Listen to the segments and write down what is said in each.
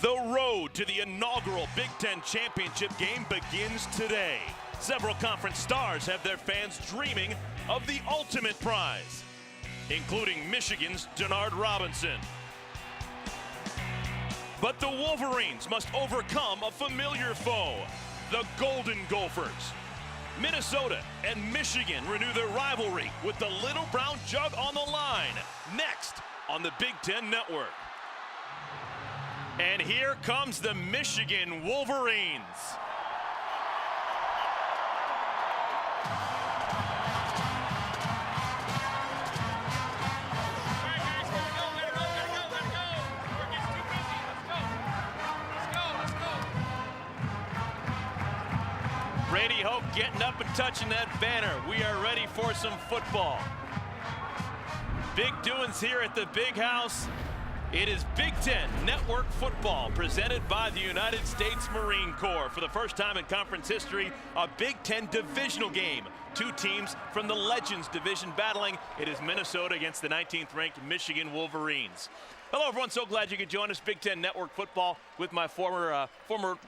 The road to the inaugural Big Ten Championship game begins today. Several conference stars have their fans dreaming of the ultimate prize, including Michigan's Denard Robinson. But the Wolverines must overcome a familiar foe, the Golden Gophers. Minnesota and Michigan renew their rivalry with the Little Brown Jug on the line, next on the Big Ten Network. And here comes the Michigan Wolverines. Brady Hoke getting up and touching that banner. We are ready for some football. Big doings here at the Big House. It is Big Ten Network football presented by the United States Marine Corps. For the first time in conference history, a Big Ten divisional game. Two teams from the Legends division battling. It is Minnesota against the 19th ranked Michigan Wolverines. Hello everyone, so glad you could join us. Big Ten Network football with my former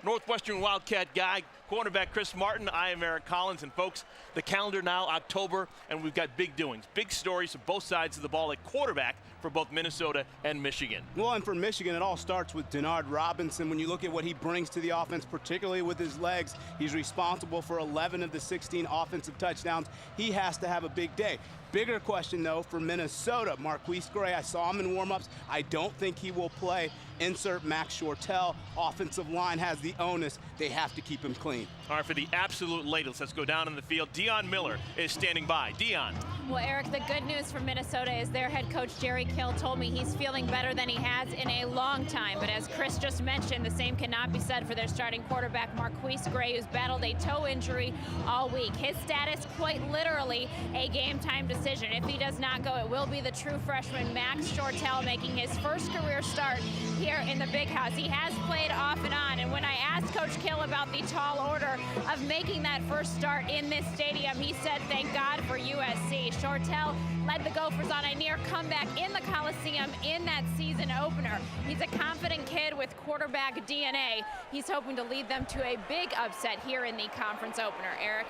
Northwestern Wildcat guy, cornerback Chris Martin. I am Eric Collins, and folks, the calendar now October, and we've got big doings, big stories from both sides of the ball at quarterback for both Minnesota and Michigan. Well, and for Michigan, it all starts with Denard Robinson. When you look at what he brings to the offense, particularly with his legs, he's responsible for 11 of the 16 offensive touchdowns. He has to have a big day. Bigger question, though, for Minnesota. Marquise Gray, I saw him in warm-ups. I don't think he will play. Insert Max Shortell. Offensive line has the onus. They have to keep him clean. All right, for the absolute latest, let's go down in the field. Deion Miller is standing by. Deion. Well, Eric, the good news for Minnesota is their head coach, Jerry Kill, told me he's feeling better than he has in a long time. But as Chris just mentioned, the same cannot be said for their starting quarterback, Marquise Gray, who's battled a toe injury all week. His status, quite literally, a game-time decision. If he does not go, it will be the true freshman, Max Shortell, making his first career start here in the Big House. He has played off and on, and when I asked Coach Kill about the tall order of making that first start in this stadium, he said, thank God for USC. Shortell led the Gophers on a near comeback in the Coliseum in that season opener. He's a confident kid with quarterback DNA. He's hoping to lead them to a big upset here in the conference opener. Eric?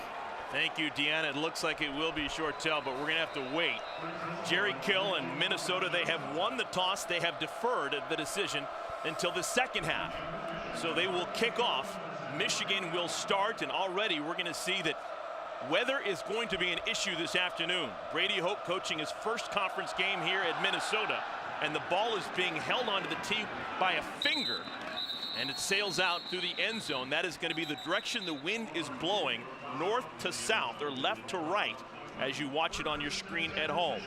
Thank you, Deanna. It looks like it will be Shortell, but we're going to have to wait. Jerry Kill and Minnesota, they have won the toss. They have deferred the decision until the second half. So they will kick off. Michigan will start, and already we're going to see that weather is going to be an issue this afternoon. Brady Hoke coaching his first conference game here at Minnesota, and the ball is being held onto the tee by a finger, and it sails out through the end zone. That is going to be the direction the wind is blowing, north to south or left to right, as you watch it on your screen at home.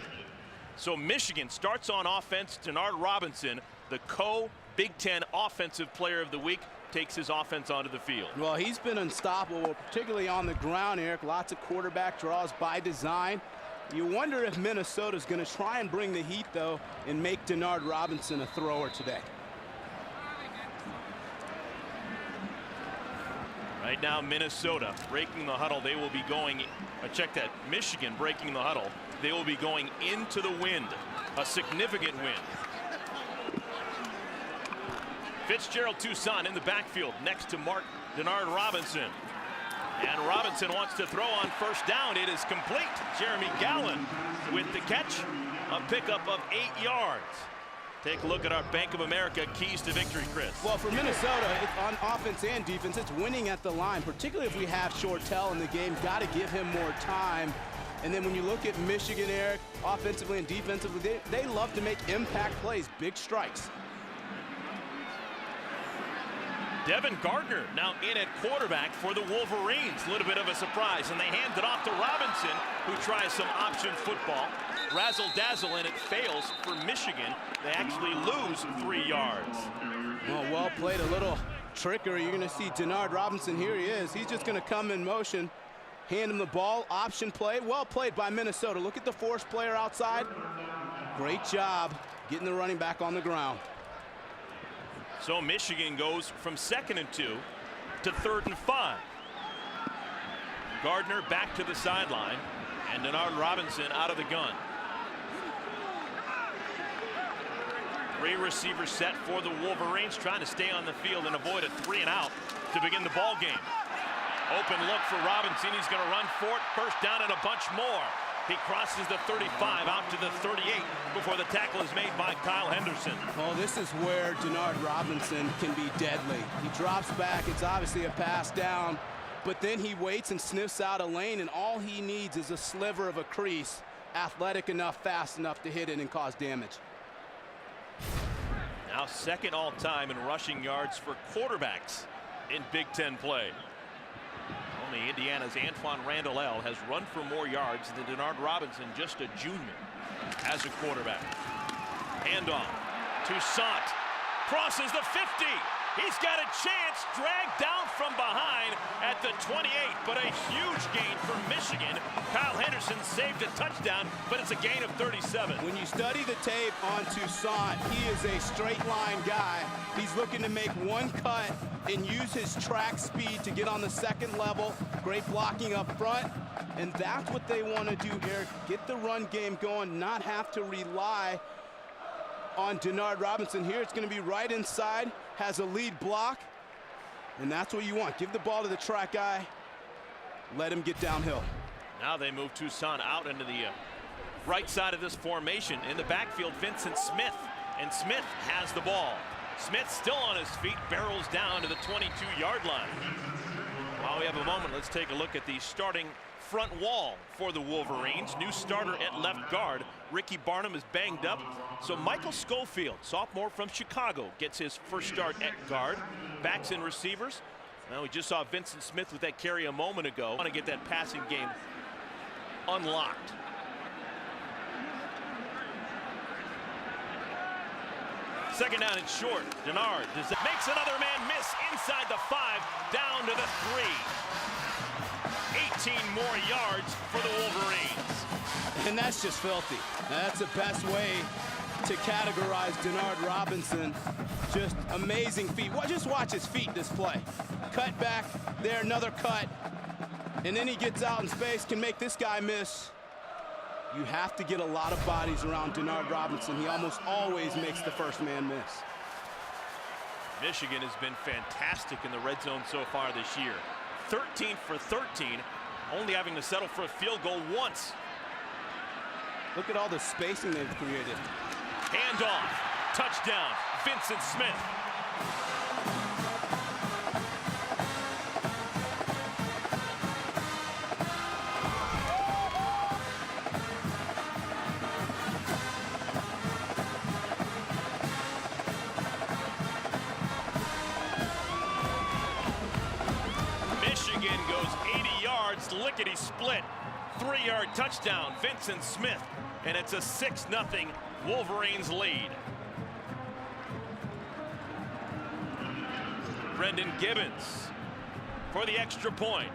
So Michigan starts on offense. Denard Robinson, the co-Big Ten Offensive Player of the Week, takes his offense onto the field. Well, he's been unstoppable, particularly on the ground, Eric. Lots of quarterback draws by design. You wonder if Minnesota's going to try and bring the heat, though, and make Denard Robinson a thrower today. Right now, Minnesota breaking the huddle. They will be going, check that, Michigan breaking the huddle. They will be going into the wind, a significant wind. Fitzgerald Toussaint in the backfield next to Denard Robinson. And Robinson wants to throw on first down. It is complete. Jeremy Gallen with the catch. A pickup of 8 yards. Take a look at our Bank of America keys to victory, Chris. Well, for Minnesota, it's on offense and defense, it's winning at the line, particularly if we have Shortell in the game. Got to give him more time. And then when you look at Michigan, Eric, offensively and defensively, they love to make impact plays, big strikes. Devin Gardner now in at quarterback for the Wolverines. A little bit of a surprise, and they hand it off to Robinson, who tries some option football. Razzle-dazzle, and it fails for Michigan. They actually lose 3 yards. Well played, a little trickery. You're going to see Denard Robinson. Here he is. He's just going to come in motion, hand him the ball, option play. Well played by Minnesota. Look at the force player outside. Great job getting the running back on the ground. So Michigan goes from 2nd and 2 to 3rd and 5. Gardner back to the sideline, and Denard Robinson out of the gun. Three receivers set for the Wolverines, trying to stay on the field and avoid a 3-and-out to begin the ball game. Open look for Robinson. He's going to run for it. First down and a bunch more. He crosses the 35 out to the 38 before the tackle is made by Kyle Henderson. Oh, this is where Denard Robinson can be deadly. He drops back. It's obviously a pass down, but then he waits and sniffs out a lane, and all he needs is a sliver of a crease, athletic enough, fast enough to hit it and cause damage. Now second all-time in rushing yards for quarterbacks in Big Ten play. Only Indiana's Antoine Randall El has run for more yards than Denard Robinson, just a junior, as a quarterback. Handoff. Toussaint crosses the 50. He's got a chance, dragged down from behind at the 28, but a huge gain for Michigan. Kyle Henderson saved a touchdown, but it's a gain of 37. When you study the tape on Toussaint, he is a straight line guy. He's looking to make one cut and use his track speed to get on the second level. Great blocking up front, and that's what they want to do here. Get the run game going, not have to rely on Denard Robinson. Here it's going to be right inside, has a lead block, and that's what you want. Give the ball to the track guy, let him get downhill. Now they move Toussaint out into the right side of this formation. In the backfield, Vincent Smith, and Smith has the ball. Smith still on his feet, barrels down to the 22-yard line. While we have a moment, let's take a look at the starting front wall for the Wolverines. New starter at left guard. Ricky Barnum is banged up, so Michael Schofield, sophomore from Chicago, gets his first start at guard. Backs and receivers. Now we just saw Vincent Smith with that carry a moment ago. Want to get that passing game unlocked. Second down and short. Denard makes another man miss inside the 5, down to the 3. 18 more yards for the Wolverines. And that's just filthy. That's the best way to categorize Denard Robinson. Just amazing feet. Well, just watch his feet this play. Cut back, there, another cut. And then he gets out in space, can make this guy miss. You have to get a lot of bodies around Denard Robinson. He almost always makes the first man miss. Michigan has been fantastic in the red zone so far this year. 13 for 13, only having to settle for a field goal once. Look at all the spacing they've created. Handoff, touchdown, Vincent Smith. Michigan goes 80 yards, lickety-split. 3-yard touchdown, Vincent Smith, and it's a 6-0 Wolverines lead. Brendan Gibbons for the extra point.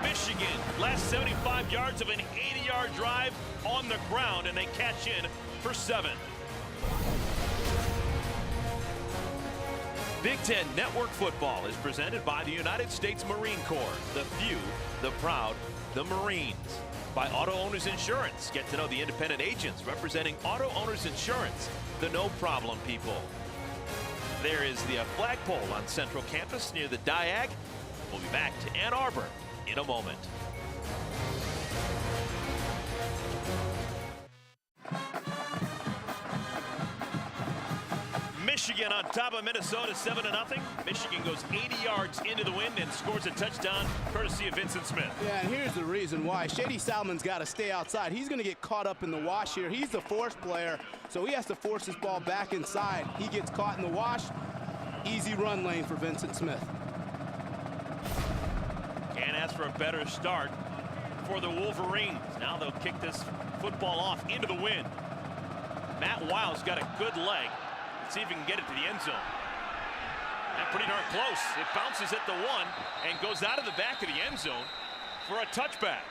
Michigan, last 75 yards of an 80-yard drive on the ground, and they catch in for 7. Big Ten Network Football is presented by the United States Marine Corps. The few, the proud, the Marines. By Auto Owners Insurance. Get to know the independent agents representing Auto Owners Insurance, the no-problem people. There is the flagpole on Central Campus near the Diag. We'll be back to Ann Arbor in a moment. Michigan on top of Minnesota 7-0. Michigan goes 80 yards into the wind and scores a touchdown courtesy of Vincent Smith. Yeah, and here's the reason why. Shady Salmon's got to stay outside. He's going to get caught up in the wash here. He's the force player, so he has to force his ball back inside. He gets caught in the wash. Easy run lane for Vincent Smith. Can't ask for a better start for the Wolverines. Now they'll kick this football off into the wind. Matt Wiles got a good leg. Let's see if he can get it to the end zone. And pretty darn close. It bounces at the 1 and goes out of the back of the end zone for a touchback.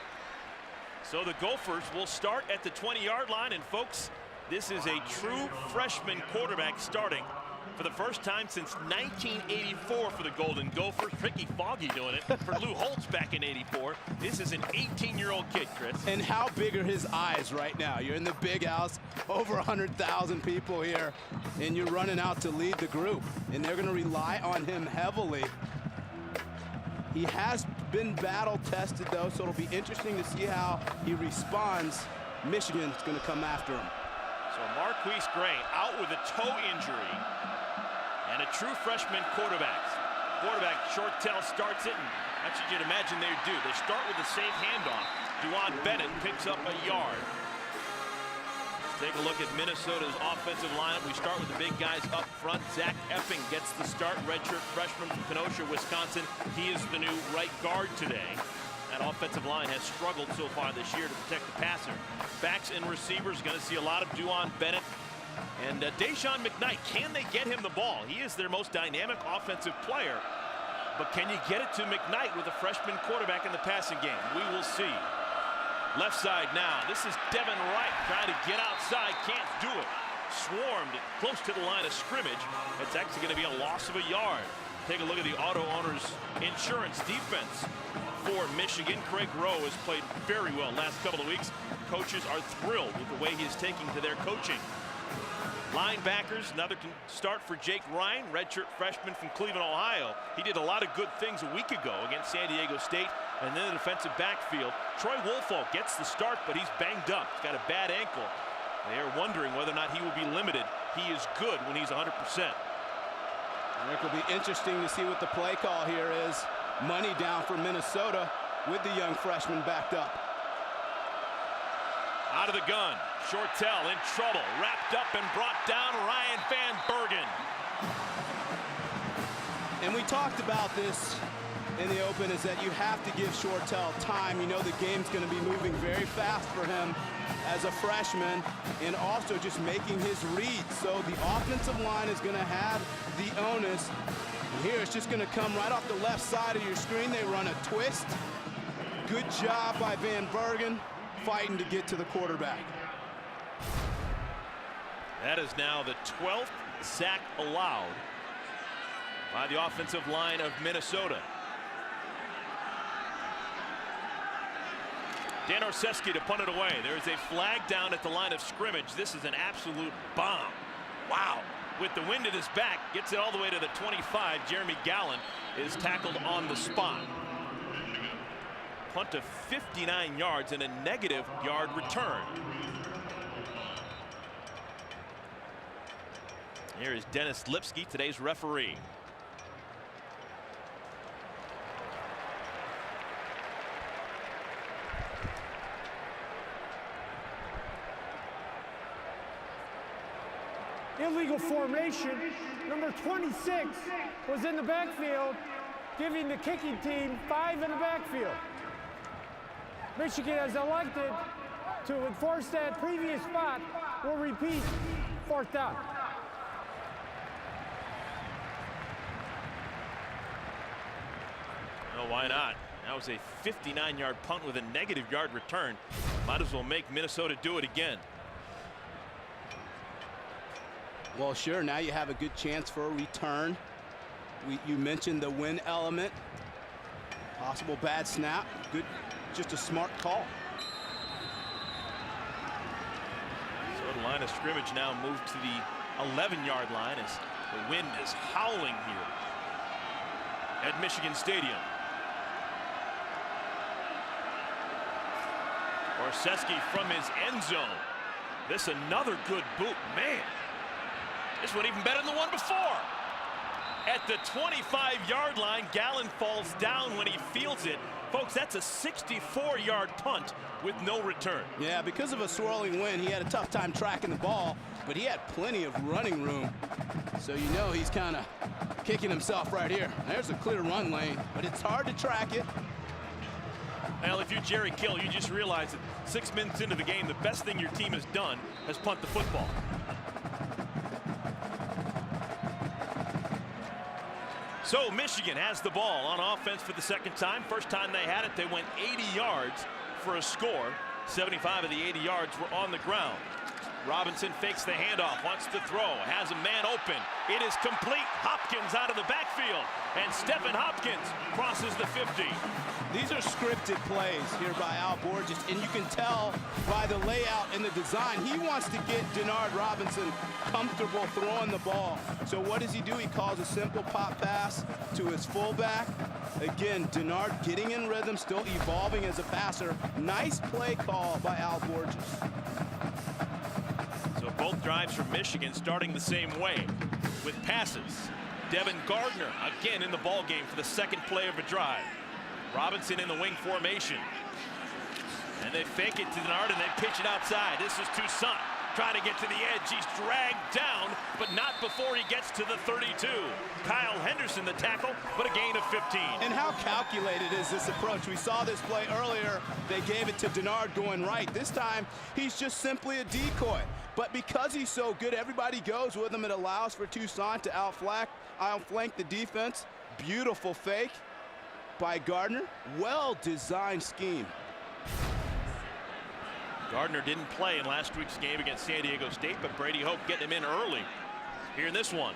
So the Gophers will start at the 20-yard line. And folks, this is a true freshman quarterback starting for the first time since 1984 for the Golden Gophers. Ricky Foggy doing it for Lou Holtz back in '84. This is an 18-year-old kid, Chris. And how big are his eyes right now? You're in the big house, over 100,000 people here, and you're running out to lead the group. And they're going to rely on him heavily. He has been battle tested, though, so it'll be interesting to see how he responds. Michigan's going to come after him. So Marquise Gray out with a toe injury, and a true freshman quarterback. Shortell starts it, and that's what you'd imagine they do. They start with a safe handoff. Duan Bennett picks up a yard. Let's take a look at Minnesota's offensive lineup. We start with the big guys up front. Zach Effing gets the start, redshirt freshman from Kenosha, Wisconsin. He is the new right guard today. That offensive line has struggled so far this year to protect the passer. Backs and receivers, going to see a lot of Duan Bennett. And Deshaun McKnight, can they get him the ball? He is their most dynamic offensive player. But can you get it to McKnight with a freshman quarterback in the passing game? We will see. Left side now. This is Devin Wright trying to get outside. Can't do it. Swarmed close to the line of scrimmage. It's actually going to be a loss of a yard. Take a look at the Auto Owners Insurance defense for Michigan. Craig Rowe has played very well last couple of weeks. Coaches are thrilled with the way he is taking to their coaching. Linebackers, another start for Jake Ryan, redshirt freshman from Cleveland, Ohio. He did a lot of good things a week ago against San Diego State. And then the defensive backfield. Troy Woolfolk gets the start, but he's banged up. He's got a bad ankle. They are wondering whether or not he will be limited. He is good when he's 100%. And it will be interesting to see what the play call here is. Money down for Minnesota with the young freshman backed up. Out of the gun. Shortell in trouble. Wrapped up and brought down. Ryan Van Bergen. And we talked about this in the open, is that you have to give Shortell time. You know the game's going to be moving very fast for him as a freshman, and also just making his reads. So the offensive line is going to have the onus. And here it's just going to come right off the left side of your screen. They run a twist. Good job by Van Bergen fighting to get to the quarterback. That is now the 12th sack allowed by the offensive line of Minnesota. Dan Orseski to punt it away. There is a flag down at the line of scrimmage. This is an absolute bomb. Wow. With the wind at his back, gets it all the way to the 25. Jeremy Gallen is tackled on the spot. Punt of 59 yards and a negative yard return. Here is Dennis Lipsky, today's referee. Illegal formation. Number 26 was in the backfield, giving the kicking team 5 in the backfield. Michigan has elected to enforce that previous spot. Will repeat, 4th down. No, why not? That was a 59-yard punt with a negative yard return. Might as well make Minnesota do it again. Well, sure, now you have a good chance for a return. You mentioned the win element. Possible bad snap. Good, just a smart call. So the line of scrimmage now moved to the 11-yard line as the wind is howling here at Michigan Stadium. Orseski from his end zone. This another good boot. Man, this one even better than the one before. At the 25-yard line, Gallen falls down when he fields it. Folks, that's a 64-yard punt with no return. Yeah, because of a swirling wind, he had a tough time tracking the ball, but he had plenty of running room. So you know he's kind of kicking himself right here. There's a clear run lane, but it's hard to track it. Well, if you're Jerry Kill, you just realize that 6 minutes into the game, the best thing your team has done is punt the football. So Michigan has the ball on offense for the second time. First time they had it, they went 80 yards for a score. 75 of the 80 yards were on the ground. Robinson fakes the handoff, wants to throw, has a man open. It is complete. Hopkins out of the backfield, and Stephen Hopkins crosses the 50. These are scripted plays here by Al Borges, and you can tell by the layout and the design. He wants to get Denard Robinson comfortable throwing the ball. So what does he do? He calls a simple pop pass to his fullback. Again, Denard getting in rhythm, still evolving as a passer. Nice play call by Al Borges. So both drives from Michigan starting the same way with passes. Devin Gardner again in the ball game for the second play of a drive. Robinson in the wing formation. And they fake it to Denard and they pitch it outside. This is Toussaint trying to get to the edge. He's dragged down, but not before he gets to the 32. Kyle Henderson the tackle, but a gain of 15. And how calculated is this approach? We saw this play earlier. They gave it to Denard going right. This time, he's just simply a decoy. But because he's so good, everybody goes with him. It allows for Toussaint to outflank the defense. Beautiful fake by Gardner. Well-designed scheme. Gardner didn't play in last week's game against San Diego State, but Brady Hoke getting him in early here in this one.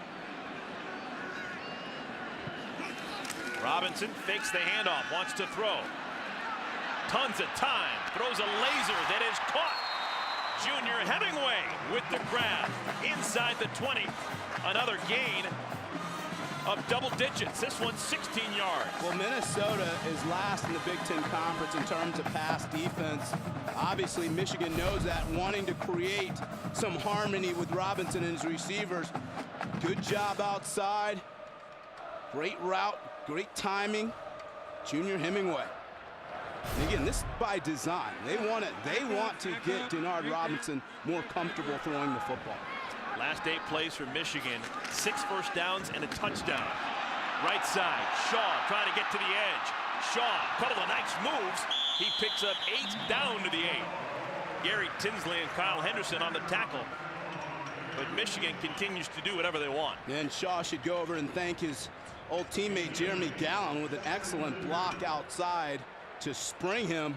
Robinson fakes the handoff, wants to throw. Tons of time, throws a laser that is caught. Junior Hemingway with the grab inside the 20. Another gain of double digits. This one's 16 yards. Well, Minnesota is last in the Big Ten Conference in terms of pass defense. Obviously, Michigan knows that, wanting to create some harmony with Robinson and his receivers. Good job outside. Great route, great timing. Junior Hemingway. And again, this is by design. They want to get Denard Robinson more comfortable throwing the football. Last 8 plays for Michigan, 6 first downs and a touchdown. Right side, Shaw trying to get to the edge. Shaw, couple of nice moves. He picks up 8 down to the 8. Gary Tinsley and Kyle Henderson on the tackle. But Michigan continues to do whatever they want. And Shaw should go over and thank his old teammate Jeremy Gallon with an excellent block outside to spring him.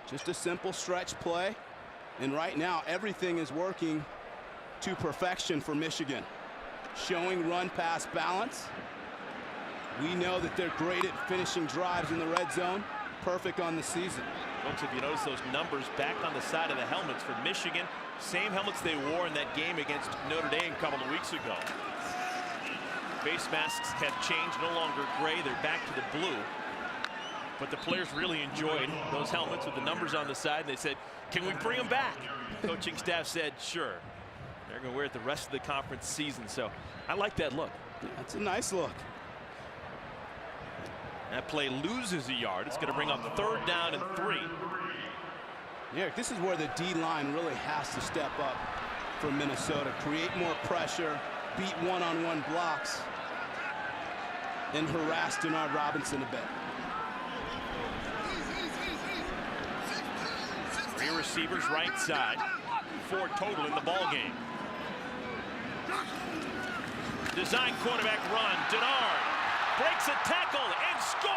Just a simple stretch play. And right now, everything is working to perfection for Michigan. Showing run-pass balance. We know that they're great at finishing drives in the red zone. Perfect on the season. Folks, if you notice those numbers back on the side of the helmets for Michigan, same helmets they wore in that game against Notre Dame a couple of weeks ago. Face masks have changed, no longer gray, they're back to the blue. But the players really enjoyed those helmets with the numbers on the side. They said, can we bring them back? Coaching staff said, sure. They're going to wear it the rest of the conference season. So I like that look. That's a nice look. That play loses a yard. It's going to bring up 3rd down and 3. Eric, this is where the D-line really has to step up for Minnesota. Create more pressure, beat one-on-one blocks, and harass Denard Robinson a bit. 3 receivers right side. 4 total in the ball game. Design quarterback run. Denard breaks a tackle and scores.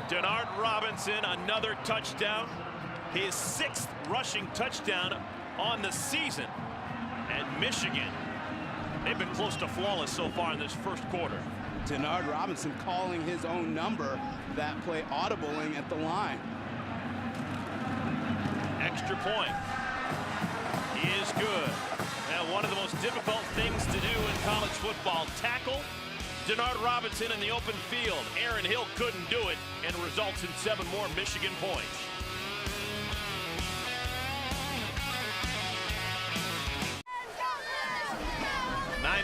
Denard Robinson, another touchdown. His 6th rushing touchdown on the season. And Michigan, they've been close to flawless so far in this first quarter. Denard Robinson calling his own number, that play audibling at the line. Extra point. He is good. Now, one of the most difficult things to do in college football, tackle Denard Robinson in the open field. Aaron Hill couldn't do it, and results in 7 more Michigan points.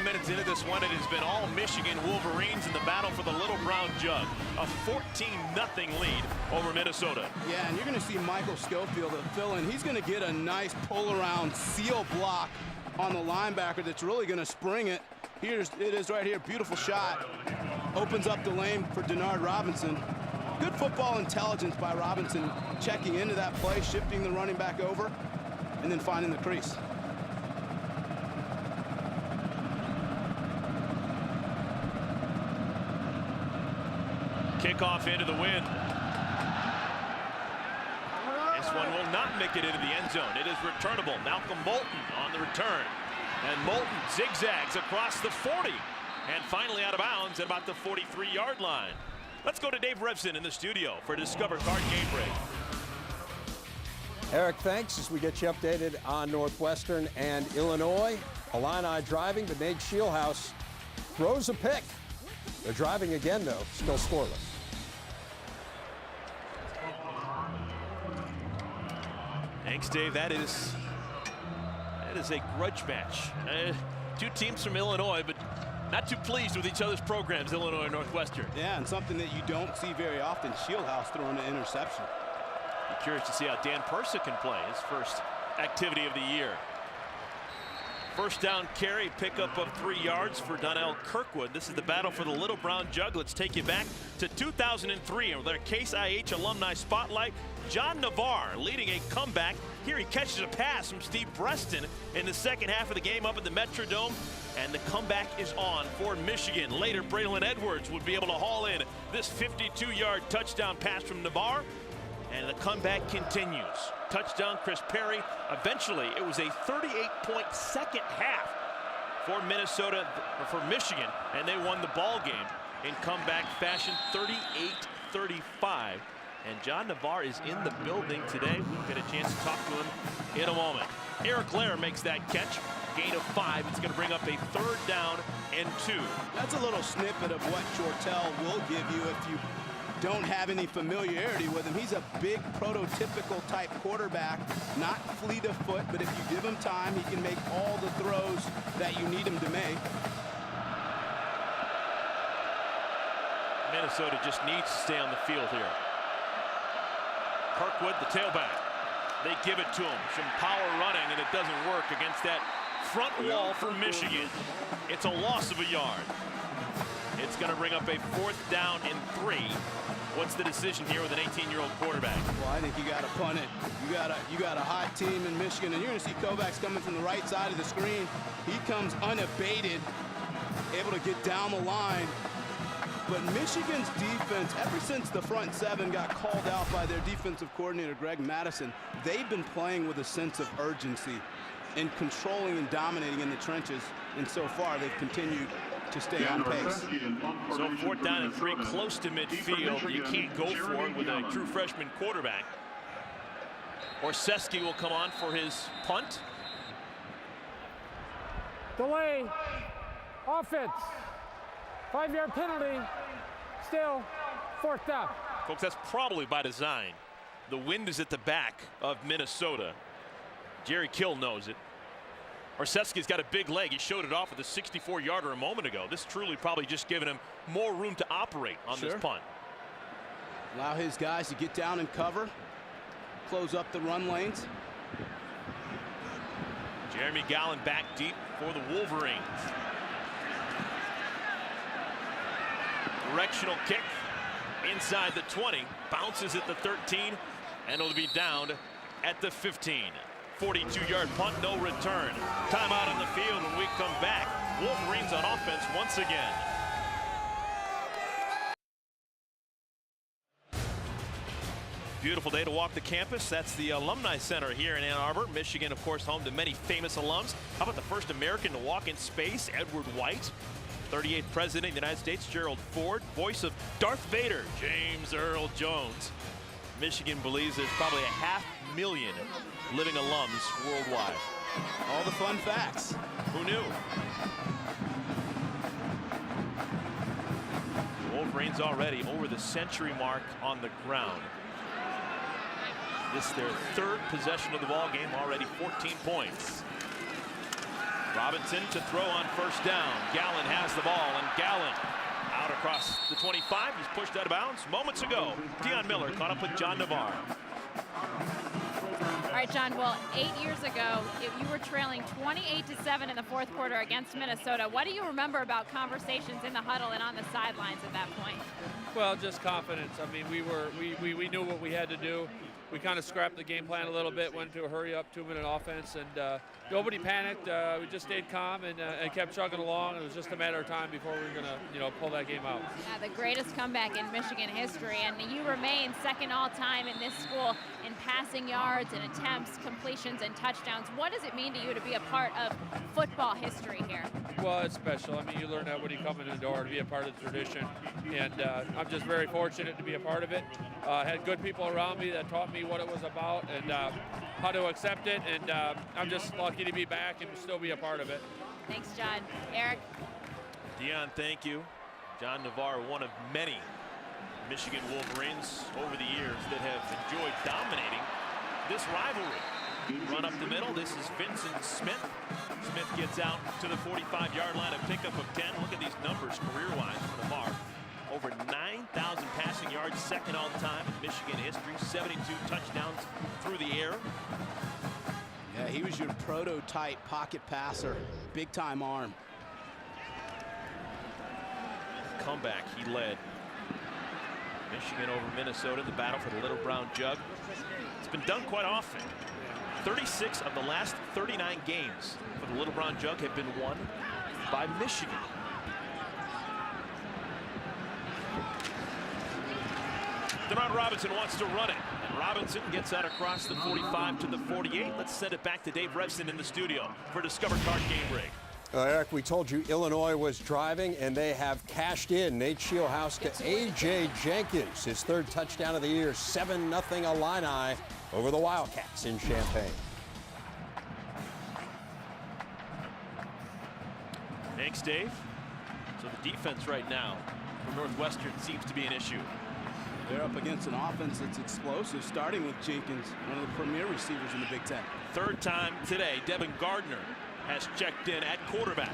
Minutes into this one, it has been all Michigan Wolverines in the battle for the Little Brown Jug. A 14-0 lead over Minnesota. Yeah, and you're going to see Michael Schofield fill in. He's going to get a nice pull-around seal block on the linebacker that's really going to spring it. It is right here. Beautiful shot. Opens up the lane for Denard Robinson. good football intelligence by Robinson, checking into that play, shifting the running back over, and then finding the crease. Kickoff into the wind. This one will not make it into the end zone. It is returnable. Malcolm Moulton on the return. And Moulton zigzags across the 40. And finally out of bounds at about the 43-yard line. Let's go to Dave Revson in the studio for Discover Card Game Break. Eric, thanks as we get you updated on Northwestern and Illinois. Illini driving, but Nate Shieldhouse throws a pick. They're driving again, though, still scoreless. Thanks, Dave. That is a grudge match. Two teams from Illinois, but not too pleased with each other's programs, Illinois and Northwestern. Yeah, and something that you don't see very often, Shieldhouse throwing an interception. Be curious to see how Dan Persa can play his first activity of the year. First down carry, pickup of 3 yards for Donnell Kirkwood. This is the battle for the Little Brown Jug. Let's take you back to 2003 and with our Case IH alumni spotlight. John Navarre leading a comeback. Here he catches a pass from Steve Preston in the second half of the game up at the Metrodome. And the comeback is on for Michigan. Later, Braylon Edwards would be able to haul in this 52-yard touchdown pass from Navarre. And the comeback continues. Touchdown, Chris Perry. Eventually, it was a 38-point second half for Minnesota, or for Michigan, and they won the ball game in comeback fashion, 38-35. And John Navarre is in the building today. We'll get a chance to talk to him in a moment. Eric Lair makes that catch. Gain of 5. It's going to bring up a 3rd down and 2. That's a little snippet of what Shortell will give you if you don't have any familiarity with him. He's a big prototypical type quarterback, not fleet of foot, but if you give him time, he can make all the throws that you need him to make. Minnesota just needs to stay on the field here. Kirkwood, the tailback. They give it to him. Some power running, and it doesn't work against that front wall for Michigan. It's a loss of a yard. It's going to bring up a 4th down and 3. What's the decision here with an 18-year-old quarterback? Well, I think you got to punt it. You got a hot team in Michigan, and you're going to see Kovacs coming from the right side of the screen. He comes unabated, able to get down the line. But Michigan's defense, ever since the front 7 got called out by their defensive coordinator, Greg Madison, they've been playing with a sense of urgency and controlling and dominating in the trenches. And so far, they've continued to stay on pace. So 4th down and 3, close to midfield. You can't go for it with a true freshman quarterback. Orseski will come on for his punt. Delay. Offense. 5-yard penalty. Still 4th down. Folks, that's probably by design. The wind is at the back of Minnesota. Jerry Kill knows it. Orseski's got a big leg. He showed it off with a 64-yarder a moment ago. This truly probably just giving him more room to operate on this punt. Allow his guys to get down and cover. Close up the run lanes. Jeremy Gallon back deep for the Wolverines. Directional kick inside the 20. Bounces at the 13. And it'll be down at the 15. 42-yard punt, no return. Timeout on the field when we come back. Wolverines on offense once again. Beautiful day to walk the campus. That's the Alumni Center here in Ann Arbor. Michigan, of course, home to many famous alums. How about the first American to walk in space, Edward White? 38th President of the United States, Gerald Ford. Voice of Darth Vader, James Earl Jones. Michigan believes there's probably 500,000 living alums worldwide. All the fun facts. Who knew? The Wolverines already over the century mark on the ground. This is their 3rd possession of the ball game, already 14 points. Robinson to throw on 1st down. Gallon has the ball, and Gallon out across the 25. He's pushed out of bounds moments ago. Deion Miller caught up with John Navarre. All right, John, well, 8 years ago, you were trailing 28-7 in the fourth quarter against Minnesota. What do you remember about conversations in the huddle and on the sidelines at that point? Well, just confidence. I mean, we knew what we had to do. We kind of scrapped the game plan a little bit, went to a hurry-up 2-minute offense, and nobody panicked. We just stayed calm and kept chugging along. It was just a matter of time before we were going to, pull that game out. Yeah, the greatest comeback in Michigan history, and you remain second all-time in this school in passing yards and attempts, completions, and touchdowns. What does it mean to you to be a part of football history here? Well, it's special. I mean, you learn that when you come in the door to be a part of the tradition, and I'm just very fortunate to be a part of it. Had good people around me that taught me what it was about and how to accept it, and I'm just lucky to be back and still be a part of it. Thanks, John. Eric? Dion, thank you. John Navarre, one of many Michigan Wolverines over the years that have enjoyed dominating this rivalry. Run up the middle. This is Vincent Smith. Smith gets out to the 45-yard line, a pickup of 10. Look at these numbers career-wise for Navarre. Over 9,000 passing yards, second all-time in Michigan history. 72 touchdowns through the air. Yeah, he was your prototype pocket passer. Big-time arm. Comeback he led Michigan over Minnesota, the battle for the Little Brown Jug. It's been done quite often. 36 of the last 39 games for the Little Brown Jug have been won by Michigan. Denard Robinson wants to run it, and Robinson gets out across the 45 to the 48. Let's send it back to Dave Revsine in the studio for Discover Card Game Rig. Eric, we told you Illinois was driving, and they have cashed in. Nate Shieldhouse to A.J. Jenkins, his third touchdown of the year, 7-0 Illini over the Wildcats in Champaign. Thanks, Dave. So the defense right now for Northwestern seems to be an issue. They're up against an offense that's explosive, starting with Jenkins, one of the premier receivers in the Big Ten. Third time today, Devin Gardner has checked in at quarterback.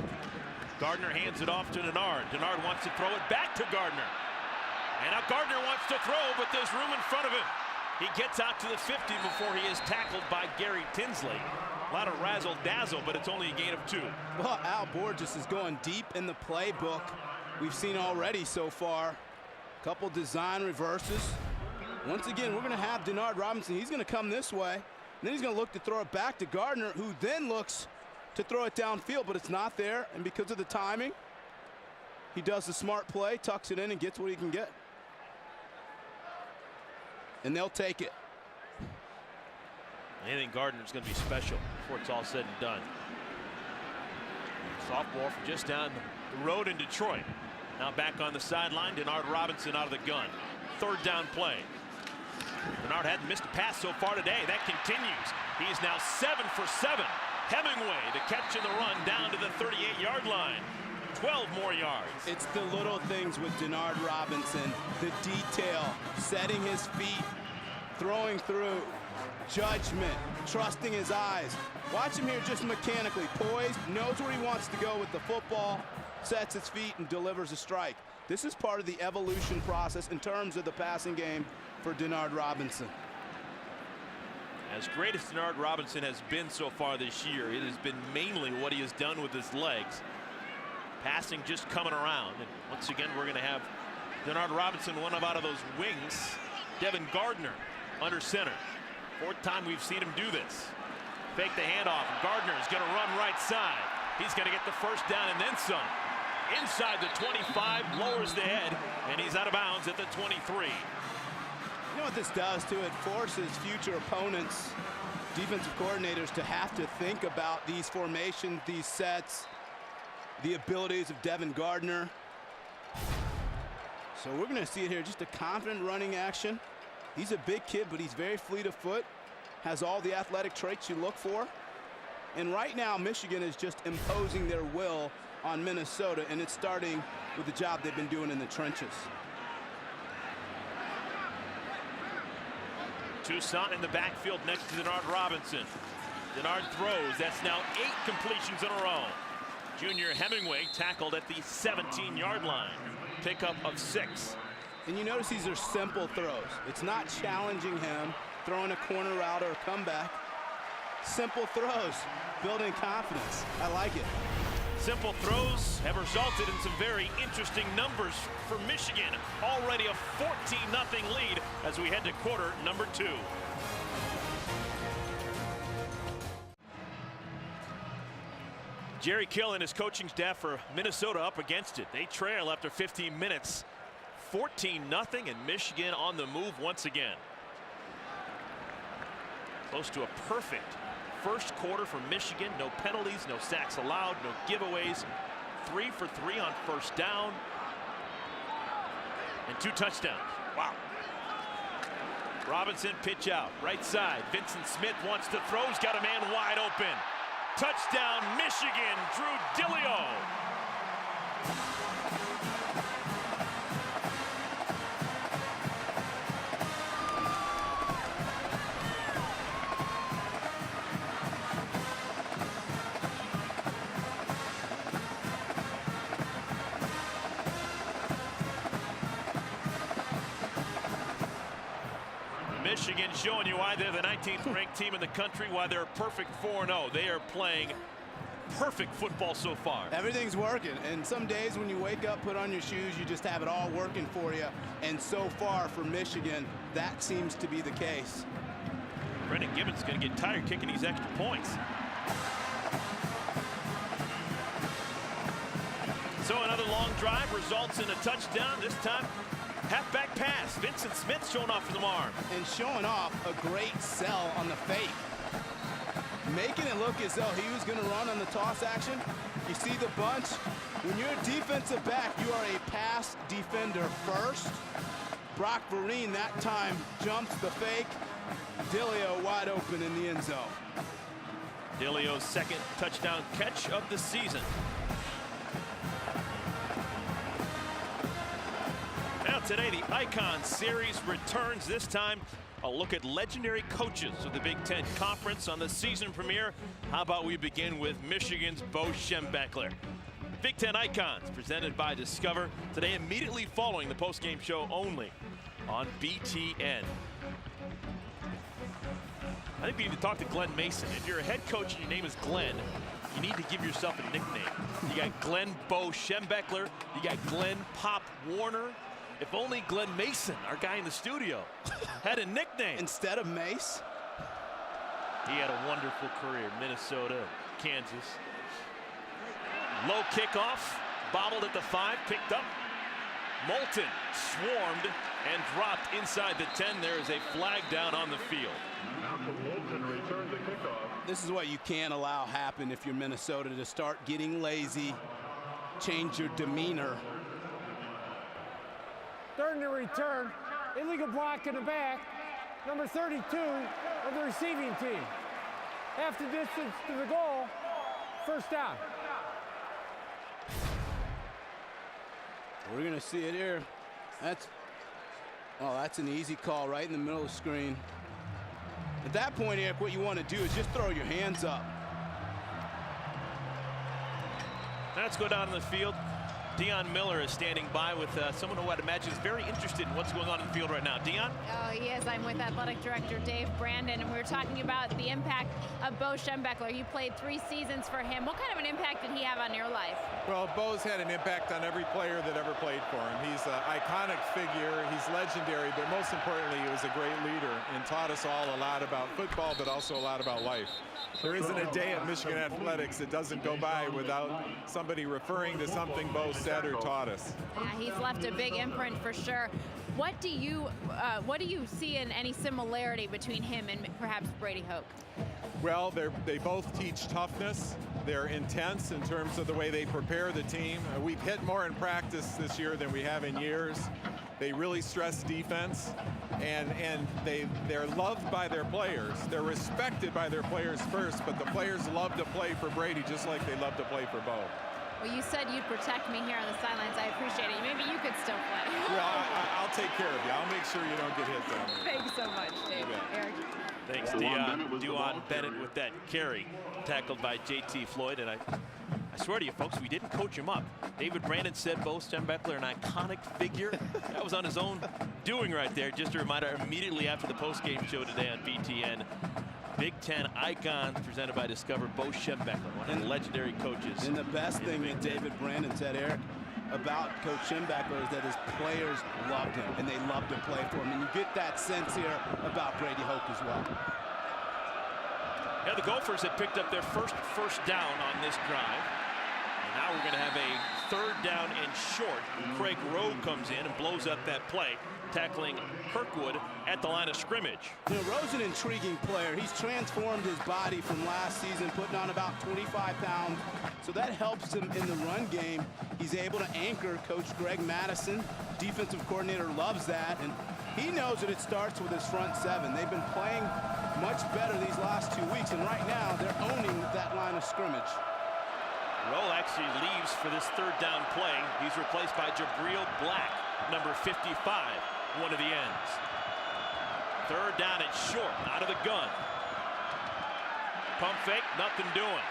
Gardner hands it off to Denard. Denard wants to throw it back to Gardner. And now Gardner wants to throw, but there's room in front of him. He gets out to the 50 before he is tackled by Gary Tinsley. A lot of razzle-dazzle, but it's only a gain of 2. Well, Al Borges is going deep in the playbook. We've seen already so far. A couple design reverses. Once again, we're going to have Denard Robinson. He's going to come this way. And then he's going to look to throw it back to Gardner, who then looks to throw it downfield, but it's not there. And because of the timing, he does the smart play, tucks it in, and gets what he can get. And they'll take it. I think Gardner's going to be special before it's all said and done. Softball from just down the road in Detroit. Now back on the sideline, Denard Robinson out of the gun. Third down play. Denard hadn't missed a pass so far today. That continues. He is now 7 for 7. Hemingway, the catch in the run down to the 38-yard line. 12 more yards. It's the little things with Denard Robinson. The detail, setting his feet, throwing through, judgment, trusting his eyes. Watch him here just mechanically, poised, knows where he wants to go with the football, sets his feet and delivers a strike. This is part of the evolution process in terms of the passing game for Denard Robinson. As great as Denard Robinson has been so far this year, it has been mainly what he has done with his legs. Passing just coming around. And once again, we're going to have Denard Robinson one out of those wings. Devin Gardner under center. Fourth time we've seen him do this. Fake the handoff. Gardner is going to run right side. He's going to get the first down and then some. Inside the 25, lowers the head, and he's out of bounds at the 23. You know what this does, too? It forces future opponents, defensive coordinators, to have to think about these formations, these sets, the abilities of Devin Gardner. So we're going to see it here, just a confident running action. He's a big kid, but he's very fleet of foot, has all the athletic traits you look for. And right now, Michigan is just imposing their will on Minnesota, and it's starting with the job they've been doing in the trenches. Toussaint in the backfield next to Denard Robinson. Denard throws. That's now 8 completions in a row. Junior Hemingway tackled at the 17-yard line. Pickup of 6. And you notice these are simple throws. It's not challenging him, throwing a corner route or a comeback. Simple throws, building confidence. I like it. Simple throws have resulted in some very interesting numbers for Michigan. Already a 14-0 lead as we head to quarter number 2. Jerry Kill and his coaching staff for Minnesota up against it. They trail after 15 minutes. 14-0, and Michigan on the move once again. Close to a perfect first quarter for Michigan. No penalties, no sacks allowed, no giveaways. 3 for 3 on first down. And 2 touchdowns. Wow. Robinson pitch out, right side. Vincent Smith wants to throw. He's got a man wide open. Touchdown, Michigan, Drew Dileo. Michigan showing you why they're the 19th ranked team in the country, why they're a perfect 4-0. They are playing perfect football so far. Everything's working, and some days when you wake up, put on your shoes, you just have it all working for you. And so far for Michigan, that seems to be the case. Brendan Gibbons going to get tired kicking these extra points. So another long drive results in a touchdown. This time halfback pass. Vincent Smith showing off for the arm. And showing off a great sell on the fake. Making it look as though he was going to run on the toss action. You see the bunch. When you're a defensive back, you are a pass defender first. Brock Vereen that time jumps the fake. Dileo wide open in the end zone. Dileo's second touchdown catch of the season. Now today, the Icon Series returns. This time, a look at legendary coaches of the Big Ten Conference on the season premiere. How about we begin with Michigan's Bo Schembechler. Big Ten Icons presented by Discover. Today, immediately following the postgame show only on BTN. I think we need to talk to Glenn Mason. If you're a head coach and your name is Glenn, you need to give yourself a nickname. You got Glenn Bo Schembechler. You got Glenn Pop Warner. If only Glenn Mason, our guy in the studio, had a nickname. Instead of Mace? He had a wonderful career. Minnesota, Kansas. Low kickoff, bobbled at the 5, picked up. Moulton swarmed and dropped inside the 10. There is a flag down on the field. This is what you can't allow happen if you're Minnesota, to start getting lazy, change your demeanor. During the return, illegal block in the back, number 32 of the receiving team. Half the distance to the goal, first down. We're going to see it here. That's an easy call right in the middle of the screen. At that point, Eric, what you want to do is just throw your hands up. Let's go down in the field. Dion Miller is standing by with someone who I'd imagine is very interested in what's going on in the field right now. Dion? Oh, he is. I'm with Athletic Director Dave Brandon, and we were talking about the impact of Bo Schembechler. You played 3 seasons for him. What kind of an impact did he have on your life? Well, Bo's had an impact on every player that ever played for him. He's an iconic figure. He's legendary, but most importantly, he was a great leader and taught us all a lot about football, but also a lot about life. There isn't a day at Michigan Athletics that doesn't go by without somebody referring to something Bo said or taught us. Yeah, he's left a big imprint for sure. What do you see in any similarity between him and perhaps Brady Hoke? Well, they both teach toughness. They're intense in terms of the way they prepare the team. We've hit more in practice this year than we have in years. They really stress defense, and they're loved by their players. They're respected by their players first, but the players love to play for Brady just like they love to play for Bo. Well, you said you'd protect me here on the sidelines. I appreciate it. Maybe you could still play. Well, I'll take care of you. I'll make sure you don't get hit down there. Thanks so much, Dave. Eric. Thanks, Dion. Bennett with that carry, tackled by J.T. Floyd, and I I swear to you folks, we didn't coach him up. David Brandon said Bo Schembechler, an iconic figure. That was on his own doing right there. Just a reminder, immediately after the post-game show today on BTN, Big Ten icons presented by Discover, Bo Schembechler, one of the legendary coaches. And the best thing that David Brandon said, Eric, about Coach Schembechler is that his players loved him and they loved to play for him. And you get that sense here about Brady Hoke as well. Yeah, the Gophers had picked up their first down on this drive. And now we're going to have a 3rd down and short. Craig Rowe comes in and blows up that play, tackling Kirkwood at the line of scrimmage. You know, Rowe's an intriguing player. He's transformed his body from last season, putting on about 25 pounds. So that helps him in the run game. He's able to anchor Coach Greg Madison. Defensive coordinator loves that. And he knows that it starts with his front 7. They've been playing much better these last 2 weeks. And right now, they're owning that line of scrimmage. Rowe actually leaves for this 3rd down play. He's replaced by Jabril Black, number 55, one of the ends. 3rd down and short, out of the gun. Pump fake, nothing doing.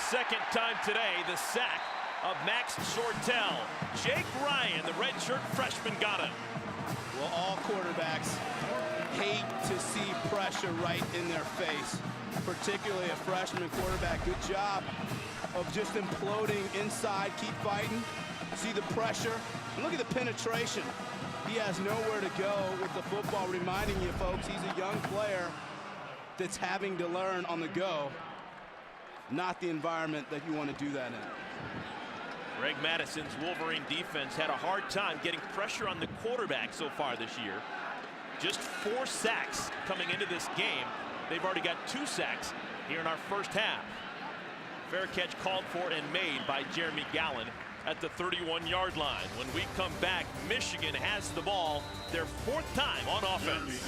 2nd time today, the sack of Max Shortell. Jake Ryan, the redshirt freshman, got him. Well, all quarterbacks hate to see pressure right in their face, particularly a freshman quarterback. Good job of just imploding inside, keep fighting. See the pressure, and look at the penetration. He has nowhere to go with the football, reminding you folks, he's a young player that's having to learn on the go, not the environment that you want to do that in. Greg Madison's Wolverine defense had a hard time getting pressure on the quarterback so far this year. Just 4 sacks coming into this game. They've already got 2 sacks here in our first half. Fair catch called for and made by Jeremy Gallen at the 31-yard line. When we come back, Michigan has the ball their 4th time on offense.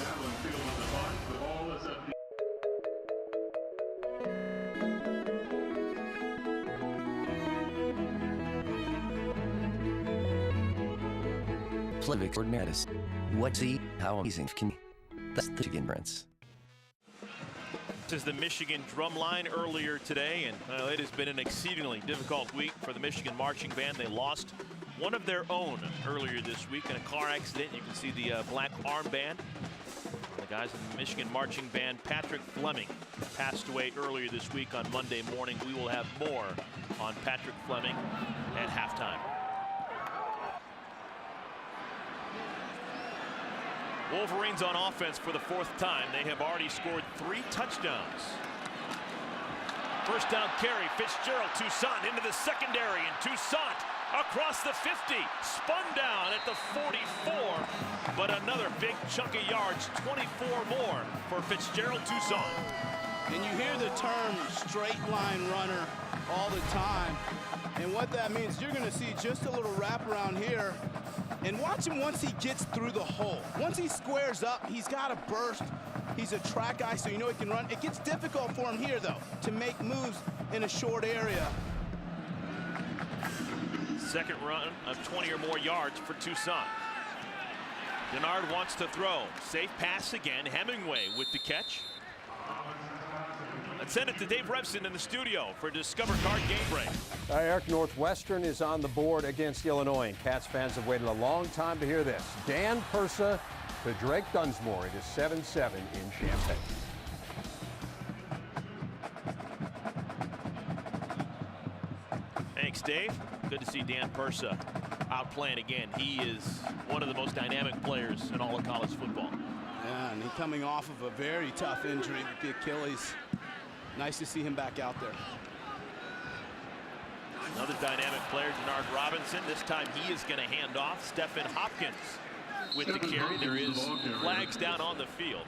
Plevik or Madison. What's he? How amazing can he? That's the Michigan Prince. This is the Michigan drum line earlier today, and it has been an exceedingly difficult week for the Michigan marching band. They lost one of their own earlier this week in a car accident. You can see the black armband. The guys in the Michigan marching band, Patrick Fleming, passed away earlier this week on Monday morning. We will have more on Patrick Fleming at halftime. Wolverines on offense for the 4th time. They have already scored 3 touchdowns. First down carry, Fitzgerald Toussaint into the secondary, and Toussaint across the 50, spun down at the 44, but another big chunk of yards, 24 more for Fitzgerald Toussaint. And you hear the term straight line runner all the time, and what that means, you're going to see just a little wraparound here. And watch him once he gets through the hole. Once he squares up, he's got a burst. He's a track guy, so you know he can run. It gets difficult for him here, though, to make moves in a short area. Second run of 20 or more yards for Toussaint. Denard wants to throw. Safe pass again. Hemingway with the catch. Let's send it to Dave Revson in the studio for Discover Card Game Break. Eric, Northwestern is on the board against Illinois, and Cats fans have waited a long time to hear this. Dan Persa to Drake Dunsmore. It is 7-7 in Champaign. Thanks, Dave. Good to see Dan Persa out playing again. He is one of the most dynamic players in all of college football. Yeah, and he's coming off of a very tough injury with the Achilles. Nice to see him back out there. Another dynamic player, Denard Robinson. This time he is going to hand off. Stephen Hopkins with the carry. There is flags down on the field.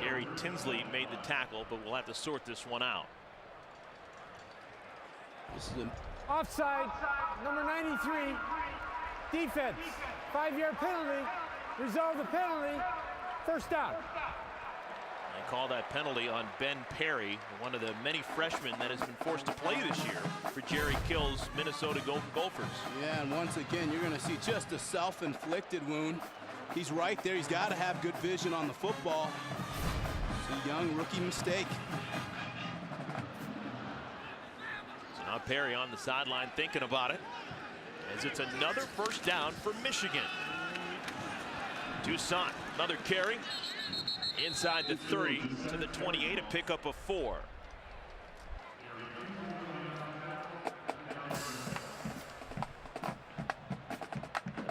Gary Tinsley made the tackle, but we'll have to sort this one out. This is Offside, number 93, defense, 5-yard penalty, resolve the penalty, first down. They call that penalty on Ben Perry, one of the many freshmen that has been forced to play this year for Jerry Kill's Minnesota Gophers. Yeah, and once again, you're going to see just a self-inflicted wound. He's right there. He's got to have good vision on the football. It's a young rookie mistake. Now Perry on the sideline thinking about it, as it's another first down for Michigan. Toussaint, another carry inside the 30 to the 28, a pickup of 4.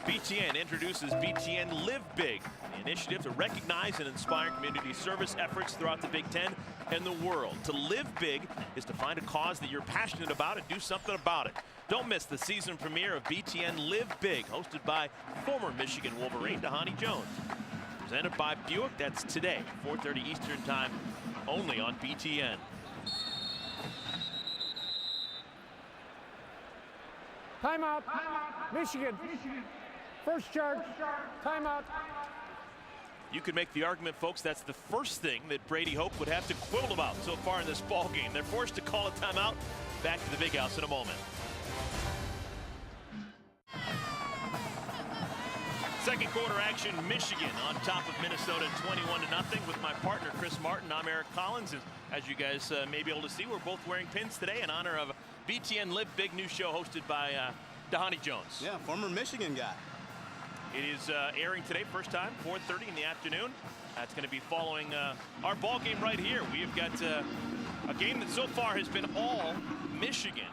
BTN introduces BTN Live Big, the initiative to recognize and inspire community service efforts throughout the Big Ten and the world. To live big is to find a cause that you're passionate about and do something about it. Don't miss the season premiere of BTN Live Big, hosted by former Michigan Wolverine Dhani Jones. Presented by Buick. That's today, 4:30 Eastern Time, only on BTN. Timeout. Michigan. First charge. Timeout. You could make the argument, folks, that's the first thing that Brady Hoke would have to quibble about so far in this ball game. They're forced to call a timeout. Back to the Big House in a moment. Second quarter action, Michigan on top of Minnesota 21-0 with my partner Chris Martin. I'm Eric Collins, and as you guys may be able to see, we're both wearing pins today in honor of BTN Live Big, new show hosted by Dhani Jones. Yeah, former Michigan guy. It is airing today, first time, 4:30 in the afternoon. That's going to be following our ball game right here. We've got a game that so far has been all Michigan.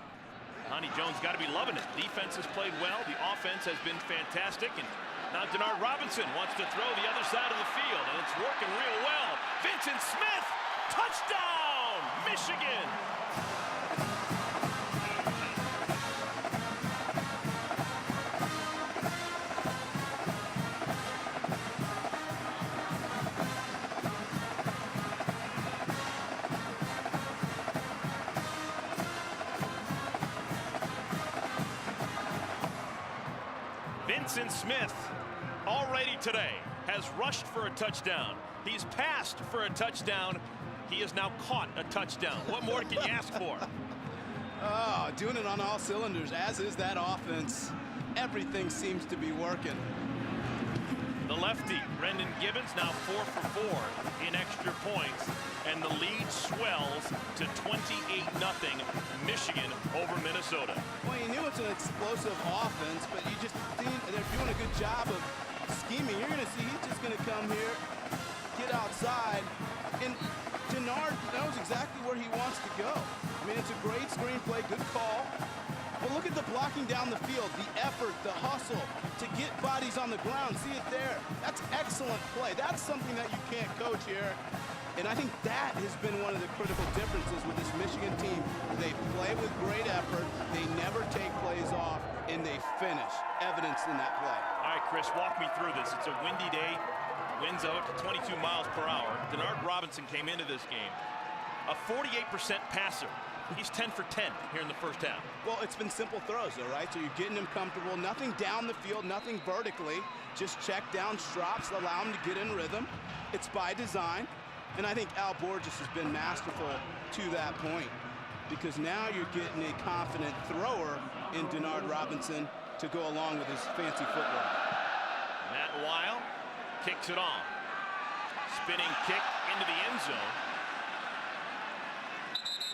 Dhani Jones got to be loving it. Defense has played well. The offense has been fantastic. And now Denard Robinson wants to throw the other side of the field, and it's working real well. Vincent Smith, touchdown, Michigan. Vincent Smith already today has rushed for a touchdown. He's passed for a touchdown. He has now caught a touchdown. What more can you ask for? Oh, doing it on all cylinders, as is that offense. Everything seems to be working. The lefty, Brendan Gibbons, now 4 for 4 in extra points, and the lead swells to 28-0 Michigan over Minnesota. Well, you knew it's an explosive offense, but you just think they're doing a good job of scheming. You're going to see he's just going to come here, get outside, and Denard knows exactly where he wants to go. I mean, it's a great screenplay, good call. But look at the blocking down the field, the effort, the hustle to get bodies on the ground. See it there. That's excellent play. That's something that you can't coach here. And I think that has been one of the critical differences with this Michigan team. They play with great effort. They never take plays off, and they finish. Evidence in that play. All right, Chris, walk me through this. It's a windy day. Winds out to 22 miles per hour. Denard Robinson came into this game a 48% passer. He's 10 for 10 here in the first half. Well, it's been simple throws, though, right? So you're getting him comfortable. Nothing down the field, nothing vertically. Just check down, drops, allow him to get in rhythm. It's by design. And I think Al Borges has been masterful to that point, because now you're getting a confident thrower in Denard Robinson to go along with his fancy footwork. Matt Weil kicks it off. Spinning kick into the end zone.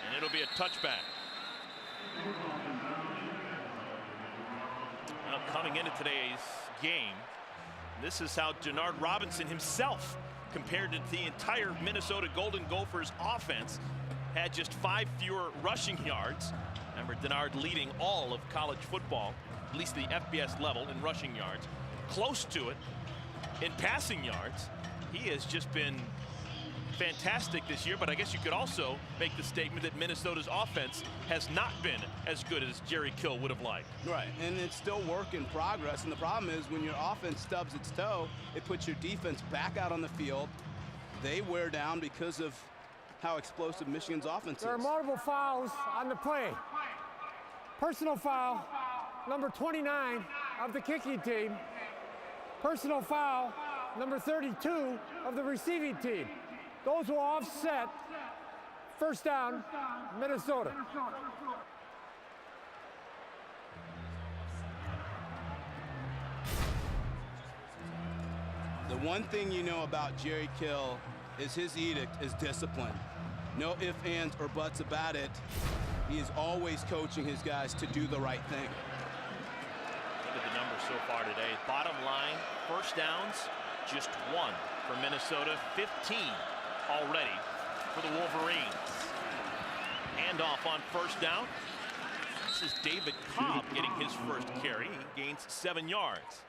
And it'll be a touchback. Well, coming into today's game, this is how Denard Robinson himself compared to the entire Minnesota Golden Gophers offense. Had just 5 fewer rushing yards. Remember, Denard leading all of college football, at least the FBS level, in rushing yards. Close to it in passing yards. He has just been fantastic this year, but I guess you could also make the statement that Minnesota's offense has not been as good as Jerry Kill would have liked. Right, and it's still work in progress, and the problem is when your offense stubs its toe, it puts your defense back out on the field. They wear down because of how explosive Michigan's offense is. There are multiple fouls on the play. Personal foul, number 29 of the kicking team. Personal foul, number 32 of the receiving team. Those will offset. First down, Minnesota. The one thing you know about Jerry Kill is his edict is discipline. No ifs, ands, or buts about it. He is always coaching his guys to do the right thing. Look at the numbers so far today. Bottom line, first downs, just 1 for Minnesota, 15 already for the Wolverines. Handoff on first down. This is David Cobb getting his first carry. He gains 7 yards.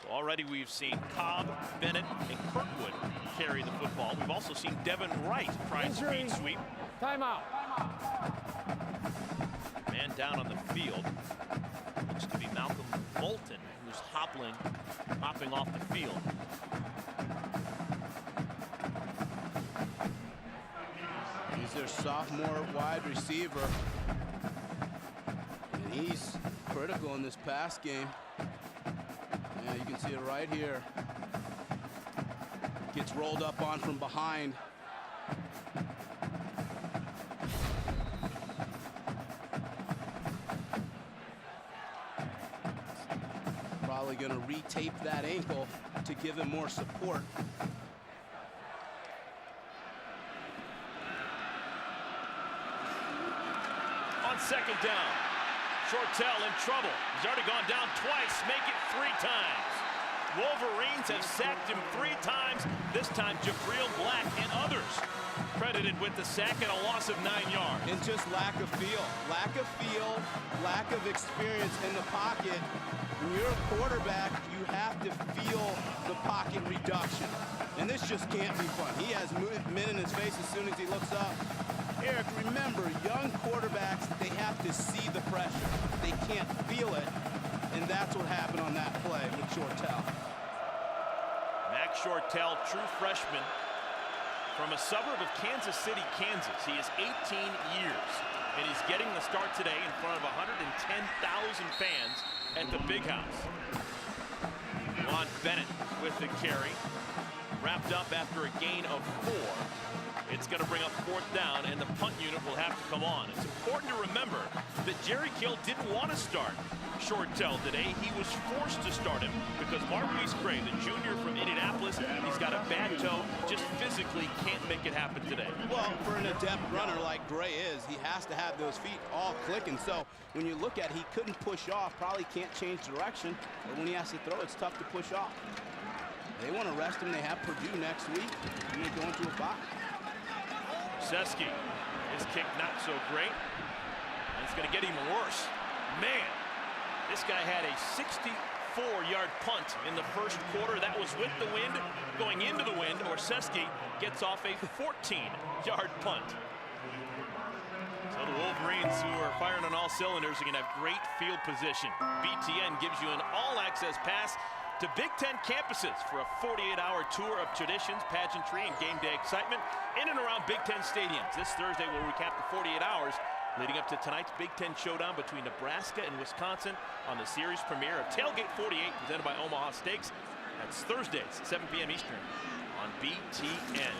So already we've seen Cobb, Bennett, and Kirkwood carry the football. We've also seen Devin Wright try and speed sweep. Timeout. Man down on the field. Looks to be Malcolm Moulton, who's hopping off the field. He's their sophomore wide receiver. And he's critical in this pass game. Yeah, you can see it right here. Gets rolled up on from behind. Probably going to retape that ankle to give him more support. On second down, Shortell in trouble. He's already gone down twice, make it 3 times. Wolverines have sacked him 3 times. This time Jabril Black and others credited with the sack and a loss of 9 yards. And just lack of feel, lack of experience in the pocket. When you're a quarterback, you have to feel the pocket reduction. And this just can't be fun. He has men in his face as soon as he looks up. Eric, remember, young quarterbacks, they have to see the pressure. They can't feel it. And that's what happened on that play with Shortell. Max Shortell, true freshman from a suburb of Kansas City, Kansas. He is 18 years, and he's getting the start today in front of 110,000 fans at the Big House. Juan Bennett with the carry. Wrapped up after a gain of 4. It's going to bring up 4th down, and the punt unit will have to come on. It's important to remember that Jerry Kill didn't want to start Shortell today. He was forced to start him because Marquise Gray, the junior from Indianapolis, he's got a bad toe, just physically can't make it happen today. Well, for an adept runner like Gray is, he has to have those feet all clicking. So when you look at it, he couldn't push off, probably can't change direction, but when he has to throw, it's tough to push off. They want to rest him. They have Purdue next week, and they go into a bye. Seski, his kick not so great. And it's going to get even worse. Man, this guy had a 64-yard punt in the first quarter. That was with the wind, going into the wind, or Seski gets off a 14-yard punt. So the Wolverines, who are firing on all cylinders, are going to have great field position. BTN gives you an all-access pass to Big Ten campuses for a 48-hour tour of traditions, pageantry, and game day excitement in and around Big Ten stadiums. This Thursday we'll recap the 48 hours leading up to tonight's Big Ten showdown between Nebraska and Wisconsin on the series premiere of Tailgate 48, presented by Omaha Steaks. That's Thursdays, 7 p.m. Eastern on BTN.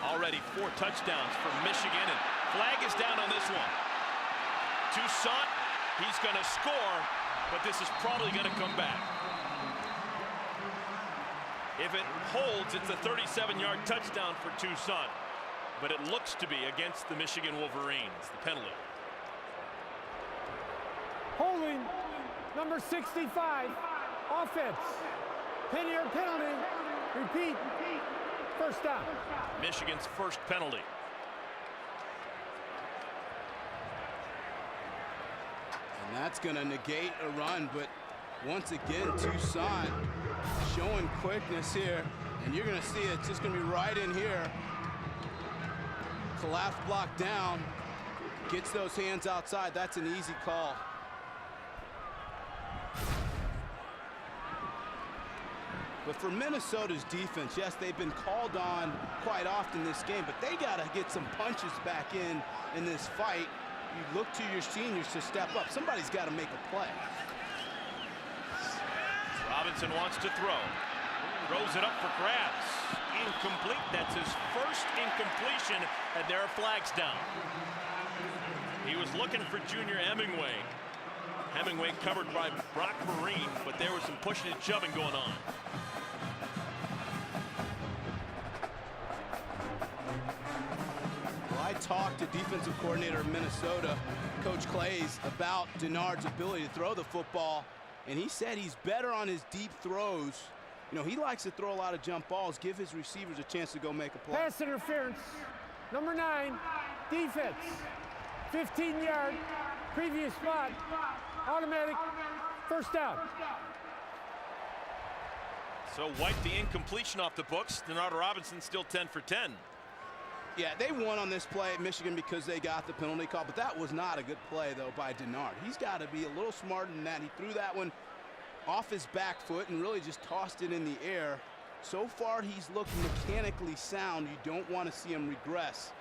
Already 4 touchdowns for Michigan, and flag is down on this one. Toussaint, he's going to score, but this is probably going to come back. If it holds, it's a 37-yard touchdown for Toussaint, but it looks to be against the Michigan Wolverines, the penalty. Holding, number 65, offense. 10-yard penalty, repeat, first down. Michigan's first penalty. And that's going to negate a run, but once again, Toussaint showing quickness here, and you're going to see it's just going to be right in here. Collapse block down, gets those hands outside. That's an easy call. But for Minnesota's defense, yes, they've been called on quite often this game, but they got to get some punches back in this fight. You look to your seniors to step up. Somebody's got to make a play. Robinson wants to throw. Throws it up for grabs. Incomplete. That's his first incompletion, and there are flags down. He was looking for junior Hemingway. Hemingway covered by Brock Marine, but there was some pushing and shoving going on. Well, I talked to defensive coordinator of Minnesota, Coach Clays, about Denard's ability to throw the football, and he said he's better on his deep throws. You know, he likes to throw a lot of jump balls, give his receivers a chance to go make a play. Pass interference. Number 9, defense. 15-yard, previous spot, automatic, first down. So wipe the incompletion off the books. Denard Robinson still 10 for 10. Yeah, they won on this play at Michigan because they got the penalty call, but that was not a good play, though, by Denard. He's got to be a little smarter than that. He threw that one off his back foot and really just tossed it in the air. So far, he's looked mechanically sound. You don't want to see him regress.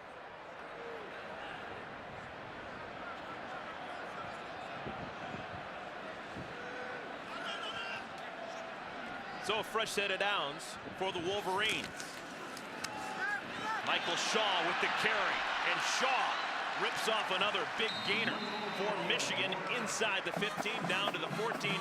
So a fresh set of downs for the Wolverines. Michael Shaw with the carry, and Shaw rips off another big gainer for Michigan inside the 15 down to the 14.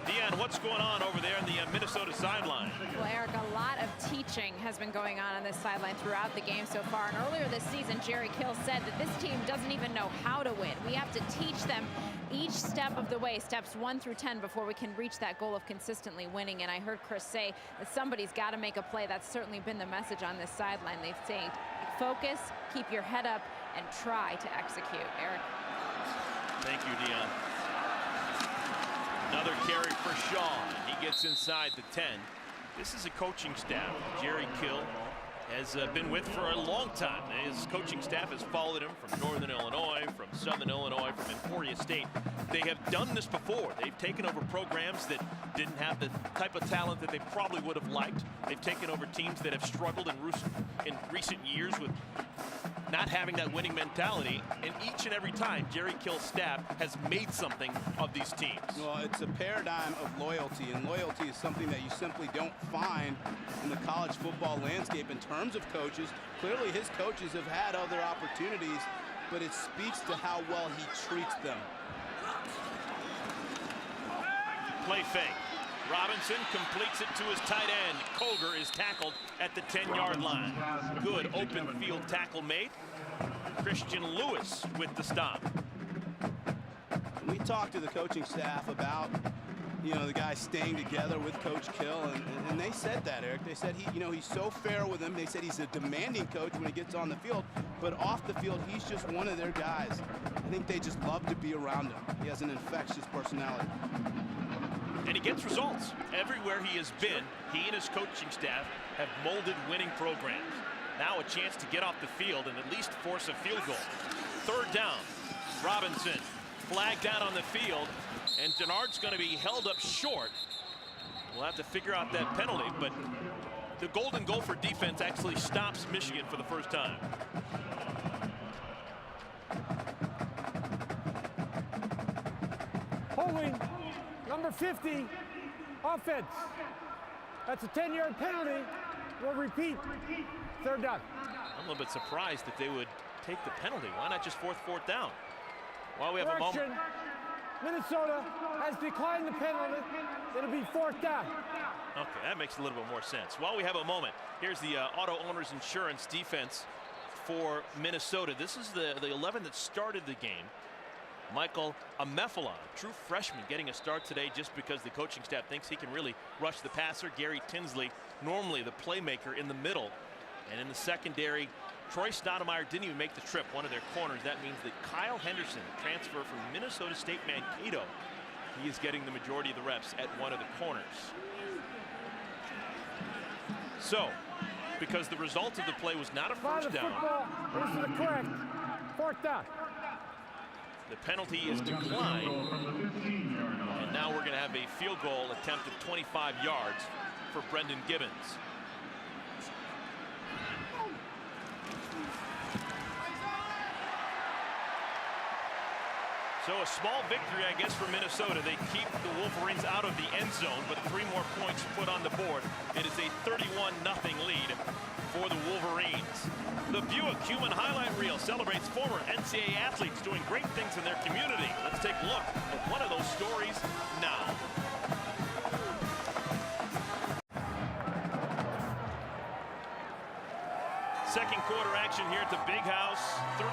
Deanne, what's going on over there in the Minnesota sideline? Well, Eric, a lot of teaching has been going on this sideline throughout the game so far. And earlier this season, Jerry Kill said that this team doesn't even know how to win. We have to teach them each step of the way, steps 1 through 10, before we can reach that goal of consistently winning. And I heard Chris say that somebody's got to make a play. That's certainly been the message on this sideline. They've said, focus, keep your head up, and try to execute. Eric. Thank you, Deanne. Another carry for Shaw. He gets inside the 10. This is a coaching staff Jerry Kill has been with for a long time. His coaching staff has followed him from Northern Illinois, from Southern Illinois, from Emporia State. They have done this before. They've taken over programs that didn't have the type of talent that they probably would have liked. They've taken over teams that have struggled in recent years with not having that winning mentality, and each and every time Jerry Kill's staff has made something of these teams. Well, it's a paradigm of loyalty, and loyalty is something that you simply don't find in the college football landscape in terms of coaches. Clearly his coaches have had other opportunities, but it speaks to how well he treats them. Play fake. Robinson completes it to his tight end. Koger is tackled at the 10-yard line. Good open field tackle made. Christian Lewis with the stop. We talked to the coaching staff about, you know, the guys staying together with Coach Kill, and they said that, Eric. They said he's so fair with them. They said he's a demanding coach when he gets on the field, but off the field, he's just one of their guys. I think they just love to be around him. He has an infectious personality. And he gets results. Everywhere he has been, he and his coaching staff have molded winning programs. Now a chance to get off the field and at least force a field goal. Third down. Robinson flagged out on the field, and Denard's going to be held up short. We'll have to figure out that penalty, but the golden goal for defense actually stops Michigan for the first time. Holding. Number 50, offense. That's a 10-yard penalty. We'll repeat. Third down. I'm a little bit surprised that they would take the penalty. Why not just fourth down? While we have a moment. Minnesota has declined the penalty. It'll be fourth down. Okay, that makes a little bit more sense. While we have a moment, here's the Auto Owners Insurance defense for Minnesota. This is the 11 that started the game. Michael Amephilon, true freshman, getting a start today just because the coaching staff thinks he can really rush the passer. Gary Tinsley, normally the playmaker in the middle. And in the secondary, Troy Stoudemire didn't even make the trip, one of their corners. That means that Kyle Henderson, transfer from Minnesota State Mankato, he is getting the majority of the reps at one of the corners. So, because the result of the play was not a first down. This is the correct. Fourth down. The penalty is declined, and now we're going to have a field goal attempt at 25 yards for Brendan Gibbons. So a small victory, I guess, for Minnesota. They keep the Wolverines out of the end zone, but 3 more points put on the board. It is a 31-0 lead for the Wolverines. The Buick Human Highlight Reel celebrates former NCAA athletes doing great things in their community. Let's take a look at one of those stories now. Second quarter action here at the Big House. 31-0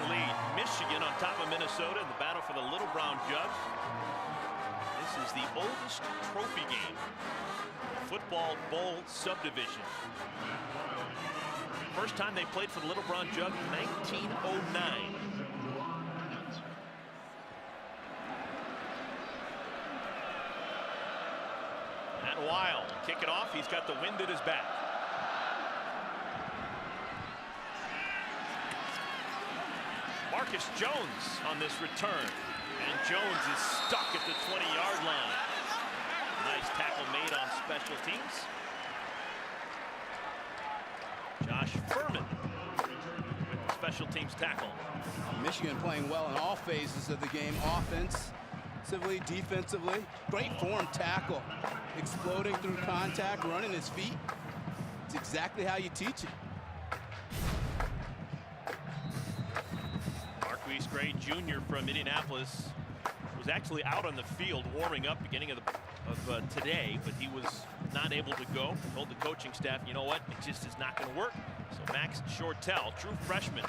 lead. Michigan on top of Minnesota in the battle for the Little Brown Jug. This is the oldest trophy game. Football Bowl subdivision. First time they played for the Little Brown Jug, 1909. Matt Wild, kick it off. He's got the wind at his back. Marcus Jones on this return. And Jones is stuck at the 20-yard line. Nice tackle made on special teams. Josh Furman with the special teams tackle. Michigan playing well in all phases of the game, offensively, defensively. Great form tackle, exploding through contact, running his feet. It's exactly how you teach it. Marquise Gray Jr. from Indianapolis was actually out on the field warming up beginning of today, but he was not able to go. Told the coaching staff, you know what, it just is not going to work. So Max Shortell, true freshman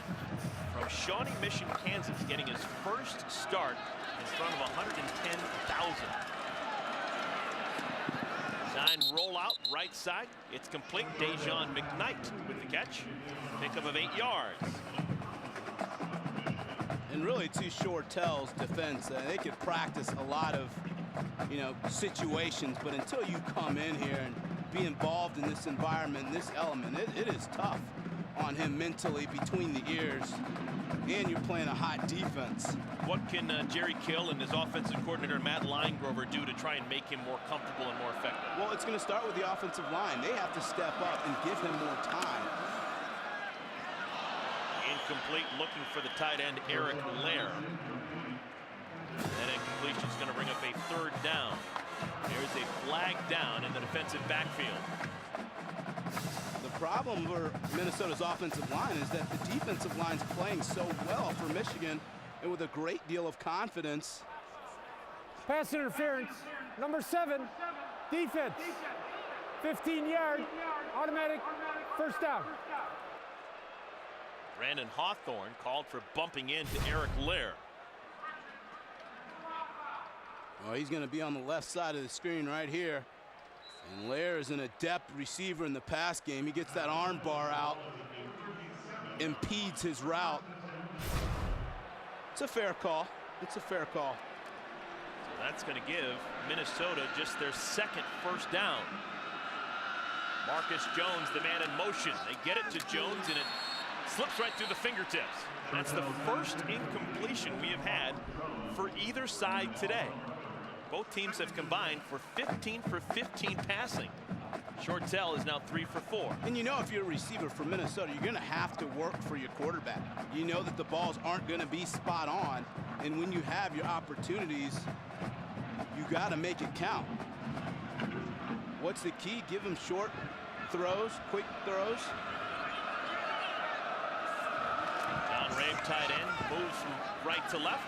from Shawnee Mission, Kansas, getting his first start in front of 110,000. Design rollout, right side. It's complete. Dejon McKnight with the catch. Pickup of 8 yards. And really, to Shortell's defense, they could practice a lot of, situations, but until you come in here and be involved in this environment, this element, it is tough on him mentally between the ears, and you're playing a hot defense. What can Jerry Kill and his offensive coordinator Matt Linegrover do to try and make him more comfortable and more effective? Well, it's going to start with the offensive line. They have to step up and give him more time. Incomplete, looking for the tight end Eric Lair. That incompletion is going to bring up a 3rd down. There's a flag down in the defensive backfield. The problem for Minnesota's offensive line is that the defensive line's playing so well for Michigan and with a great deal of confidence. Pass interference, number 7, defense. 15-yard, automatic, first down. Brandon Hawthorne called for bumping into Eric Lair. Oh, he's going to be on the left side of the screen right here. And Lair is an adept receiver in the pass game. He gets that arm bar out, impedes his route. It's a fair call. It's a fair call. So that's going to give Minnesota just their 2nd first down. Marcus Jones, the man in motion. They get it to Jones, and it slips right through the fingertips. That's the first incompletion we have had for either side today. Both teams have combined for 15 for 15 passing. Shortell is now 3 for 4. And if you're a receiver for Minnesota, you're going to have to work for your quarterback. You know that the balls aren't going to be spot on. And when you have your opportunities, you got to make it count. What's the key? Give him short throws, quick throws. John Rabe, tight end, moves from right to left.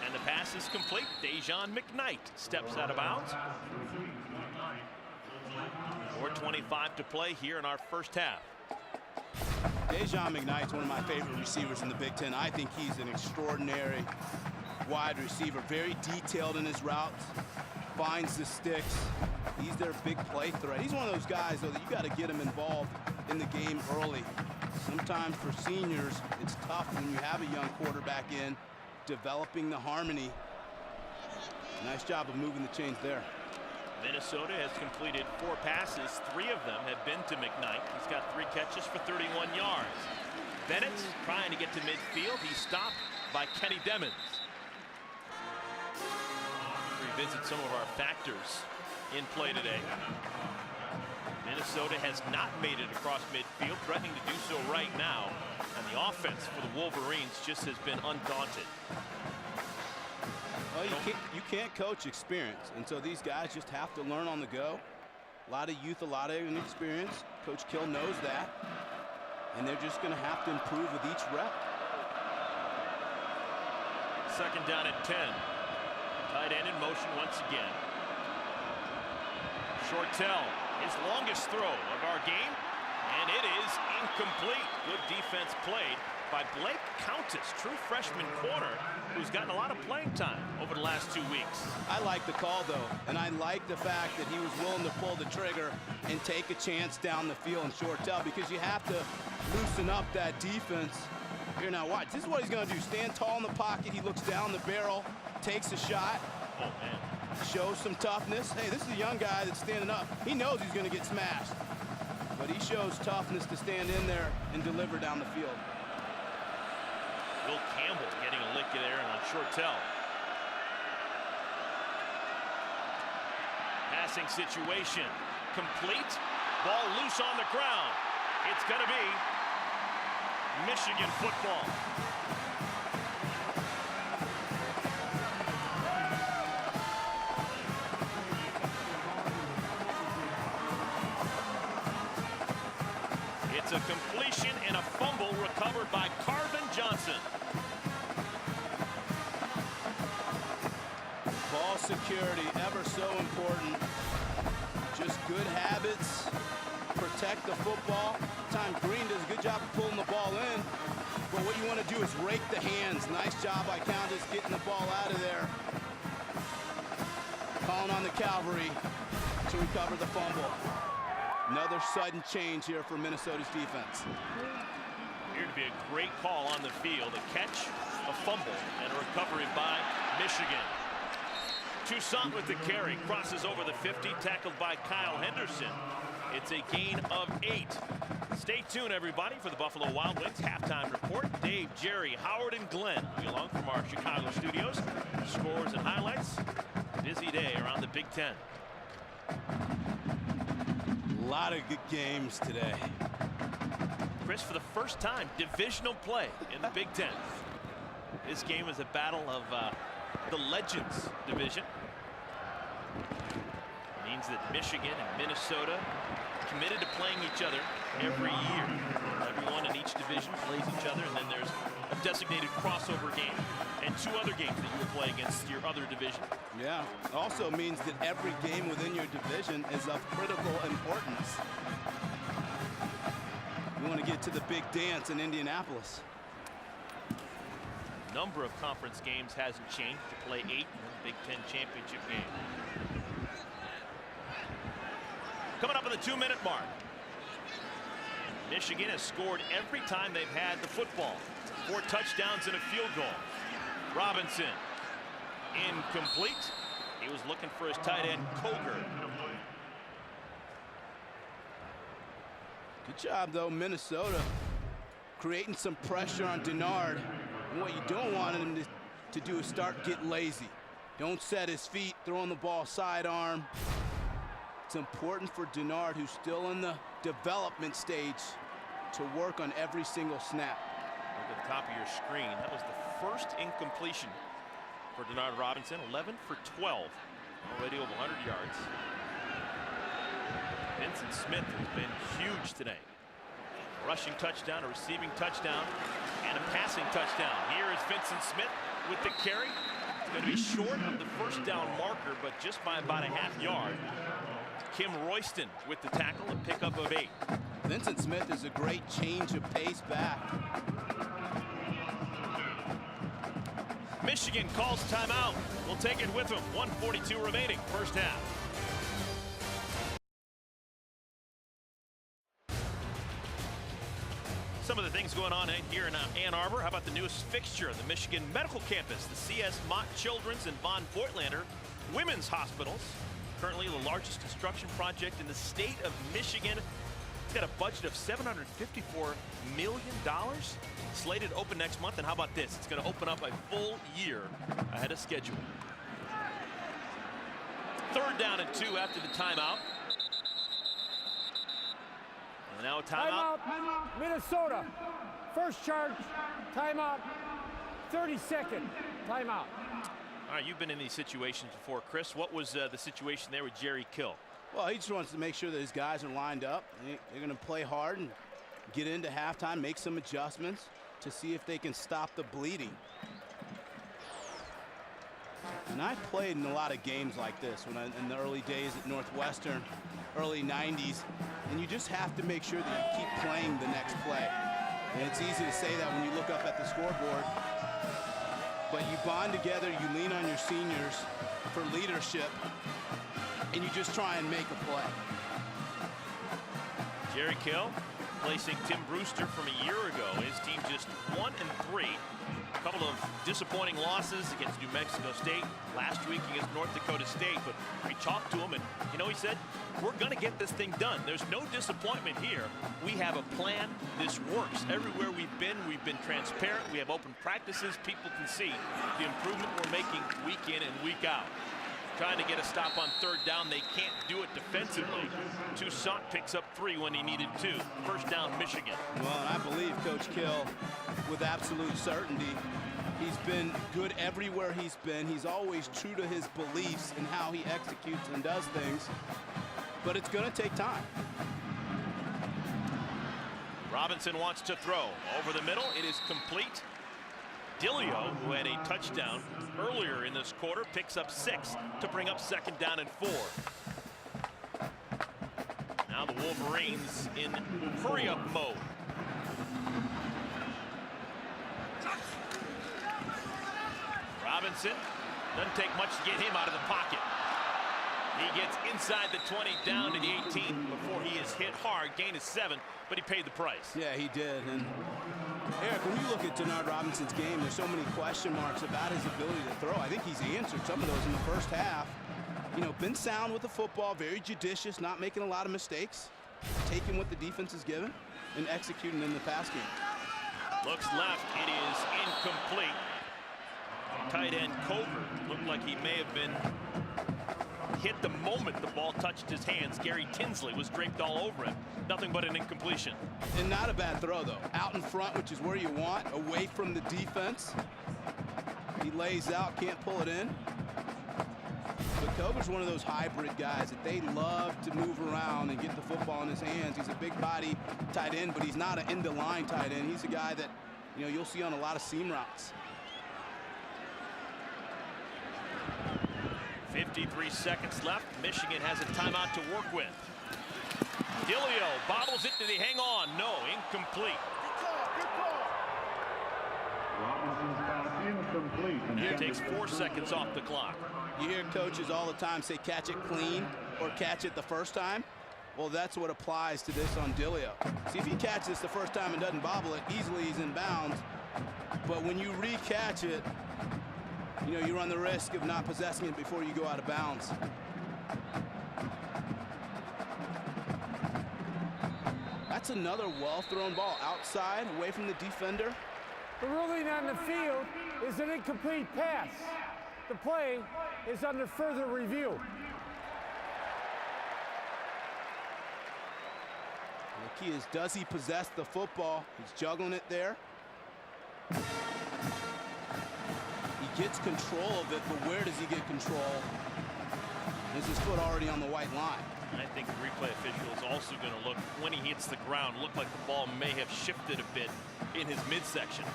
And the pass is complete. Dejon McKnight steps out of bounds. 4:25 to play here in our first half. Dejon McKnight's one of my favorite receivers in the Big Ten. I think he's an extraordinary wide receiver. Very detailed in his routes. Finds the sticks. He's their big play threat. He's one of those guys, though, that you got to get him involved in the game early. Sometimes for seniors, it's tough when you have a young quarterback in, developing the harmony. Nice job of moving the chains there. Minnesota has completed 4 passes. 3 of them have been to McKnight. He's got 3 catches for 31 yards. Bennett trying to get to midfield. He's stopped by Kenny Demmons. Revisit some of our factors in play today. Minnesota has not made it across midfield, threatening to do so right now. And the offense for the Wolverines just has been undaunted. Well, you can't coach experience, and so these guys just have to learn on the go. A lot of youth, a lot of inexperience. Coach Kill knows that, and they're just going to have to improve with each rep. 2nd down at 10. Tight end in motion once again. Shortell, his longest throw of our game, And it is incomplete. Good defense played by Blake Countess, true freshman corner, who's gotten a lot of playing time over the last 2 weeks. I like the call, though, and I like the fact that he was willing to pull the trigger and take a chance down the field in Shortell, because you have to loosen up that defense. Here, now watch. This is what he's going to do. Stand tall in the pocket. He looks down the barrel, takes a shot. Oh, man. Shows some toughness. Hey, this is a young guy that's standing up. He knows he's going to get smashed, but he shows toughness to stand in there and deliver down the field. Will Campbell getting a lick there and on Shortell. Passing situation. Complete. Ball loose on the ground. It's going to be Michigan football. It's a completion and a fumble recovered by Carvin Johnson. Ball security, ever so important. Just good habits. Protect the football. Time Green does a good job of pulling the ball in. But what you want to do is rake the hands. Nice job by Countess getting the ball out of there. Calling on the Cavalry to recover the fumble. Another sudden change here for Minnesota's defense. Here to be a great call on the field. A catch, a fumble, and a recovery by Michigan. Toussaint with the carry. Crosses over the 50. Tackled by Kyle Henderson. It's a gain of 8. Stay tuned, everybody, for the Buffalo Wild Wings halftime report. Dave, Jerry, Howard, and Glenn will be along from our Chicago studios. Scores and highlights. Busy day around the Big Ten. A lot of good games today. Chris, for the first time, divisional play in the Big Ten. This game is a battle of the Legends division. It means that Michigan and Minnesota committed to playing each other every year. Everyone in each division plays each other, and then there's a designated crossover game and 2 other games that you will play against your other division. Yeah, it also means that every game within your division is of critical importance. You want to get to the big dance in Indianapolis. Number of conference games hasn't changed to play 8 in the Big Ten championship game. Coming up on the 2-minute mark. Michigan has scored every time they've had the football. 4 touchdowns and a field goal. Robinson, incomplete. He was looking for his tight end, Coker. Good job, though, Minnesota, creating some pressure on Denard. And what you don't want him to do is start getting lazy. Don't set his feet, throwing the ball sidearm. It's important for Denard, who's still in the development stage, to work on every single snap. Look at the top of your screen. That was the first incompletion for Denard Robinson. 11 for 12. Already over 100 yards. Vincent Smith has been huge today. Rushing touchdown, a receiving touchdown, and a passing touchdown. Here is Vincent Smith with the carry. It's going to be short of the first down marker, but just by about a half yard. Kim Royston with the tackle, a pickup of 8. Vincent Smith is a great change of pace back. Michigan calls timeout. We'll take it with them. 1:42 remaining, first half. Some of the things going on here in Ann Arbor. How about the newest fixture of the Michigan Medical Campus, the C.S. Mott Children's and Von Voigtlander Women's Hospitals. Currently the largest construction project in the state of Michigan. It's got a budget of $754 million. Slated to open next month, and how about this? It's going to open up a full year ahead of schedule. 3rd down and 2 after the timeout. And now a timeout. Timeout, Minnesota. First charge, timeout. 32nd, timeout. All right, you've been in these situations before, Chris. What was the situation there with Jerry Kill? Well, he just wants to make sure that his guys are lined up. They're going to play hard and get into halftime, make some adjustments to see if they can stop the bleeding. And I played in a lot of games like this when in the early days at Northwestern, early 90s. and you just have to make sure that you keep playing the next play. And it's easy to say that when you look up at the scoreboard, but you bond together, you lean on your seniors for leadership, and you just try and make a play. Jerry Kill placing Tim Brewster from a year ago. His team just 1-3. A couple of disappointing losses against New Mexico State, last week against North Dakota State, but we talked to him and, you know, he said, we're going to get this thing done. There's no disappointment here. We have a plan. This works. Everywhere we've been transparent. We have open practices. People can see the improvement we're making week in and week out. Trying to get a stop on third down. They can't do it defensively. Toussaint picks up 3 when he needed 2. First down, Michigan. Well, and I believe Coach Kill, with absolute certainty, he's been good everywhere he's been. He's always true to his beliefs and how he executes and does things. But it's going to take time. Robinson wants to throw. Over the middle, it is complete. Dilio, who had a touchdown earlier in this quarter, picks up 6 to bring up second down and 4. Now the Wolverines in hurry-up mode. Robinson doesn't take much to get him out of the pocket. He gets inside the 20, down to the 18 before he is hit hard. Gain is 7, but he paid the price. Yeah, he did. And Eric, when you look at Denard Robinson's game, there's so many question marks about his ability to throw. I think he's answered some of those in the first half. You know, been sound with the football, very judicious, not making a lot of mistakes, taking what the defense is given and executing in the pass game. Looks left, it is incomplete. Tight end Coker looked like he may have been hit the moment the ball touched his hands. Gary Tinsley was draped all over him. Nothing but an incompletion. And not a bad throw, though. Out in front, which is where you want, away from the defense. He lays out, can't pull it in. But Coker's one of those hybrid guys that they love to move around and get the football in his hands. He's a big body tight end, but he's not an end-of-line tight end. He's a guy that, you know, you'll see on a lot of seam routes. 53 seconds left. Michigan has a timeout to work with. Dilio bobbles it. Did he hang on? No, incomplete. He takes 4 seconds off the clock. You hear coaches all the time say catch it clean or catch it the first time. Well, that's what applies to this on Dilio. See, if he catches this the first time and doesn't bobble it, easily he's in bounds. But when you re-catch it, you know, you run the risk of not possessing it before you go out of bounds. That's another well-thrown ball outside, away from the defender. The ruling on the field is an incomplete pass. The play is under further review. The key is, does he possess the football? He's juggling it there. He gets control of it, but where does he get control? Is his foot already on the white line? I think the replay official is also going to look, when he hits the ground, look like the ball may have shifted a bit in his midsection.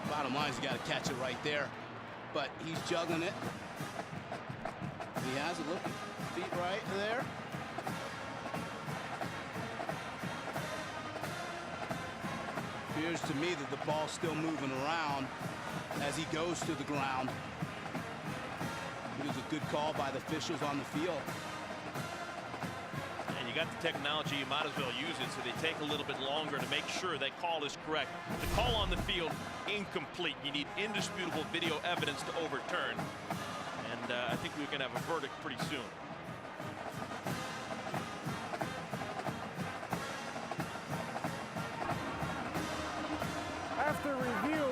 Bottom line is you got to catch it right there. But he's juggling it. He has it. Look, feet right there. Appears to me that the ball's still moving around as he goes to the ground. It was a good call by the officials on the field. And you got the technology, you might as well use it, so they take a little bit longer to make sure that call is correct. The call on the field, incomplete. You need indisputable video evidence to overturn. And I think we're going to have a verdict pretty soon. After review,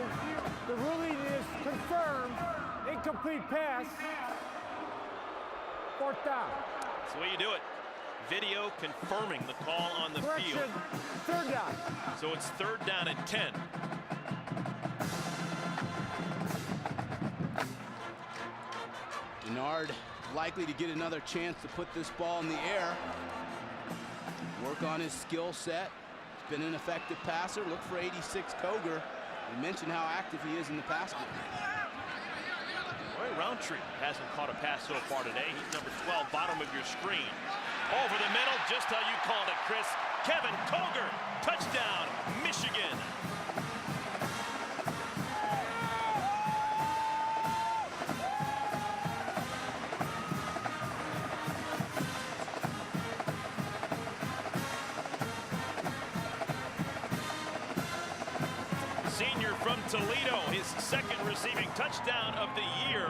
the ruling is confirmed. Incomplete pass. Fourth down. That's the way you do it. Video confirming the call on the Correction, field. third down. So it's 3rd down and 10. Denard likely to get another chance to put this ball in the air. Work on his skill set. He's been an effective passer. Look for 86 Coger. We mentioned how active he is in the pass game. Roy Roundtree hasn't caught a pass so far today. He's number 12, bottom of your screen. Over the middle, just how you called it, Chris. Kevin Koger, touchdown, Michigan. Senior from Toledo, his second receiving touchdown of the year,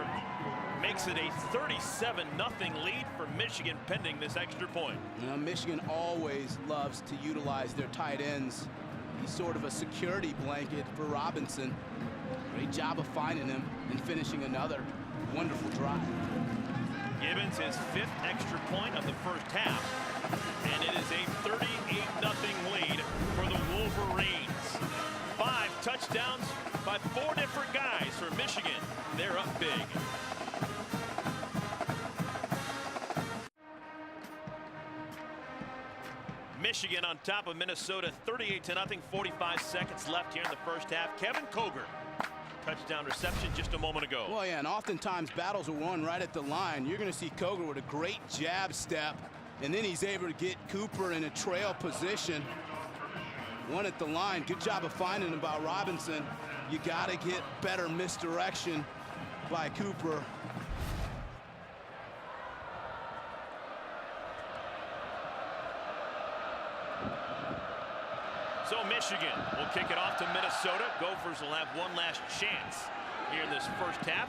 makes it a 37-0 lead for Michigan pending this extra point. Now, Michigan always loves to utilize their tight ends. He's sort of a security blanket for Robinson. Great job of finding him and finishing another wonderful drive. Gibbons his 5th extra point of the first half, and it is a 38-0 lead for the Wolverines. 5 touchdowns by 4 different guys for Michigan. They're up big. Michigan on top of Minnesota 38-0, 45 seconds left here in the first half. Kevin Koger, touchdown reception just a moment ago. Well, yeah, and oftentimes battles are won right at the line. You're going to see Koger with a great jab step, and then he's able to get Cooper in a trail position. One at the line. Good job of finding him by Robinson. You got to get better misdirection by Cooper. So Michigan will kick it off to Minnesota. Gophers will have one last chance here in this first half.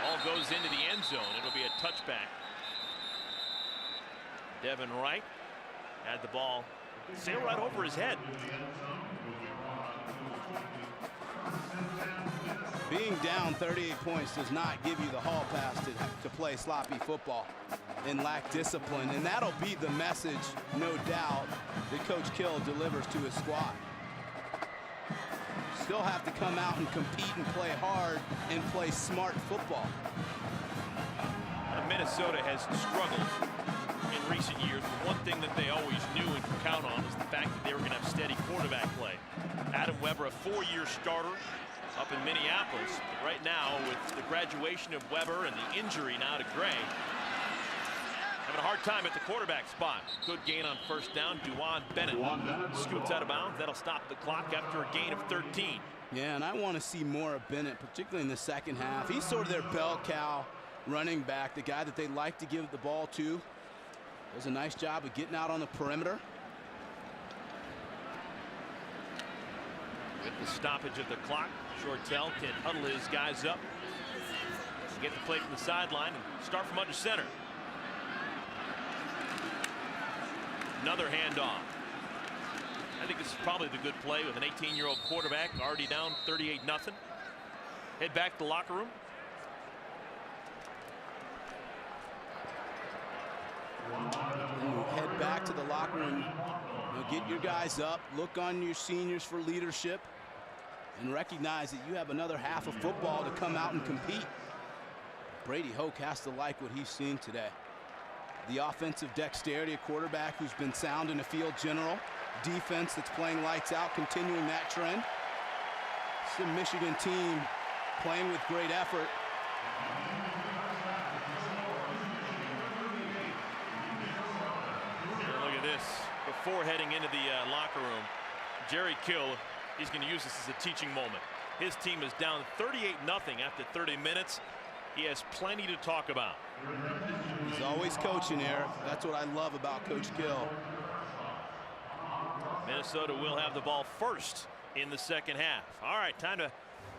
Ball goes into the end zone. It'll be a touchback. Devin Wright had the ball sail right over his head. Being down 38 points does not give you the hall pass to play sloppy football and lack discipline, and that'll be the message, no doubt, that Coach Kill delivers to his squad. Still have to come out and compete and play hard and play smart football. Minnesota has struggled in recent years, but one thing that they always knew and could count on was the fact that they were going to have steady quarterback play. Adam Weber, a 4-year starter up in Minneapolis. But right now, with the graduation of Weber and the injury now to Gray, having a hard time at the quarterback spot. Good gain on first down. Duwan Bennett scoots out of bounds. That'll stop the clock after a gain of 13. Yeah, and I want to see more of Bennett, particularly in the second half. He's sort of their bell cow running back, the guy that they like to give the ball to. Does a nice job of getting out on the perimeter. With the stoppage of the clock, Shortell can huddle his guys up, get the play from the sideline, and start from under center. Another handoff. I think this is probably the good play with an 18-year-old quarterback already down 38-0. Head back to the locker room. Head back to the locker room. Get your guys up, look on your seniors for leadership, and recognize that you have another half of football to come out and compete. Brady Hoke has to like what he's seen today. The offensive dexterity, a quarterback who's been sound in the field general. Defense that's playing lights out, continuing that trend. It's the Michigan team playing with great effort. Look at this. Before heading into the locker room, Jerry Kill, he's going to use this as a teaching moment. His team is down 38-0 after 30 minutes. He has plenty to talk about. He's always coaching, Eric. That's what I love about Coach Kill. Minnesota will have the ball first in the second half. All right, time to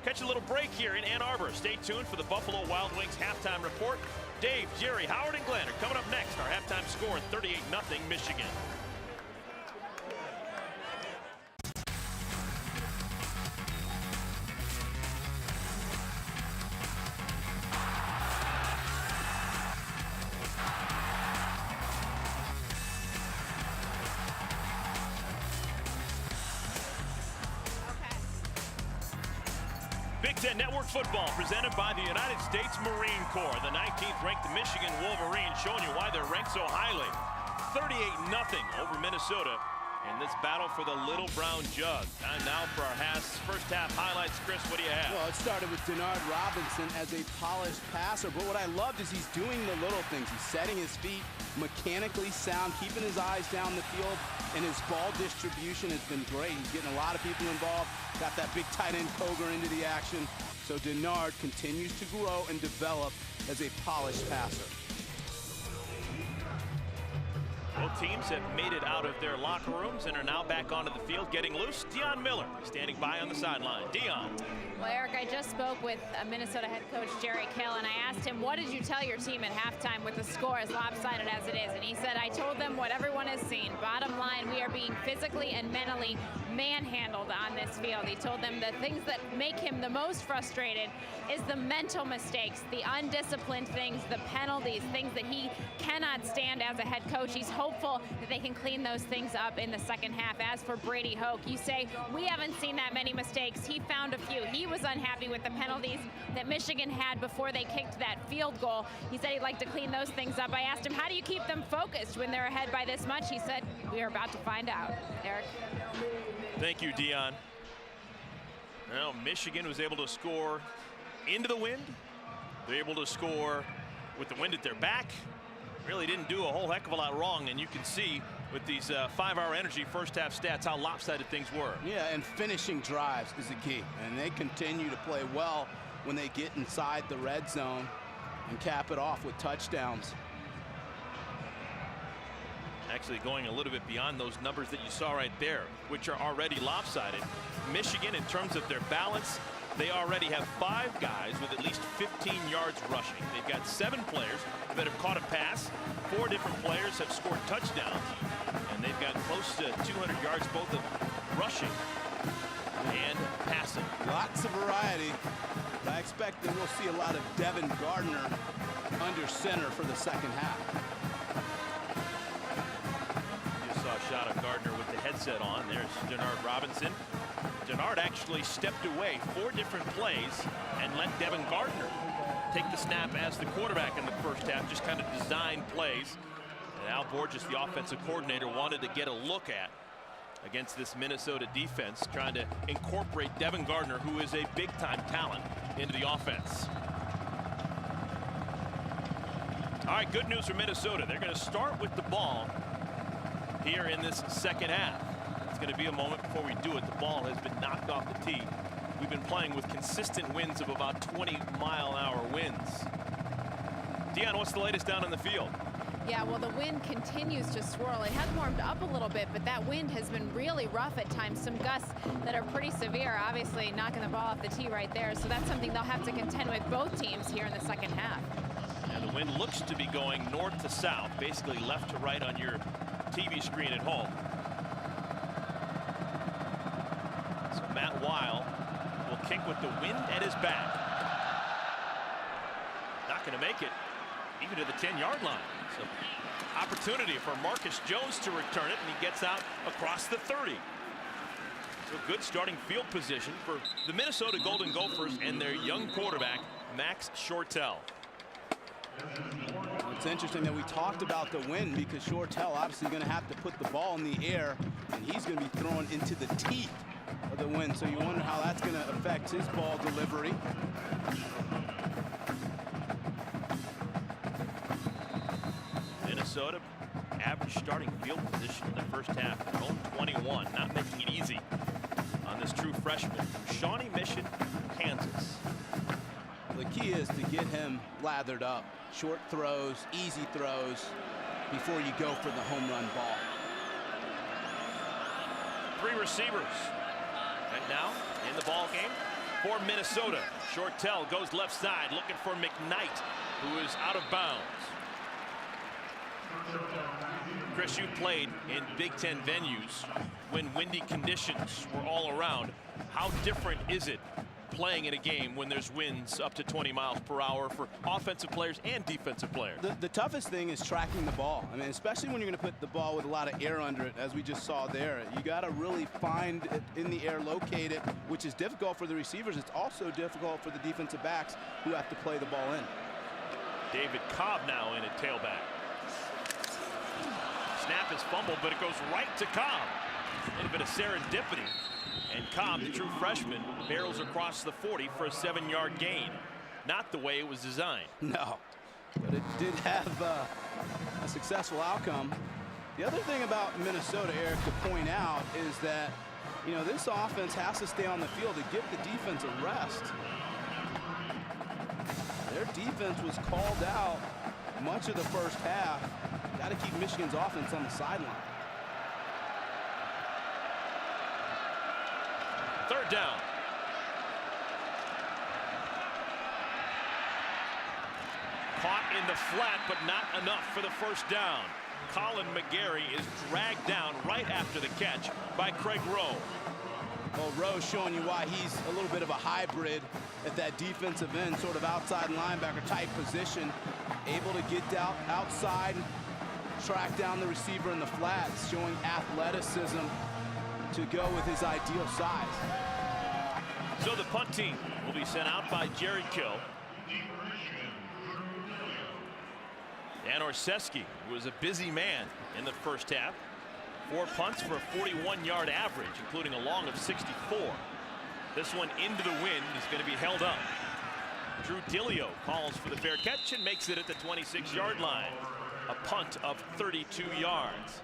catch a little break here in Ann Arbor. Stay tuned for the Buffalo Wild Wings halftime report. Dave, Jerry, Howard, and Glenn are coming up next. Our halftime score, 38-0 Michigan. Big Ten Network football presented by the United States Marine Corps. The 19th ranked Michigan Wolverines, showing you why they're ranked so highly. 38-0 over Minnesota in this battle for the Little Brown Jug. Time now for our first half highlights. Chris, what do you have? Well, it started with Denard Robinson as a polished passer, but what I loved is he's doing the little things. He's setting his feet, mechanically sound, keeping his eyes down the field, and his ball distribution has been great. He's getting a lot of people involved, got that big tight end Koger into the action. So Denard continues to grow and develop as a polished passer. Both teams have made it out of their locker rooms and are now back onto the field getting loose. Deion Miller standing by on the sideline. Deion. Well, Eric, I just spoke with Minnesota head coach Jerry Kill, and I asked him, what did you tell your team at halftime with the score as lopsided as it is? And he said, I told them what everyone has seen. Bottom line, we are being physically and mentally manhandled on this field. He told them the things that make him the most frustrated is the mental mistakes, the undisciplined things, the penalties, things that he cannot stand as a head coach. He's hopeful that they can clean those things up in the second half. As for Brady Hoke, you say, we haven't seen that many mistakes. He found a few. He was unhappy with the penalties that Michigan had before they kicked that field goal. He said he'd like to clean those things up. I asked him, how do you keep them focused when they're ahead by this much? He said, we are about to find out. Eric. Thank you, Deion. Well, Michigan was able to score into the wind. They're able to score with the wind at their back. Really didn't do a whole heck of a lot wrong, and you can see with these 5-hour energy first half stats how lopsided things were. Yeah, and finishing drives is the key, and they continue to play well when they get inside the red zone and cap it off with touchdowns. Actually going a little bit beyond those numbers that you saw right there, which are already lopsided. Michigan, in terms of their balance, they already have 5 guys with at least 15 yards rushing. They've got 7 players that have caught a pass. 4 different players have scored touchdowns. And they've got close to 200 yards both of rushing and passing. Lots of variety. I expect that we'll see a lot of Devin Gardner under center for the second half. Just saw a shot of Gardner with the headset on. There's Denard Robinson. Denard actually stepped away 4 different plays and let Devin Gardner take the snap as the quarterback in the first half, just kind of designed plays. And Al Borges, the offensive coordinator, wanted to get a look at against this Minnesota defense, trying to incorporate Devin Gardner, who is a big-time talent, into the offense. All right, good news for Minnesota. They're going to start with the ball here in this second half. It's going to be a moment before we do it. The ball has been knocked off the tee. We've been playing with consistent winds of about 20-mile-an-hour winds. Deion, what's the latest down on the field? Yeah, well, the wind continues to swirl. It has warmed up a little bit, but that wind has been really rough at times. Some gusts that are pretty severe, obviously knocking the ball off the tee right there. So that's something they'll have to contend with, both teams here in the second half. And the wind looks to be going north to south, basically left to right on your TV screen at home. So Matt Weil will kick with the wind at his back. Not going to make it even to the 10-yard line. So opportunity for Marcus Jones to return it, and he gets out across the 30. So good starting field position for the Minnesota Golden Gophers and their young quarterback, Max Shortell. It's interesting that we talked about the wind, because Shortell obviously going to have to put the ball in the air, and he's going to be thrown into the teeth of the wind. So you wonder how that's going to affect his ball delivery. Minnesota average starting field position in the first half, their own 21, not making it easy on this true freshman from Shawnee Mission, Kansas. The key is to get him lathered up. Short throws, easy throws, before you go for the home run ball. 3 receivers. And now in the ball game for Minnesota. Shortell goes left side looking for McKnight, who is out of bounds. Chris, you played in Big Ten venues when windy conditions were all around. How different is it playing in a game when there's winds up to 20 miles per hour for offensive players and defensive players? The toughest thing is tracking the ball. I mean, especially when you're going to put the ball with a lot of air under it, as we just saw there. You got to really find it in the air, locate it, which is difficult for the receivers. It's also difficult for the defensive backs who have to play the ball in. David Cobb now in at tailback. snap is fumbled, but it goes right to Cobb. A little bit of serendipity. And Cobb, the true freshman, barrels across the 40 for a 7-yard gain. Not the way it was designed. No, but it did have a successful outcome. The other thing about Minnesota, Eric, to point out is that, you know, this offense has to stay on the field to give the defense a rest. Their defense was called out much of the first half. Got to keep Michigan's offense on the sideline. Third down. Caught in the flat, but not enough for the first down. Colin McGarry is dragged down right after the catch by Craig Rowe. Well, Rowe showing you why he's a little bit of a hybrid at that defensive end, sort of outside linebacker type position, able to get outside, track down the receiver in the flats, showing athleticism to go with his ideal size. So the punt team will be sent out by Jerry Kill. Dan Orseski was a busy man in the first half. 4 punts for a 41-yard average, including a long of 64. This one into the wind is going to be held up. Drew Dilio calls for the fair catch and makes it at the 26-yard line. A punt of 32 yards.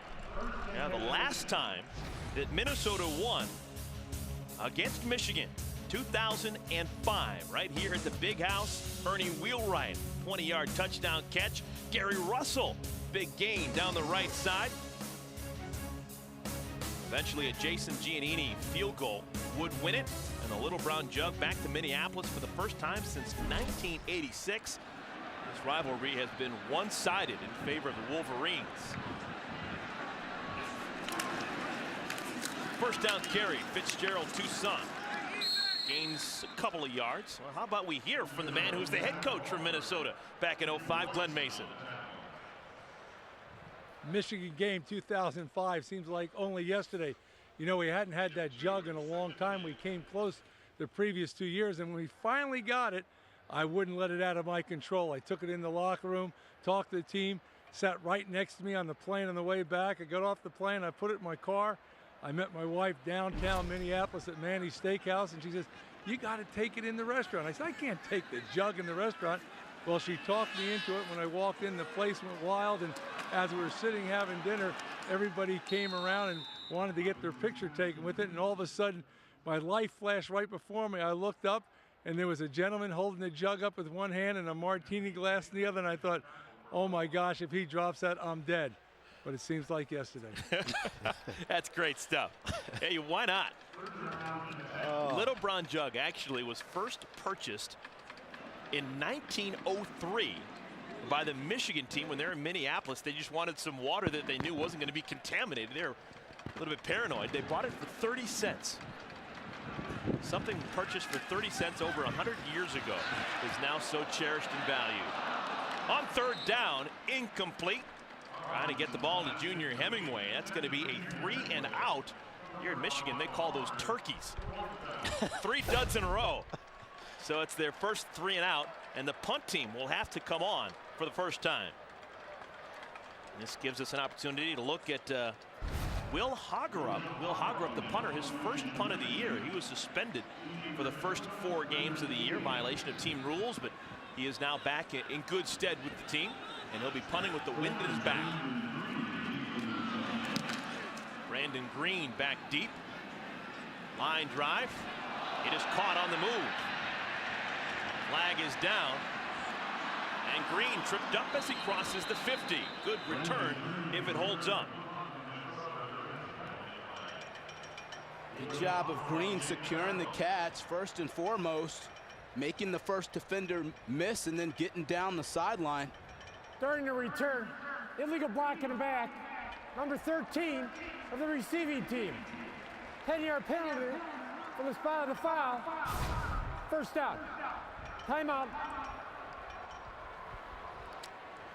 Now, the last time that Minnesota won against Michigan, 2005, right here at the Big House. Ernie Wheelwright, 20-yard touchdown catch. Gary Russell, big gain down the right side. Eventually, a Jason Giannini field goal would win it, and the Little Brown Jug back to Minneapolis for the first time since 1986. This rivalry has been one-sided in favor of the Wolverines. First down carry, Fitzgerald Toussaint. Gains a couple of yards. Well, how about we hear from the man who's the head coach from Minnesota back in '05, Glenn Mason. Michigan game 2005 seems like only yesterday. You know, we hadn't had that jug in a long time. We came close the previous 2 years, and when we finally got it, I wouldn't let it out of my control. I took it in the locker room, talked to the team, sat right next to me on the plane on the way back. I got off the plane, I put it in my car. I met my wife downtown Minneapolis at Manny's Steakhouse, and she says, "You got to take it in the restaurant." I said, "I can't take the jug in the restaurant." Well, she talked me into it. When I walked in, the place went wild, and as we were sitting having dinner, everybody came around and wanted to get their picture taken with it, and all of a sudden, my life flashed right before me. I looked up, and there was a gentleman holding the jug up with one hand and a martini glass in the other, and I thought, oh my gosh, if he drops that, I'm dead. But it seems like yesterday. That's great stuff. Hey, why not? Little Brown Jug actually was first purchased in 1903 by the Michigan team when they're in Minneapolis. They just wanted some water that they knew wasn't going to be contaminated. They're a little bit paranoid. They bought it for 30 cents. Something purchased for 30 cents over 100 years ago is now so cherished and valued. On third down, incomplete. Trying to get the ball to Junior Hemingway. That's going to be a 3 and out. Here in Michigan, they call those turkeys. 3 duds in a row. So it's their first 3 and out, and the punt team will have to come on for the first time. This gives us an opportunity to look at Will Hagerup. Will Hagerup, the punter, his first punt of the year. He was suspended for the first 4 games of the year, violation of team rules, but he is now back in good stead with the team, and he'll be punting with the wind at his back. Brandon Green back deep. Line drive. It is caught on the move. Flag is down. And Green tripped up as he crosses the 50. Good return if it holds up. Good job of Green securing the catch first and foremost, making the first defender miss and then getting down the sideline. During the return, illegal block in the back, number 13 of the receiving team. 10-yard penalty for the spot of the foul. First down. Timeout.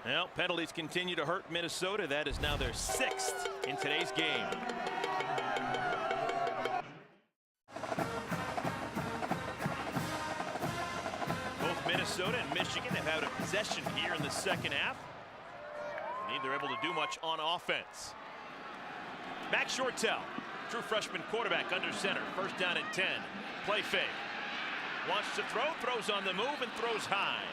Well, penalties continue to hurt Minnesota. That is now their 6th in today's game. Both Minnesota and Michigan have had a possession here in the second half. Neither able to do much on offense. Max Shortell, true freshman quarterback, under center. First down and 10. Play fake. Wants to throw, throws on the move, and throws high.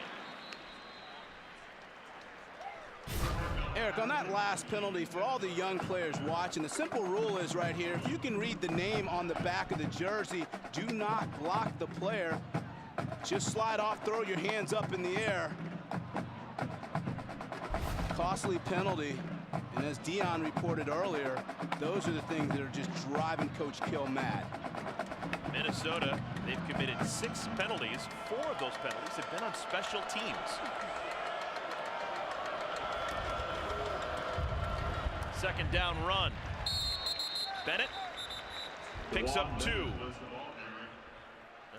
Eric, on that last penalty, for all the young players watching, the simple rule is right here, if you can read the name on the back of the jersey, do not block the player. Just slide off, throw your hands up in the air. Costly penalty, and as Dion reported earlier, those are the things that are just driving Coach Kill mad. Minnesota, they've committed 6 penalties. 4 of those penalties have been on special teams. Second down run. Bennett picks up 2.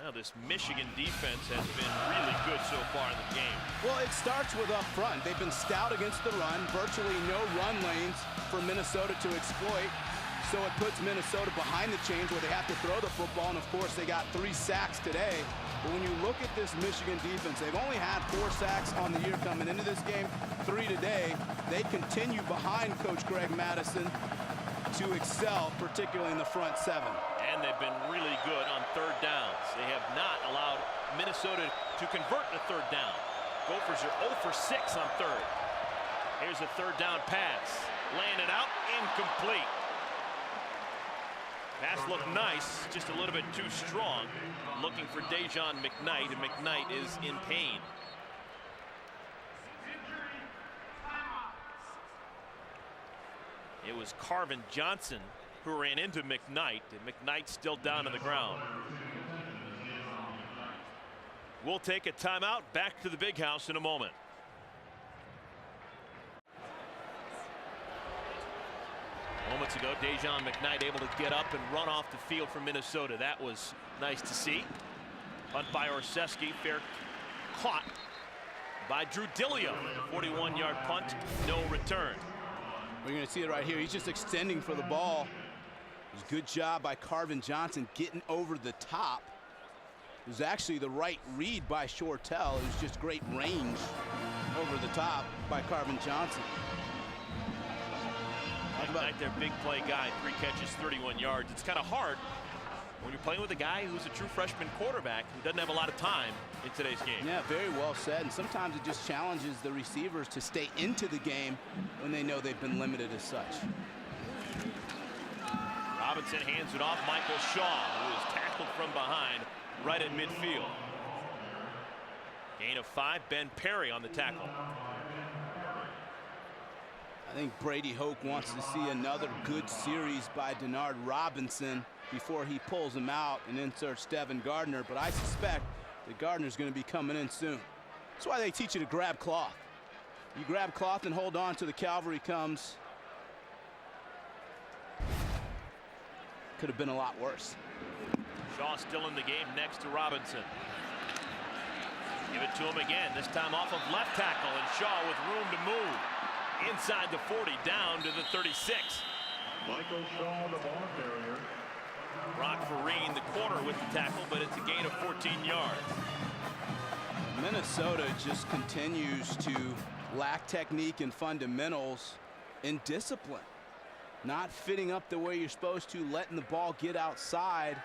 Well, this Michigan defense has been really good so far in the game. Well, it starts with up front. They've been stout against the run. Virtually no run lanes for Minnesota to exploit. So it puts Minnesota behind the chains where they have to throw the football. And, of course, they got 3 sacks today. But when you look at this Michigan defense, they've only had 4 sacks on the year coming into this game, 3 today. They continue behind Coach Greg Madison to excel, particularly in the front 7. And they've been really good on third downs. They have not allowed Minnesota to convert the third down. Gophers are 0 for 6 on third. Here's a third down pass. Laying it out, incomplete. Pass looked nice, just a little bit too strong. Looking for Dejon McKnight, and McKnight is in pain. It was Carvin Johnson who ran into McKnight, and McKnight's still down on the ground. We'll take a timeout. Back to the Big House in a moment. Moments ago, Dejon McKnight able to get up and run off the field for Minnesota. That was nice to see. Punt by Orseski, fair caught by Drew Dilio. 41-yard punt, no return. We're going to see it right here. He's just extending for the ball. It was a good job by Carvin Johnson getting over the top. It was actually the right read by Shortell. It was just great range over the top by Carvin Johnson. McKnight, their big play guy, 3 catches, 31 yards. It's kind of hard when you're playing with a guy who's a true freshman quarterback who doesn't have a lot of time in today's game. Yeah, very well said. And sometimes it just challenges the receivers to stay into the game when they know they've been limited as such. Robinson hands it off. Michael Shaw, who is tackled from behind right at midfield. Gain of 5. Ben Perry on the tackle. I think Brady Hoke wants to see another good series by Denard Robinson before he pulls him out and inserts Devin Gardner, but I suspect that Gardner's going to be coming in soon. That's why they teach you to grab cloth. You grab cloth and hold on till the cavalry comes. Could have been a lot worse. Shaw still in the game next to Robinson. Give it to him again, this time off of left tackle, and Shaw with room to move. Inside the 40, down to the 36. Michael Shaw, the ball carrier. Brock Vereen, the corner, with the tackle, but it's a gain of 14 yards. Minnesota just continues to lack technique and fundamentals and discipline. Not fitting up the way you're supposed to, letting the ball get outside,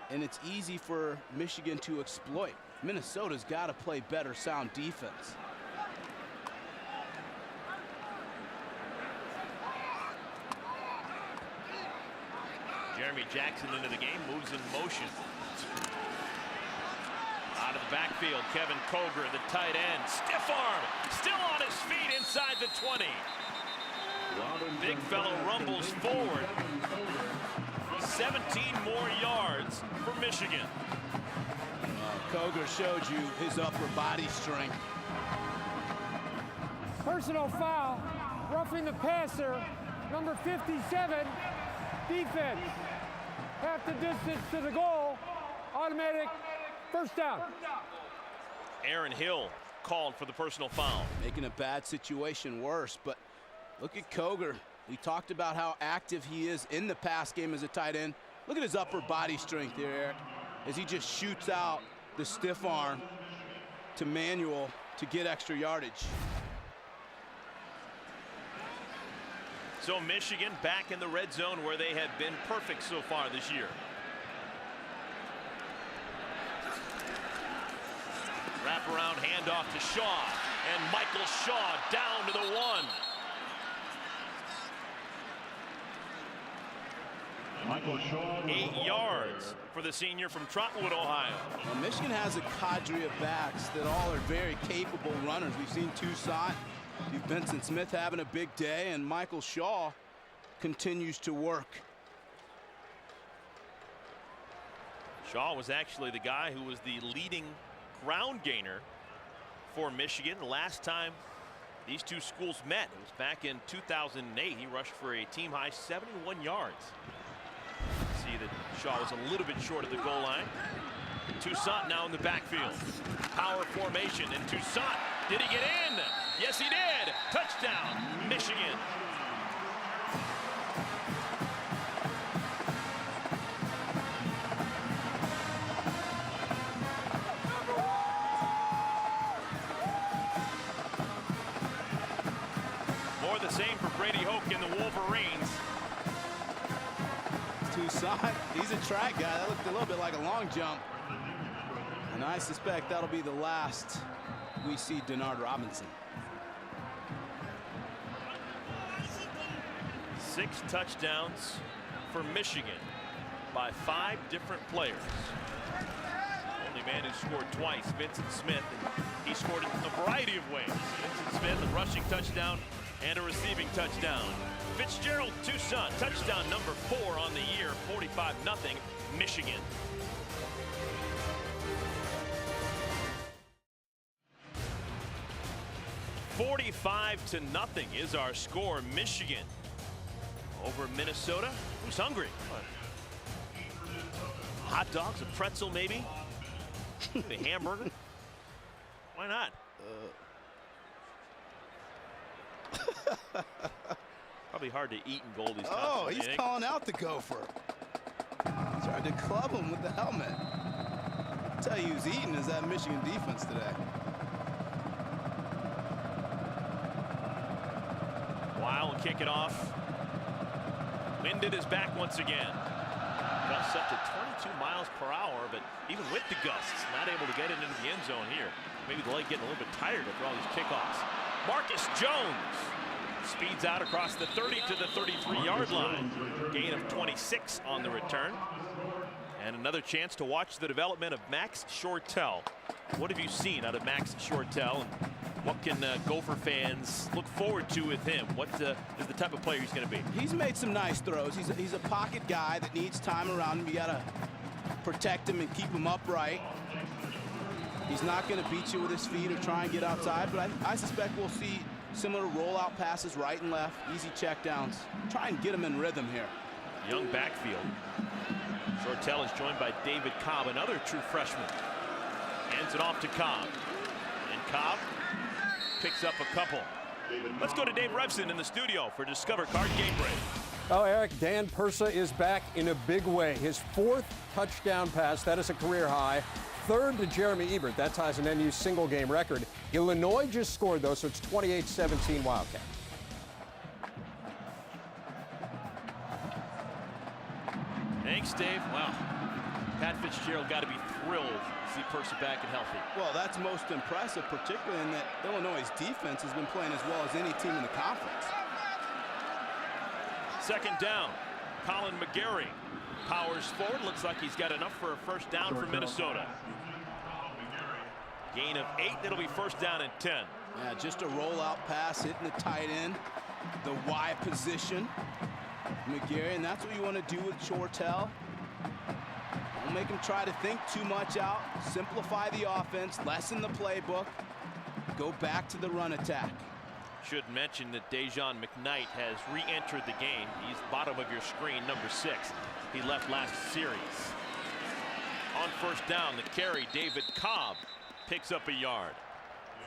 and it's easy for Michigan to exploit. Minnesota's got to play better sound defense. Jeremy Jackson into the game, moves in motion. Out of the backfield, Kevin Koger, the tight end. Stiff arm, still on his feet inside the 20. Big fellow rumbles forward. 17 more yards for Michigan. Koger showed you his upper body strength. Personal foul, roughing the passer, number 57, defense. Half the distance to the goal, automatic first down. Aaron Hill called for the personal foul. Making a bad situation worse, but look at Koger. We talked about how active he is in the pass game as a tight end. Look at his upper body strength here, Eric, as he just shoots out the stiff arm to Manuel to get extra yardage. So Michigan back in the red zone where they have been perfect so far this year. Wraparound handoff to Shaw, and Michael Shaw down to the 1. Michael Shaw. 8 yards for the senior from Trotwood, Ohio. Well, Michigan has a cadre of backs that all are very capable runners. We've seen Toussaint, Vincent Smith having a big day, and Michael Shaw continues to work. Shaw was actually the guy who was the leading ground gainer for Michigan. The last time these two schools met, it was back in 2008. He rushed for a team high 71 yards. See that Shaw was a little bit short of the goal line. Toussaint now in the backfield. Power formation, and Toussaint, did he get in? Yes, he did. Touchdown, Michigan. More the same for Brady Hoke and the Wolverines. Toussaint, he's a track guy. That looked a little bit like a long jump. And I suspect that'll be the last we see Denard Robinson. 6 touchdowns for Michigan by 5 different players. Only man who scored twice, Vincent Smith, and he scored in a variety of ways. Vincent Smith, a rushing touchdown and a receiving touchdown. Fitzgerald Toussaint, touchdown number 4 on the year, 45-0 Michigan. $45-0 is our score. Michigan over Minnesota. Who's hungry? Hot dogs, a pretzel, maybe? A hamburger? Why not? Probably hard to eat in Goldie's. Oh, he's calling out the Gopher. Tried to club him with the helmet. I'll tell you who's eating is that Michigan defense today. Weil will kick it off. Wind at his back once again. Gusts up to 22 miles per hour, but even with the gusts, not able to get it into the end zone here. Maybe the leg getting a little bit tired after all these kickoffs. Marcus Jones speeds out across the 30 to the 33-yard line. Gain of 26 on the return. And another chance to watch the development of Max Shortell. What have you seen out of Max Shortell? And what can Gopher fans look forward to with him? What is the type of player he's going to be? He's made some nice throws. He's a pocket guy that needs time around him. You got to protect him and keep him upright. He's not going to beat you with his feet or try and get outside, but I suspect we'll see similar rollout passes right and left, easy checkdowns. Try and get him in rhythm here. Young backfield. Shortell is joined by David Cobb, another true freshman. Hands it off to Cobb. And Cobb picks up a couple. Let's go to Dave Revson in the studio for Discover Card Game Break. Oh, Eric, Dan Persa is back in a big way. His 4th touchdown pass, that is a career high. 3rd to Jeremy Ebert. That ties an NU single game record. Illinois just scored, though, so it's 28-17 Wildcats. Thanks, Dave. Wow. Pat Fitzgerald got to be thrilled to see Persa back and healthy. Well, that's most impressive, particularly in that Illinois' defense has been playing as well as any team in the conference. 2nd down. Colin McGarry powers forward. Looks like he's got enough for a first down for Minnesota. Gain of 8. That'll be first down and 10. Yeah, just a rollout pass hitting the tight end, the Y position. McGarry, and that's what you want to do with Shortell. Don't make him try to think too much out. Simplify the offense, lessen the playbook, go back to the run attack. Should mention that Dejon McKnight has re-entered the game. He's bottom of your screen, number 6. He left last series. On first down, the carry, David Cobb picks up a yard.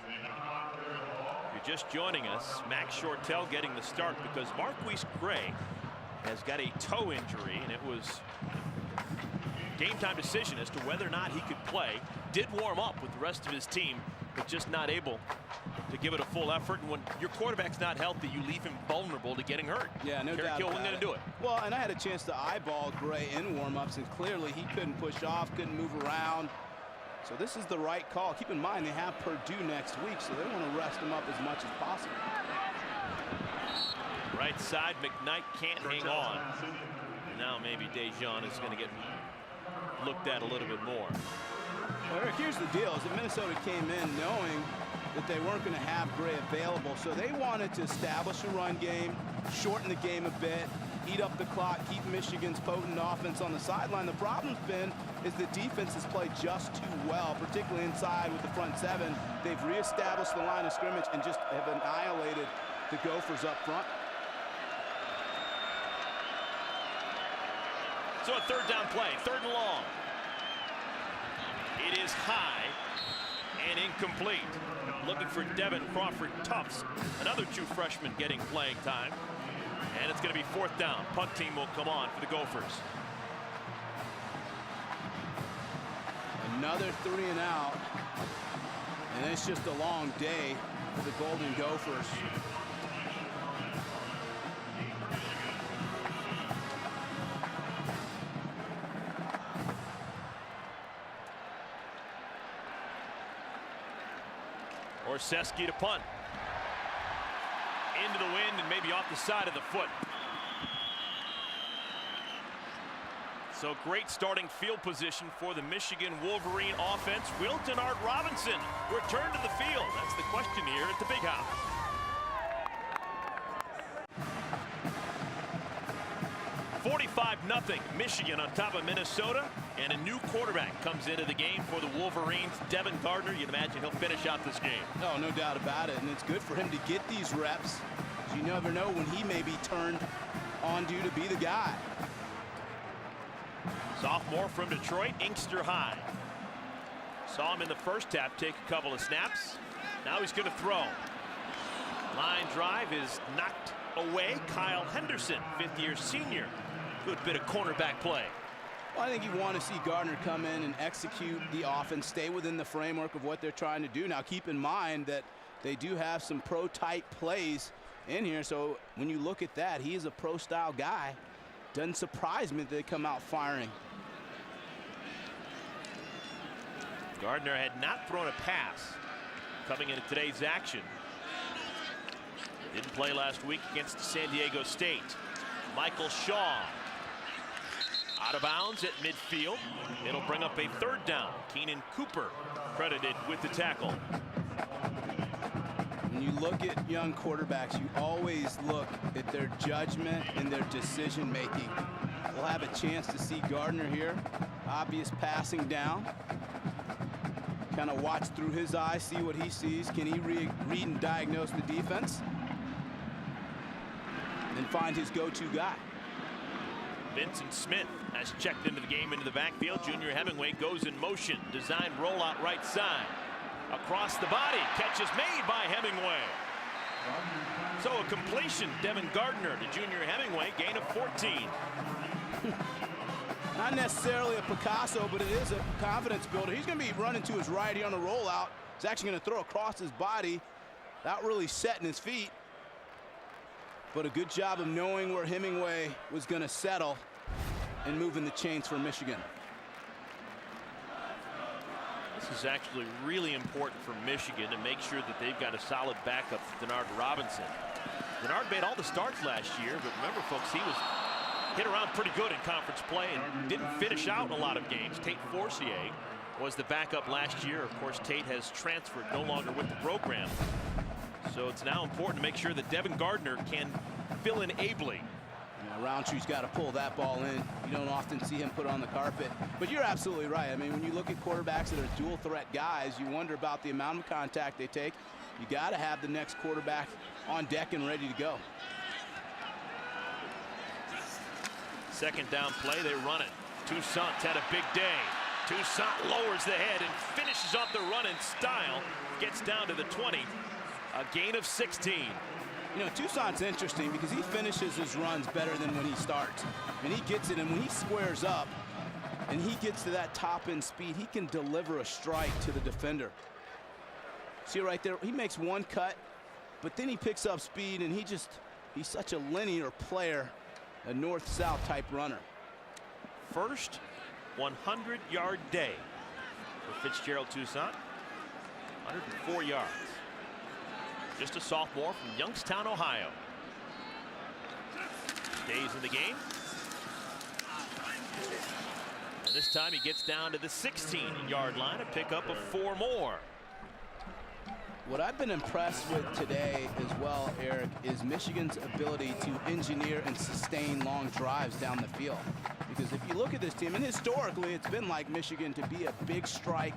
If you're just joining us, Max Shortell getting the start because Marquise Gray has got a toe injury, and it was game time decision as to whether or not he could play. Did warm up with the rest of his team but just not able to give it a full effort. And when your quarterback's not healthy, you leave him vulnerable to getting hurt. Yeah, no Jerry doubt Kill about wasn't going to do it. Well, and I had a chance to eyeball Gray in warm-ups, and clearly he couldn't push off, couldn't move around. So this is the right call. Keep in mind they have Purdue next week, so they want to rest him up as much as possible. Right side, McKnight can't hang on. Now maybe Dejan is going to get looked at a little bit more. Well, Eric, here's the deal: is that Minnesota came in knowing that they weren't going to have Gray available, so they wanted to establish a run game, shorten the game a bit, eat up the clock, keep Michigan's potent offense on the sideline. The problem's been is the defense has played just too well, particularly inside with the front seven. They've reestablished the line of scrimmage and just have annihilated the Gophers up front. So a third down play, 3rd and long. It is high and incomplete. Looking for Devin Crawford Tufts, another true freshman getting playing time. And it's going to be 4th down. Punt team will come on for the Gophers. Another 3 and out. And it's just a long day for the Golden Gophers. Orseski to punt. Into the wind and maybe off the side of the foot. So great starting field position for the Michigan Wolverine offense. Will Denard Robinson return to the field? That's the question here at the Big House. $45-0 Michigan on top of Minnesota, and a new quarterback comes into the game for the Wolverines. Devin Gardner, you'd imagine he'll finish out this game. Oh, no doubt about it, and it's good for him to get these reps. You never know when he may be turned on due to be the guy. Sophomore from Detroit, Inkster High. Saw him in the first half take a couple of snaps. Now he's going to throw. Line drive is knocked away. Kyle Henderson, 5th-year senior. Good bit of cornerback play. Well, I think you want to see Gardner come in and execute the offense, stay within the framework of what they're trying to do. Now, keep in mind that they do have some pro-type plays in here, so when you look at that, he is a pro-style guy. Doesn't surprise me that they come out firing. Gardner had not thrown a pass coming into today's action. Didn't play last week against San Diego State. Michael Shaw out of bounds at midfield. It'll bring up a 3rd down. Keenan Cooper credited with the tackle. When you look at young quarterbacks, you always look at their judgment and their decision making. We'll have a chance to see Gardner here. Obvious passing down. Kind of watch through his eyes, see what he sees. Can he read and diagnose the defense? And find his go-to guy. Vincent Smith has checked into the game into the backfield. Junior Hemingway goes in motion. Design rollout right side. Across the body. Catch is made by Hemingway. So a completion. Devin Gardner to Junior Hemingway. Gain of 14. Not necessarily a Picasso, but it is a confidence builder. He's going to be running to his right here on the rollout. He's actually going to throw across his body, not really setting his feet. But a good job of knowing where Hemingway was going to settle and moving the chains for Michigan. This is actually really important for Michigan to make sure that they've got a solid backup to Denard Robinson. Denard made all the starts last year, but remember, folks, he was hit around pretty good in conference play and didn't finish out in a lot of games. Tate Forcier was the backup last year. Of course, Tate has transferred, no longer with the program. So it's now important to make sure that Devin Gardner can fill in ably. Yeah, Rountree's got to pull that ball in. You don't often see him put it on the carpet. But you're absolutely right. I mean, when you look at quarterbacks that are dual threat guys, you wonder about the amount of contact they take. You got to have the next quarterback on deck and ready to go. 2nd down play, they run it. Toussaint's had a big day. Toussaint lowers the head and finishes off the run in style. Gets down to the 20. A gain of 16. You know, Toussaint's interesting because he finishes his runs better than when he starts. And he gets it, and when he squares up and he gets to that top end speed, he can deliver a strike to the defender. See right there, he makes one cut, but then he picks up speed, and he's such a linear player, a north-south type runner. First 100-yard day for Fitzgerald Toussaint. 104 yards. Just a sophomore from Youngstown, Ohio. Stays in the game. And this time he gets down to the 16-yard line, a pickup of 4 more. What I've been impressed with today as well, Eric, is Michigan's ability to engineer and sustain long drives down the field. Because if you look at this team, and historically it's been like Michigan to be a big strike,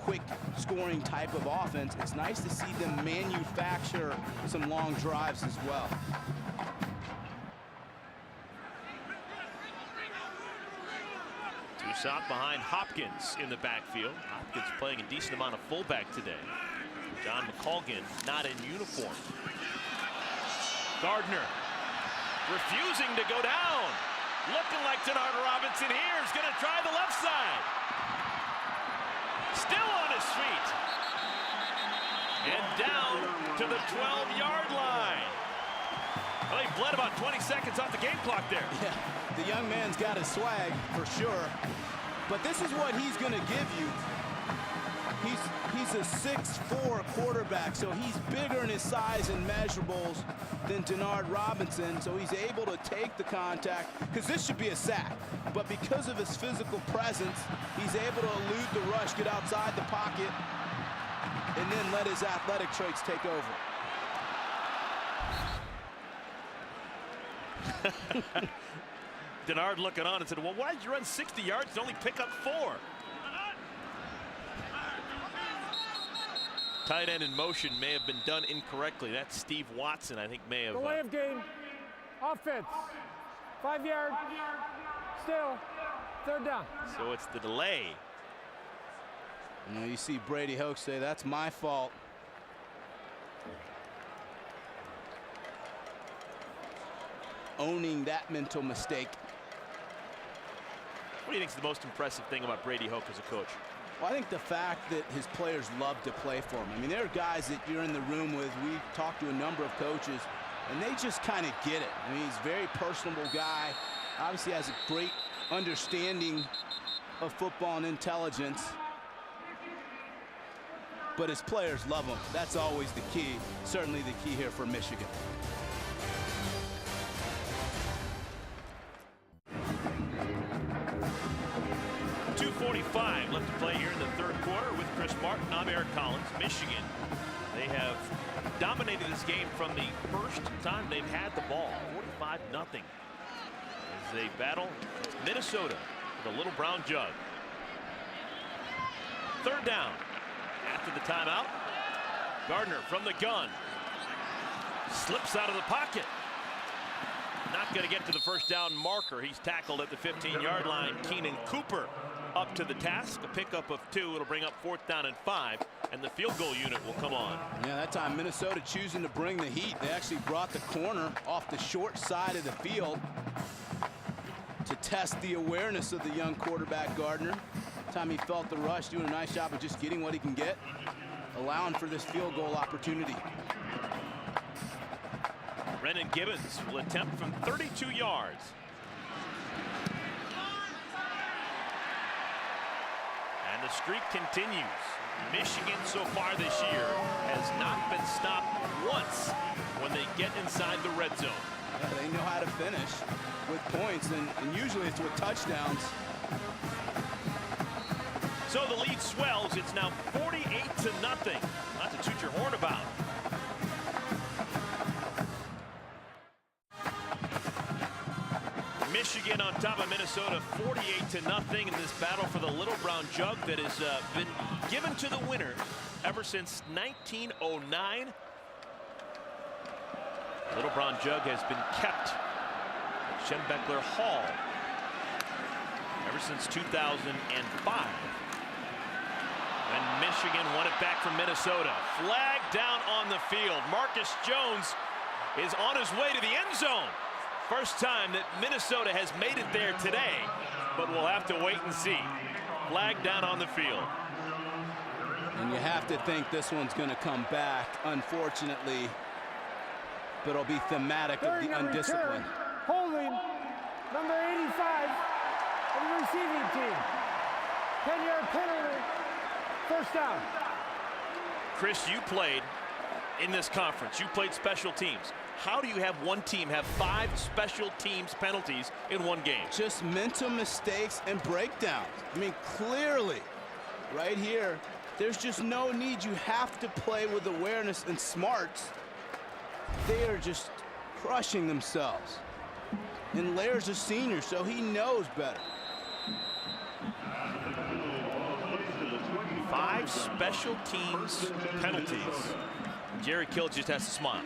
quick scoring type of offense, it's nice to see them manufacture some long drives as well. Toussaint behind Hopkins in the backfield. Hopkins playing a decent amount of fullback today. John McColgan not in uniform. Gardner refusing to go down. Looking like Denard Robinson here is going to try the left side. Still on his feet. And down to the 12-yard line. Well, he bled about 20 seconds off the game clock there. Yeah, the young man's got his swag for sure. But this is what he's going to give you. He's a 6'4" quarterback, so he's bigger in his size and measurables than Denard Robinson, so he's able to take the contact, because this should be a sack. But because of his physical presence, he's able to elude the rush, get outside the pocket, and then let his athletic traits take over. Denard looking on and said, well, why did you run 60 yards and only pick up 4? Tight end in motion may have been done incorrectly. That's Steve Watson, I think, may have. Delay of game. Offense. 5 yard. Still. 3rd down. So it's the delay. You see Brady Hoke say, that's my fault. Owning that mental mistake. What do you think is the most impressive thing about Brady Hoke as a coach? Well, I think the fact that his players love to play for him. I mean, there are guys that you're in the room with. We talked to a number of coaches, and they just kind of get it. I mean, he's a very personable guy. Obviously has a great understanding of football and intelligence. But his players love him. That's always the key. Certainly the key here for Michigan. .45 left to play here in the 3rd quarter with Chris Martin. I'm Eric Collins. Michigan, they have dominated this game from the first time they've had the ball. 45-0 as they battle Minnesota with a little brown jug. 3rd down after the timeout. Gardner from the gun slips out of the pocket. Not going to get to the 1st down marker. He's tackled at the 15-yard line. Keenan Cooper up to the task. A pickup of 2. It'll bring up 4th down and 5, and the field goal unit will come on. Yeah, that time Minnesota choosing to bring the heat. They actually brought the corner off the short side of the field to test the awareness of the young quarterback Gardner. Time he felt the rush, doing a nice job of just getting what he can get, allowing for this field goal opportunity. Brennan Gibbons will attempt from 32 yards. And the streak continues. Michigan so far this year has not been stopped once when they get inside the red zone. Yeah, they know how to finish with points, and usually it's with touchdowns. So the lead swells. It's now 48-0. Not to toot your horn about. Michigan on top of Minnesota, 48-0 in this battle for the Little Brown Jug that has been given to the winner ever since 1909. Little Brown Jug has been kept at Schembechler Hall ever since 2005. And Michigan won it back from Minnesota. Flag down on the field. Marcus Jones is on his way to the end zone. First time that Minnesota has made it there today, but we'll have to wait and see. Flag down on the field. And you have to think this one's going to come back, unfortunately. But it'll be thematic of the undisciplined. Holding number 85 of the receiving team. 10-yard penalty, first down. Chris, you played in this conference. You played special teams. How do you have one team have 5 special teams penalties in one game? Just mental mistakes and breakdowns. I mean, clearly, right here, there's just no need. You have to play with awareness and smarts. They are just crushing themselves. And Lair's a senior, so he knows better. 5 special teams penalties. Jerry Kill just has to smile.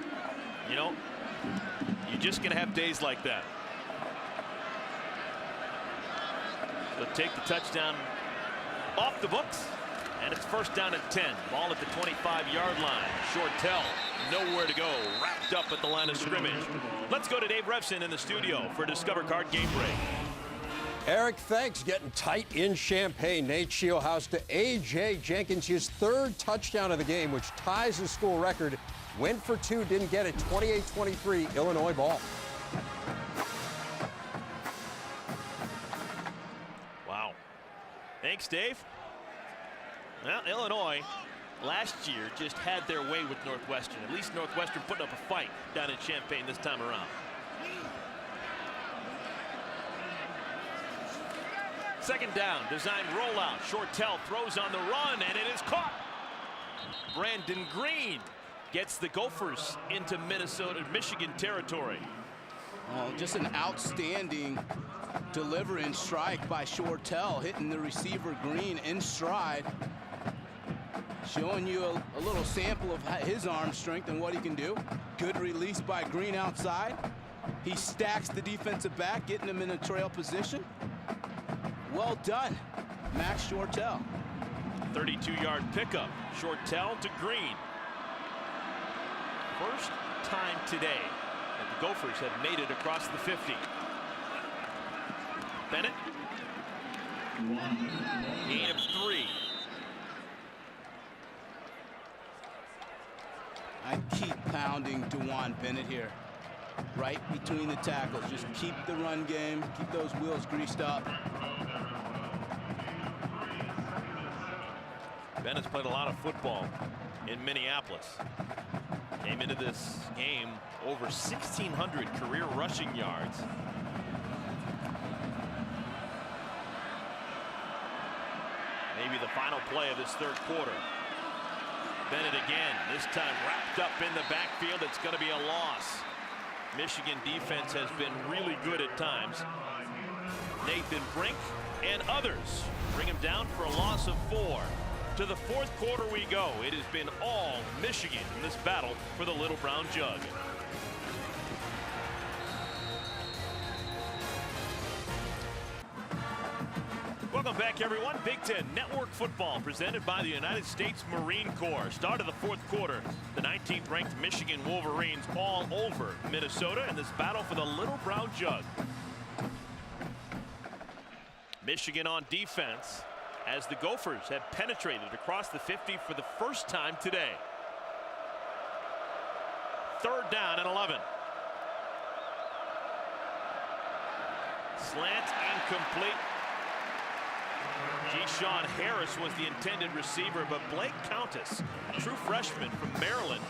You know, you're just going to have days like that. So take the touchdown off the books, and it's first down at 10. Ball at the 25-yard line. Shortell, nowhere to go. Wrapped up at the line of scrimmage. Let's go to Dave Revson in the studio for Discover Card Game Break. Eric, thanks. Getting tight in Champaign. Nate Shieldhouse to A.J. Jenkins, his 3rd touchdown of the game, which ties the school record. Went for 2, didn't get it. 28-23, Illinois ball. Wow. Thanks, Dave. Well, Illinois last year just had their way with Northwestern. At least Northwestern putting up a fight down in Champaign this time around. Second down, design rollout. Shortell throws on the run, and it is caught. Brandon Green gets the Gophers into Michigan territory. Oh, just an outstanding delivery and strike by Shortell, hitting the receiver Green in stride. Showing you a little sample of his arm strength and what he can do. Good release by Green outside. He stacks the defensive back, getting him in a trail position. Well done, Max Shortell. 32-yard pickup. Shortell to Green. First time today that the Gophers have made it across the 50. Bennett. Gain of 3. I keep pounding DeJuan Bennett here. Right between the tackles. Just keep the run game, keep those wheels greased up. Bennett's played a lot of football in Minneapolis. Came into this game over 1,600 career rushing yards. Maybe the final play of this 3rd quarter. Bennett again, this time wrapped up in the backfield. It's going to be a loss. Michigan defense has been really good at times. Nathan Brink and others bring him down for a loss of 4. To the 4th quarter we go. It has been all Michigan in this battle for the Little Brown Jug. Welcome back, everyone. Big Ten Network Football presented by the United States Marine Corps. Start of the 4th quarter. The 19th ranked Michigan Wolverines all over Minnesota in this battle for the Little Brown Jug. Michigan on defense, as the Gophers have penetrated across the 50 for the first time today. 3rd down and 11. Slant incomplete. Jeshaun Harris was the intended receiver, but Blake Countess, true freshman from Maryland,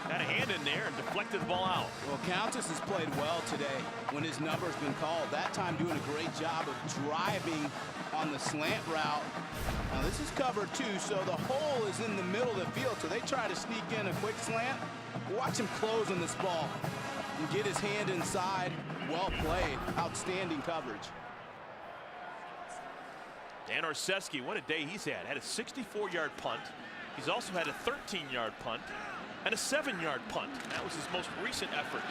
had a hand in there and deflected the ball out. Well, Countess has played well today when his number's been called. That time doing a great job of driving on the slant route. Now this is cover 2, so the hole is in the middle of the field, so they try to sneak in a quick slant. Watch him close on this ball and get his hand inside. Well played. Outstanding coverage. Dan Orseski, what a day he's had. Had a 64-yard punt. He's also had a 13-yard punt and a 7-yard punt. That was his most recent effort.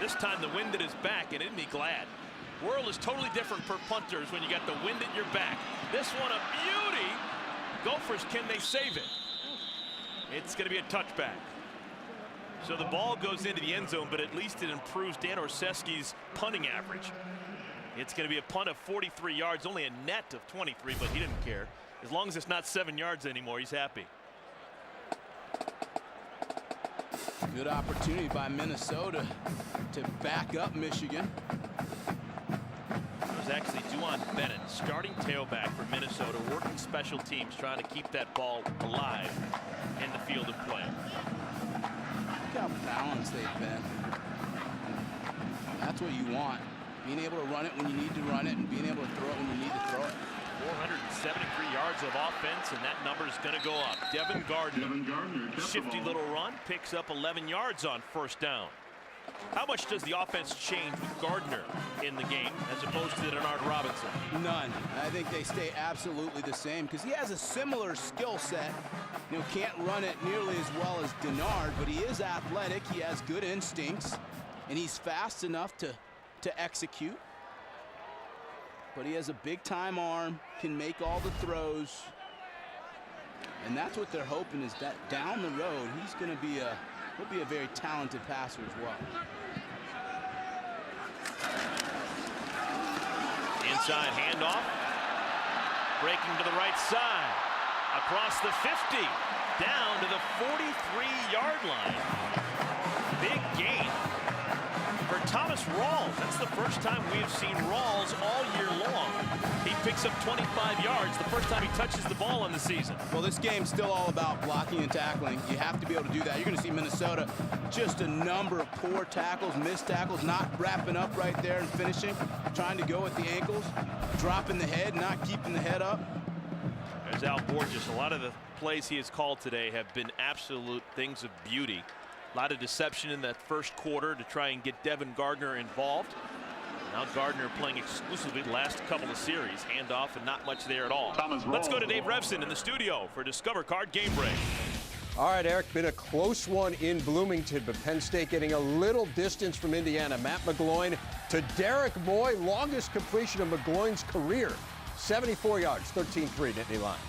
This time the wind at his back, and isn't he glad? World is totally different for punters when you got the wind at your back. This one a beauty. Gophers, can they save it? It's going to be a touchback. So the ball goes into the end zone, but at least it improves Dan Orseski's punting average. It's going to be a punt of 43 yards, only a net of 23, but he didn't care. As long as it's not 7 yards anymore, he's happy. Good opportunity by Minnesota to back up Michigan. It was actually Duan Bennett, starting tailback for Minnesota, working special teams, trying to keep that ball alive in the field of play. Look how balanced they've been. That's what you want. Being able to run it when you need to run it and being able to throw it when you need to throw it. 473 yards of offense, and that number is going to go up. Devin Gardner, shifty little run, picks up 11 yards on first down. How much does the offense change with Gardner in the game as opposed to Denard Robinson? None. I think they stay absolutely the same because he has a similar skill set. You know, can't run it nearly as well as Denard, but he is athletic. He has good instincts, and he's fast enough to execute. But he has a big-time arm, can make all the throws, and that's what they're hoping is that down the road he's going to be he'll be a very talented passer as well. Inside handoff, breaking to the right side, across the 50, down to the 43-yard line. Big gain for Thomas Rawls. That's the first time we've seen Rawls all year long. He picks up 25 yards the first time he touches the ball in the season. Well, this game's still all about blocking and tackling. You have to be able to do that. You're going to see Minnesota just a number of poor tackles, missed tackles, not wrapping up right there and finishing, trying to go at the ankles, dropping the head, not keeping the head up. There's Al Borges. A lot of the plays he has called today have been absolute things of beauty. A lot of deception in that first quarter to try and get Devin Gardner involved. Now Gardner playing exclusively the last couple of series. Handoff and not much there at all. Let's go to Dave Revson in the studio for Discover Card Game Break. All right, Eric, been a close one in Bloomington, but Penn State getting a little distance from Indiana. Matt McGloin to Derek Moy, longest completion of McGloin's career. 74 yards, 13-3, Nittany Lions.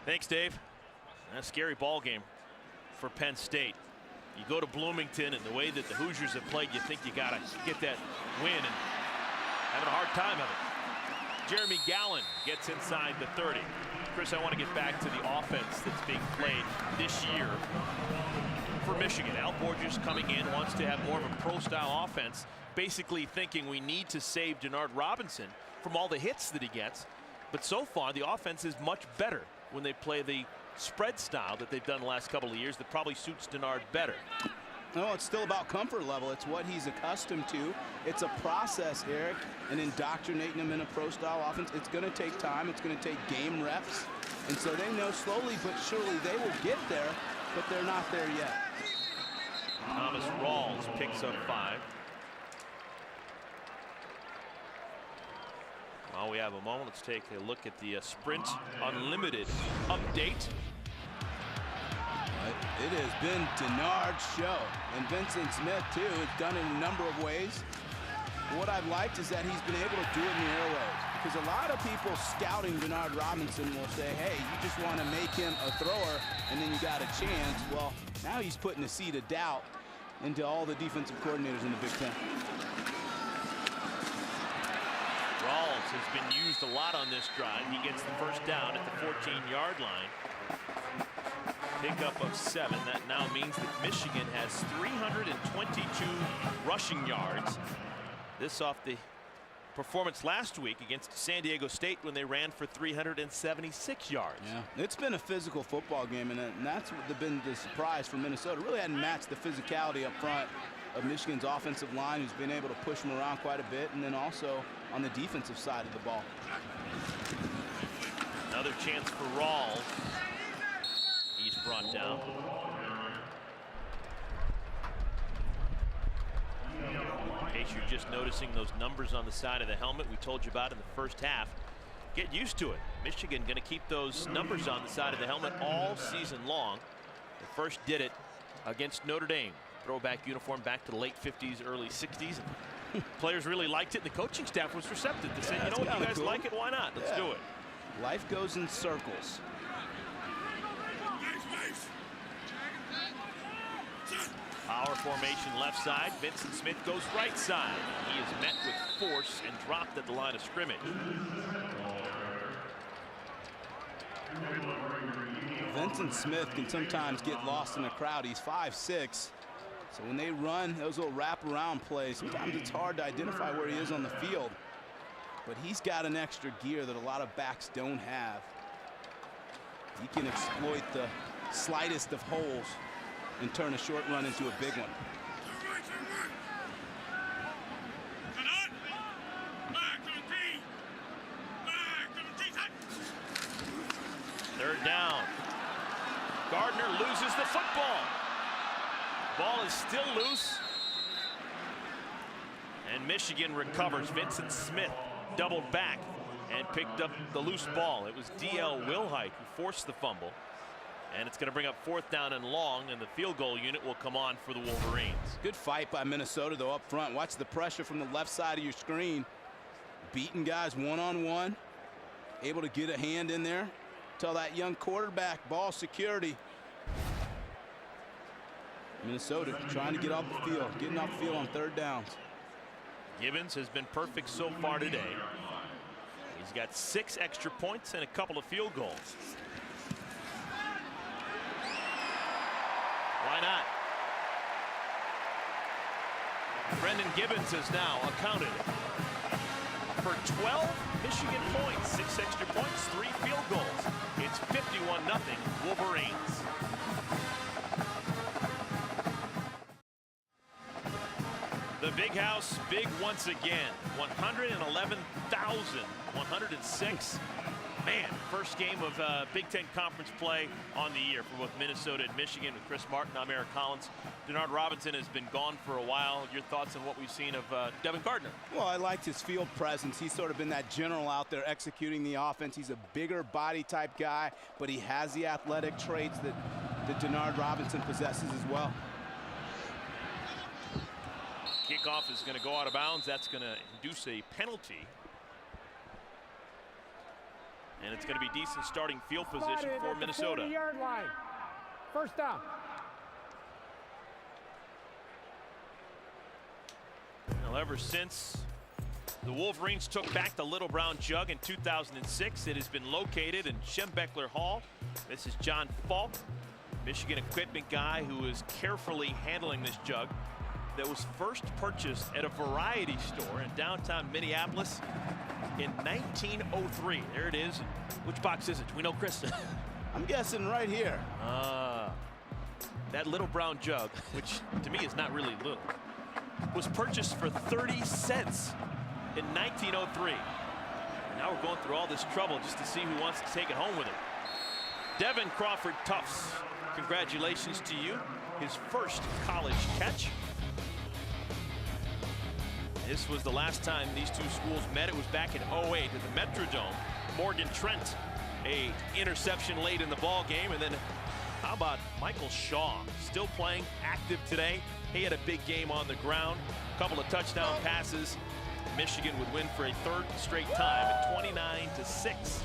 Thanks, Dave. A scary ball game for Penn State. You go to Bloomington, and the way that the Hoosiers have played, you think you got to get that win, and having a hard time of it. Jeremy Gallen gets inside the 30. Chris, I want to get back to the offense that's being played this year for Michigan. Al Borges coming in, wants to have more of a pro-style offense, basically thinking we need to save Denard Robinson from all the hits that he gets. But so far, the offense is much better when they play the spread style that they've done the last couple of years that probably suits Denard better. No, it's still about comfort level. It's what he's accustomed to. It's a process, Eric, and indoctrinating him in a pro-style offense. It's going to take time. It's going to take game reps. And so they know slowly but surely they will get there, but they're not there yet. Thomas Rawls picks up 5. While we have a moment, let's take a look at the Sprint Unlimited update. It has been Denard's show, and Vincent Smith too has done it a number of ways. What I've liked is that he's been able to do it in the airways, because a lot of people scouting Denard Robinson will say, hey, you just want to make him a thrower and then you got a chance. Well, now he's putting a seed of doubt into all the defensive coordinators in the Big Ten. Rawls has been used a lot on this drive. He gets the first down at the 14-yard line. Pickup of 7. That now means that Michigan has 322 rushing yards. This off the performance last week against San Diego State when they ran for 376 yards. Yeah, it's been a physical football game, and that's been the surprise for Minnesota. Really hadn't matched the physicality up front of Michigan's offensive line, who's been able to push them around quite a bit, and then also on the defensive side of the ball. Another chance for Rawls. He's brought down. In case you're just noticing those numbers on the side of the helmet we told you about in the first half, get used to it. Michigan going to keep those numbers on the side of the helmet all season long. They first did it against Notre Dame. Throwback uniform back to the late 50s, early 60s. And players really liked it, and the coaching staff was receptive. They said, you know what, you guys cool. like it, why not? Let's do it. Life goes in circles. Power formation left side. Vincent Smith goes right side. He is met with force and dropped at the line of scrimmage. Vincent Smith can sometimes get lost in a crowd. He's 5'6". So when they run those little wraparound plays, sometimes it's hard to identify where he is on the field. But he's got an extra gear that a lot of backs don't have. He can exploit the slightest of holes and turn a short run into a big one. Third down. Gardner loses the football. Ball is still loose. And Michigan recovers. Vincent Smith doubled back and picked up the loose ball. It was D.L. Wilhite who forced the fumble. And it's going to bring up 4th down and long, and the field goal unit will come on for the Wolverines. Good fight by Minnesota, though, up front. Watch the pressure from the left side of your screen. Beating guys one-on-one. Able to get a hand in there. Tell that young quarterback, ball security. Minnesota trying to get off the field, getting off the field on 3rd downs. Gibbons has been perfect so far today. He's got 6 extra points and a couple of field goals. Why not? Brendan Gibbons has now accounted for 12 Michigan points, 6 extra points, 3 field goals. It's 51-0 Wolverines. The Big House big once again. 111,106. Man, first game of Big Ten Conference play on the year for both Minnesota and Michigan with Chris Martin. I'm Eric Collins. Denard Robinson has been gone for a while. Your thoughts on what we've seen of Devin Gardner? Well, I liked his field presence. He's sort of been that general out there executing the offense. He's a bigger body type guy, but he has the athletic traits that Denard Robinson possesses as well. Kickoff is going to go out of bounds. That's going to induce a penalty. And it's going to be decent starting field position for Minnesota. 40-yard line. 1st down. Well, ever since the Wolverines took back the Little Brown Jug in 2006, it has been located in Schembechler Hall. This is John Falk, Michigan equipment guy who is carefully handling this jug that was first purchased at a variety store in downtown Minneapolis in 1903. There it is. Which box is it? Do we know, Chris? I'm guessing right here. That Little Brown Jug, which to me is not really little, was purchased for 30 cents in 1903. And now we're going through all this trouble just to see who wants to take it home with him. Devin Crawford Tufts, congratulations to you. His first college catch. This was the last time these two schools met. It was back in '08 at the Metrodome. Morgan Trent, a interception late in the ball game. And then how about Michael Shaw, still playing, active today. He had a big game on the ground, a couple of touchdown passes. Michigan would win for a 3rd straight time at 29-6.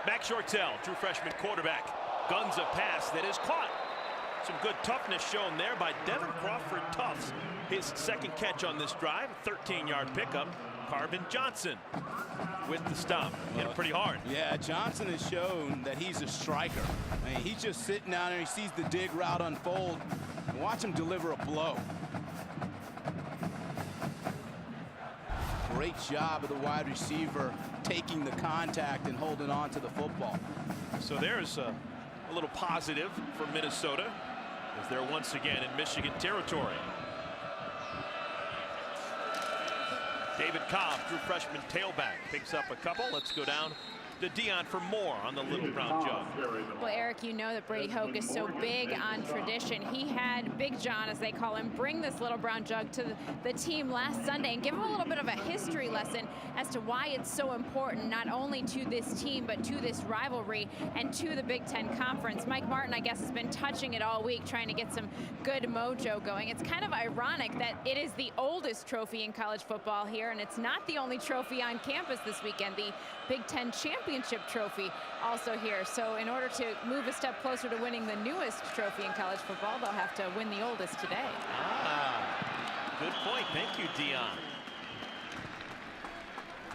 Max Shortell, true freshman quarterback, guns a pass that is caught. Some good toughness shown there by Devin Crawford Tufts. His 2nd catch on this drive, 13-yard pickup. Carvin Johnson with the stop. Hit it pretty hard. Yeah, Johnson has shown that he's a striker. I mean, he's just sitting down there. He sees the dig route unfold. Watch him deliver a blow. Great job of the wide receiver taking the contact and holding on to the football. So there's a little positive for Minnesota as they're once again in Michigan territory. David Cobb, true freshman tailback, picks up a couple. Let's go down to Dion for more on the Little Brown Jug. Well, Eric, you know that Brady Hoke is so big on tradition. He had Big John, as they call him, bring this Little Brown Jug to the team last Sunday and give him a little bit of a history lesson as to why it's so important, not only to this team, but to this rivalry and to the Big Ten Conference. Mike Martin, I guess, has been touching it all week, trying to get some good mojo going. It's kind of ironic that it is the oldest trophy in college football here, and it's not the only trophy on campus this weekend. The Big Ten Championship trophy also here. So in order to move a step closer to winning the newest trophy in college football, they'll have to win the oldest today. Good point. Thank you, Dion.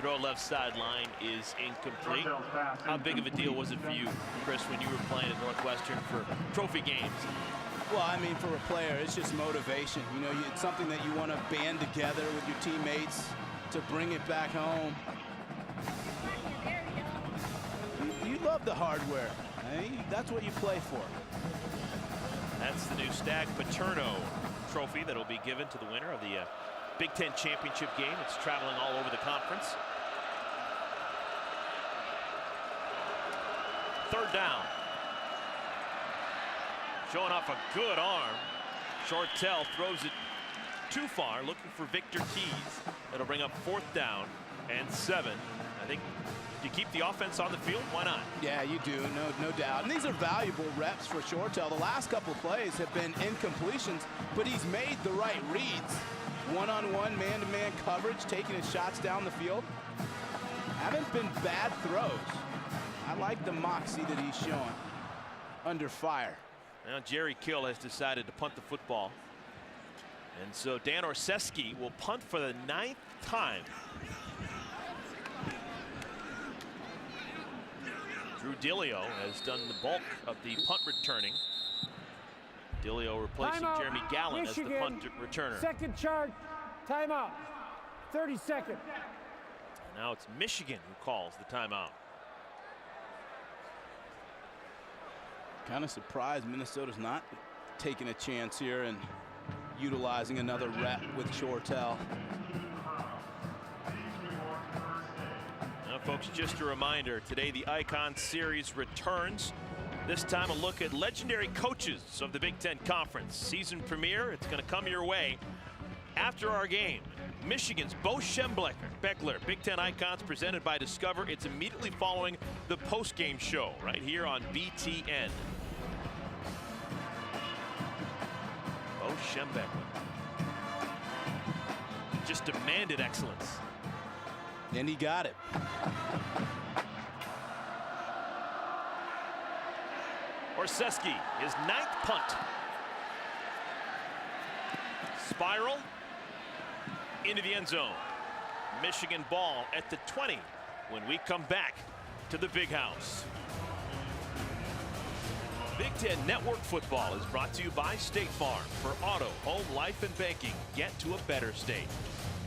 Throw left sideline is incomplete. How big of a deal was it for you, Chris, when you were playing at Northwestern for trophy games? Well, I mean, for a player, it's just motivation. You know, it's something that you want to band together with your teammates to bring it back home. You love the hardware. That's what you play for. That's the new Stag Paterno trophy that will be given to the winner of the Big Ten championship game. It's traveling all over the conference. Third down. Showing off a good arm. Shortell throws it too far, looking for Victor Keys. That'll bring up 4th down and 7. I think you keep the offense on the field. Why not? Yeah, you do, no doubt. And these are valuable reps for Shortell. The last couple of plays have been incompletions, but he's made the right reads. One-on-one, man-to-man coverage, taking his shots down the field. Haven't been bad throws. I like the moxie that he's showing under fire. Now Jerry Kill has decided to punt the football. And so Dan Orseski will punt for the 9th time. Drew Dilio has done the bulk of the punt returning. Dilio replacing Timeout. Jeremy Gallen Michigan, as the punt returner. Second chart, timeout. 30 seconds. Now it's Michigan who calls the timeout. Kind of surprised Minnesota's not taking a chance here and utilizing another rep with Shortell. Now, folks, just a reminder, today the Icon Series returns. This time a look at legendary coaches of the Big Ten Conference. Season premiere, it's going to come your way after our game. Michigan's Bo Schembechler, Big Ten Icons presented by Discover. It's immediately following the post-game show right here on BTN. Bo Schembechler just demanded excellence. And he got it. Orseski, his 9th punt. Spiral into the end zone. Michigan ball at the 20 when we come back to the Big House. Big Ten Network Football is brought to you by State Farm. For auto, home, life, and banking, get to a better state.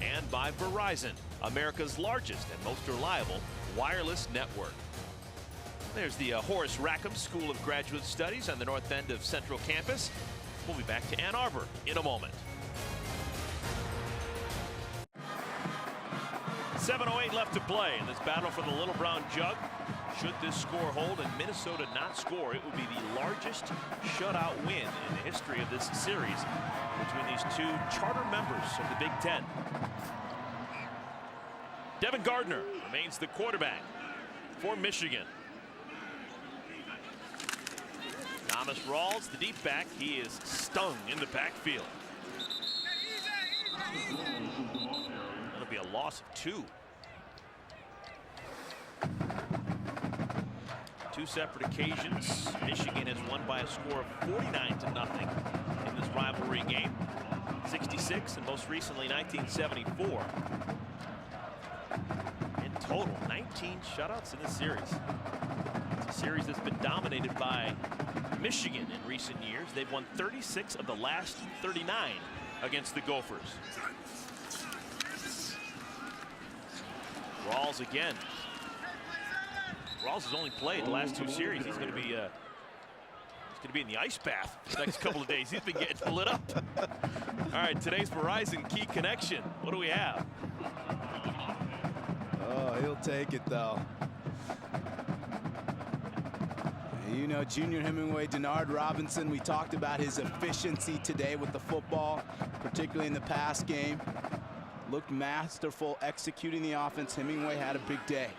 And by Verizon, America's largest and most reliable wireless network. There's the Horace Rackham School of Graduate Studies on the north end of Central Campus. We'll be back to Ann Arbor in a moment. 7:08 left to play in this battle for the Little Brown Jug. Should this score hold and Minnesota not score, it would be the largest shutout win in the history of this series between these two charter members of the Big Ten. Devin Gardner remains the quarterback for Michigan. Thomas Rawls, the deep back, he is stung in the backfield. That'll be a loss of 2. 2 separate occasions, Michigan has won by a score of 49-0 in this rivalry game. 66 and most recently 1974. In total, 19 shutouts in this series. It's a series that's been dominated by Michigan in recent years. They've won 36 of the last 39 against the Gophers. Rawls again. Rawls has only played the last 2 series. He's going to be in the ice bath the next couple of days. He's been getting lit up. All right, today's Verizon Key Connection. What do we have? Oh, he'll take it though. You know, Junior Hemingway, Denard Robinson, we talked about his efficiency today with the football, particularly in the pass game. Looked masterful executing the offense. Hemingway had a big day.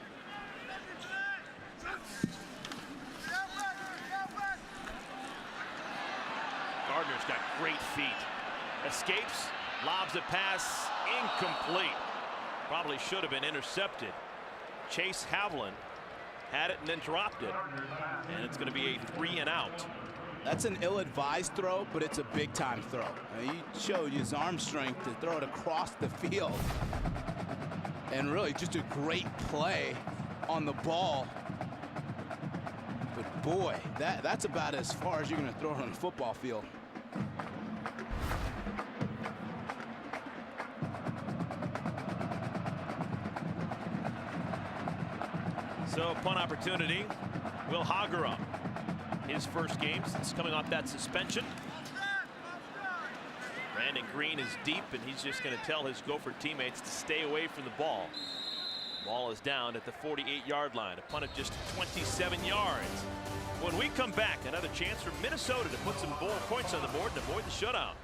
Gardner's got great feet. Escapes, lobs a pass, incomplete. Probably should have been intercepted. Chase Havlin had it and then dropped it. And it's going to be a 3-and-out. That's an ill-advised throw, but it's a big-time throw. He showed his arm strength to throw it across the field. And really just a great play on the ball. But boy, that's about as far as you're going to throw it on the football field. So punt opportunity. Will Hagera, his first game since coming off that suspension. Brandon Green is deep, and he's just going to tell his Gopher teammates to stay away from the ball. Ball is down at the 48-yard line. A punt of just 27 yards. When we come back, another chance for Minnesota to put some points on the board and avoid the shutout.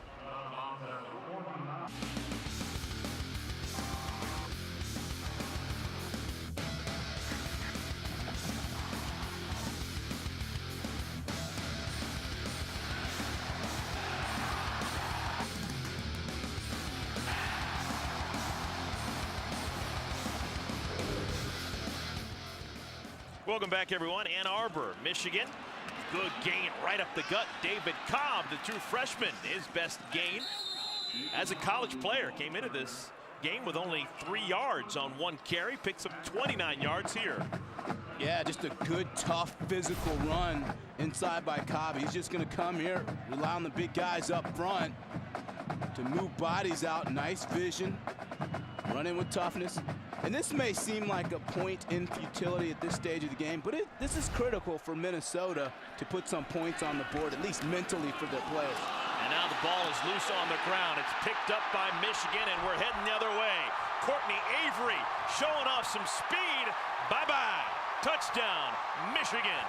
Welcome back, everyone. Ann Arbor, Michigan. Good gain right up the gut. David Cobb, the true freshman, his best gain as a college player. Came into this game with only 3 yards on 1 carry. Picks up 29 yards here. Yeah, just a good, tough, physical run inside by Cobb. He's just going to come here, rely on the big guys up front to move bodies out. Nice vision, run in with toughness. And this may seem like a point in futility at this stage of the game, but this is critical for Minnesota to put some points on the board, at least mentally for their players. And now the ball is loose on the ground. It's picked up by Michigan, and we're heading the other way. Courtney Avery showing off some speed. Bye-bye. Touchdown, Michigan.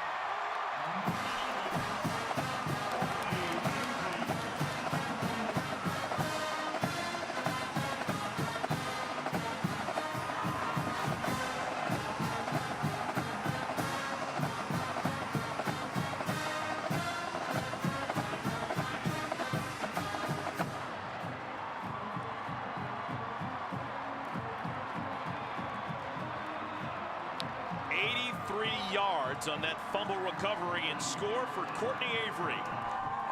On that fumble recovery and score for Courtney Avery.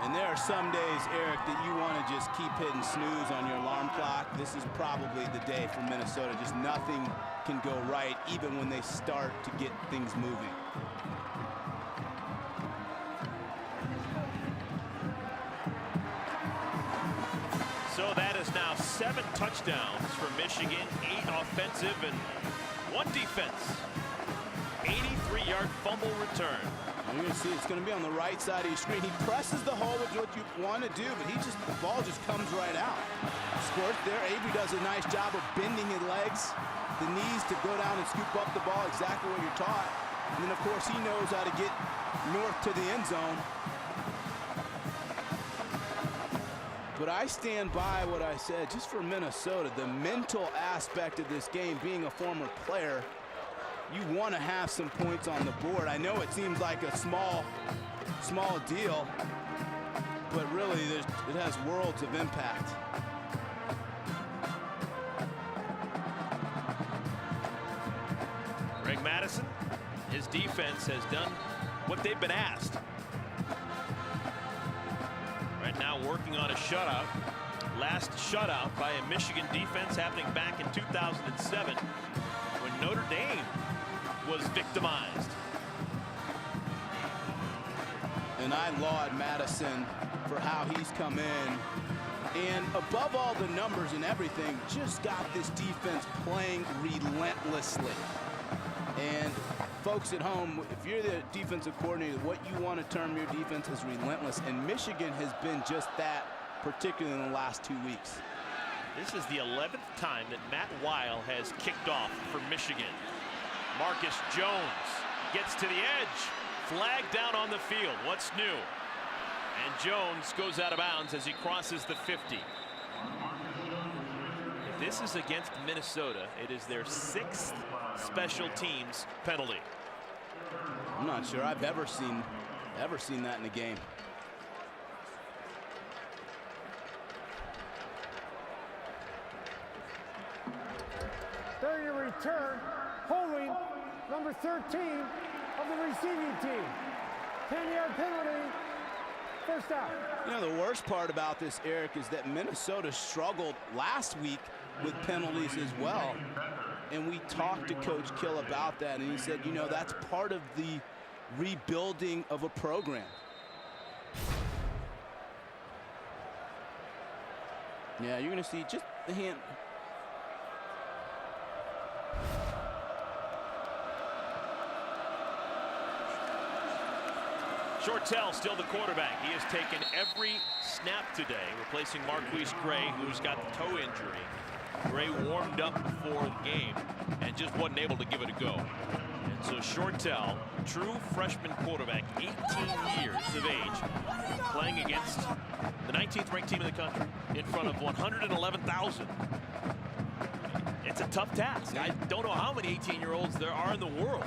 And there are some days, Eric, that you want to just keep hitting snooze on your alarm clock. This is probably the day for Minnesota. Just nothing can go right, even when they start to get things moving. So that is now 7 touchdowns for Michigan, 8 offensive and 1 defense. 83-yard fumble return. You're going to see it's going to be on the right side of your screen. He presses the hole with what you want to do, but the ball just comes right out. Squirt there. Avery does a nice job of bending his legs, the knees to go down and scoop up the ball exactly what you're taught. And then, of course, he knows how to get north to the end zone. But I stand by what I said, just for Minnesota, the mental aspect of this game, being a former player, you want to have some points on the board. I know it seems like a small deal, but really it has worlds of impact. Greg Madison, his defense has done what they've been asked. Right now working on a shutout. Last shutout by a Michigan defense happening back in 2007 when Notre Dame was victimized. And I laud Madison for how he's come in. And above all the numbers and everything, just got this defense playing relentlessly. And folks at home, if you're the defensive coordinator, what you want to term your defense is relentless. And Michigan has been just that, particularly in the last 2 weeks. This is the 11th time that Matt Weil has kicked off for Michigan. Marcus Jones gets to the edge. Flag down on the field. What's new? And Jones goes out of bounds as he crosses the 50. If this is against Minnesota, it is their 6th special teams penalty. I'm not sure I've ever seen that in a game. During a return, holding number 13 of the receiving team. 10-yard penalty, first down. You know, the worst part about this, Eric, is that Minnesota struggled last week with penalties as well. And we talked to Coach Kill about that, and he said, you know, that's part of the rebuilding of a program. Yeah, you're going to see just the hand. Shortell still the quarterback. He has taken every snap today, replacing Marquise Gray, who's got the toe injury. Gray warmed up before the game and just wasn't able to give it a go. And so Shortell, true freshman quarterback, 18 years of age, playing against the 19th ranked team in the country in front of 111,000. It's a tough task. I don't know how many 18-year-olds there are in the world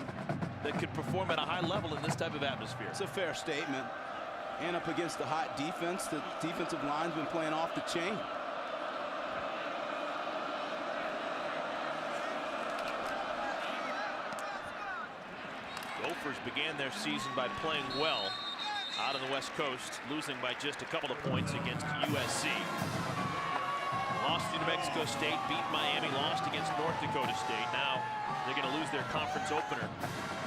that could perform at a high level in this type of atmosphere. It's a fair statement. And up against the hot defense, the defensive line's been playing off the chain. Gophers began their season by playing well out on the West Coast, losing by just a couple of points against USC. Lost to New Mexico State, beat Miami, lost against North Dakota State. Now they're going to lose their conference opener.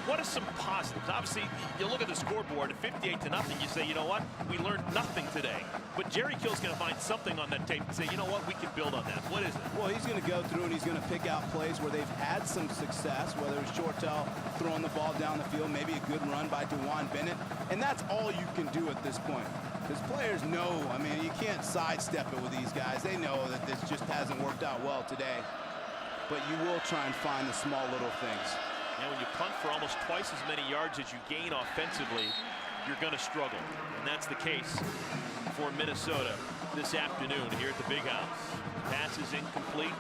What are some positives? Obviously, you look at the scoreboard at 58-0. You say, you know what? We learned nothing today. But Jerry Kill's going to find something on that tape and say, you know what? We can build on that. What is it? Well, he's going to go through and he's going to pick out plays where they've had some success, whether it's Shortell throwing the ball down the field, maybe a good run by DeJuan Bennett. And that's all you can do at this point. Because players know, I mean, you can't sidestep it with these guys. They know that this just hasn't worked out well today. But you will try and find the small little things. And when you punt for almost twice as many yards as you gain offensively, you're going to struggle. And that's the case for Minnesota this afternoon here at the Big House. Pass is incomplete.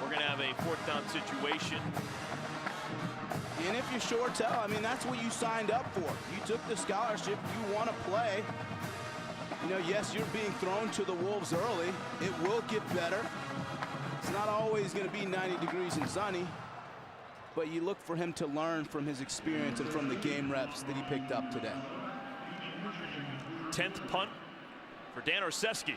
We're going to have a fourth down situation. And if you're Shortell, I mean, that's what you signed up for. You took the scholarship. You want to play. You know, yes, you're being thrown to the wolves early. It will get better. It's not always going to be 90 degrees and sunny. But you look for him to learn from his experience and from the game reps that he picked up today. 10th punt for Dan Orseski.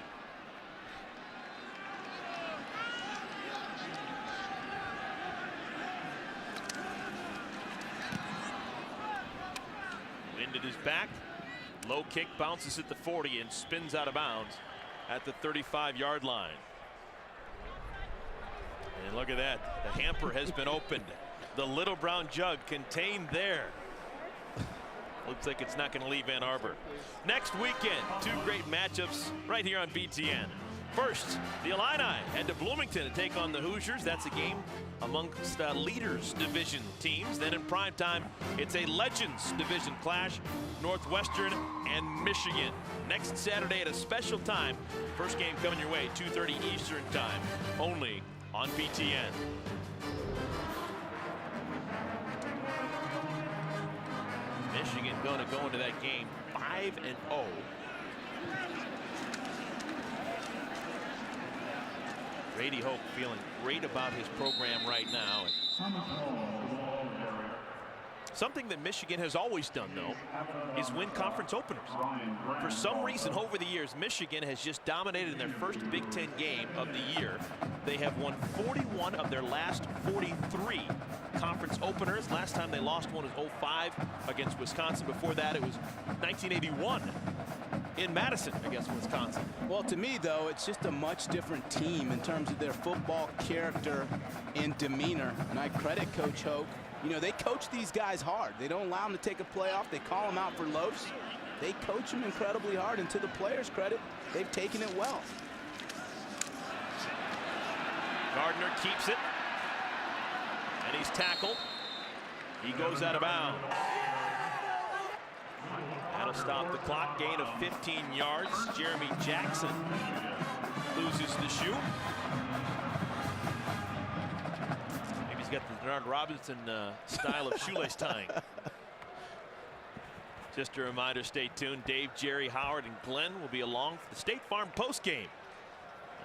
Wind at his back. Low kick bounces at the 40 and spins out of bounds at the 35-yard line. And look at that. The hamper has been opened. The little brown jug contained there. Looks like it's not going to leave Ann Arbor. Next weekend, two great matchups right here on BTN. First, the Illini head to Bloomington to take on the Hoosiers. That's a game amongst Leaders Division teams. Then in primetime, it's a Legends Division clash, Northwestern and Michigan. Next Saturday at a special time. First game coming your way, 2:30 Eastern time, only on BTN. Michigan going to go into that game 5-0. Brady Hoke feeling great about his program right now. Something that Michigan has always done, though, is win conference openers. For some reason, over the years, Michigan has just dominated in their first Big Ten game of the year. They have won 41 of their last 43 conference openers. Last time they lost one was 05 against Wisconsin. Before that, it was 1981 in Madison against Wisconsin. Well, to me, though, it's just a much different team in terms of their football character and demeanor. And I credit Coach Hoke. You know, they coach these guys hard. They don't allow them to take a play off. They call them out for loafs. They coach them incredibly hard. And to the players' credit, they've taken it well. Gardner keeps it. And he's tackled. He goes out of bounds. That'll stop the clock. Gain of 15 yards. Jeremy Jackson loses the shoe. Maybe he's got the Denard Robinson style of shoelace tying. Just a reminder, stay tuned. Dave, Jerry, Howard, and Glenn will be along for the State Farm postgame.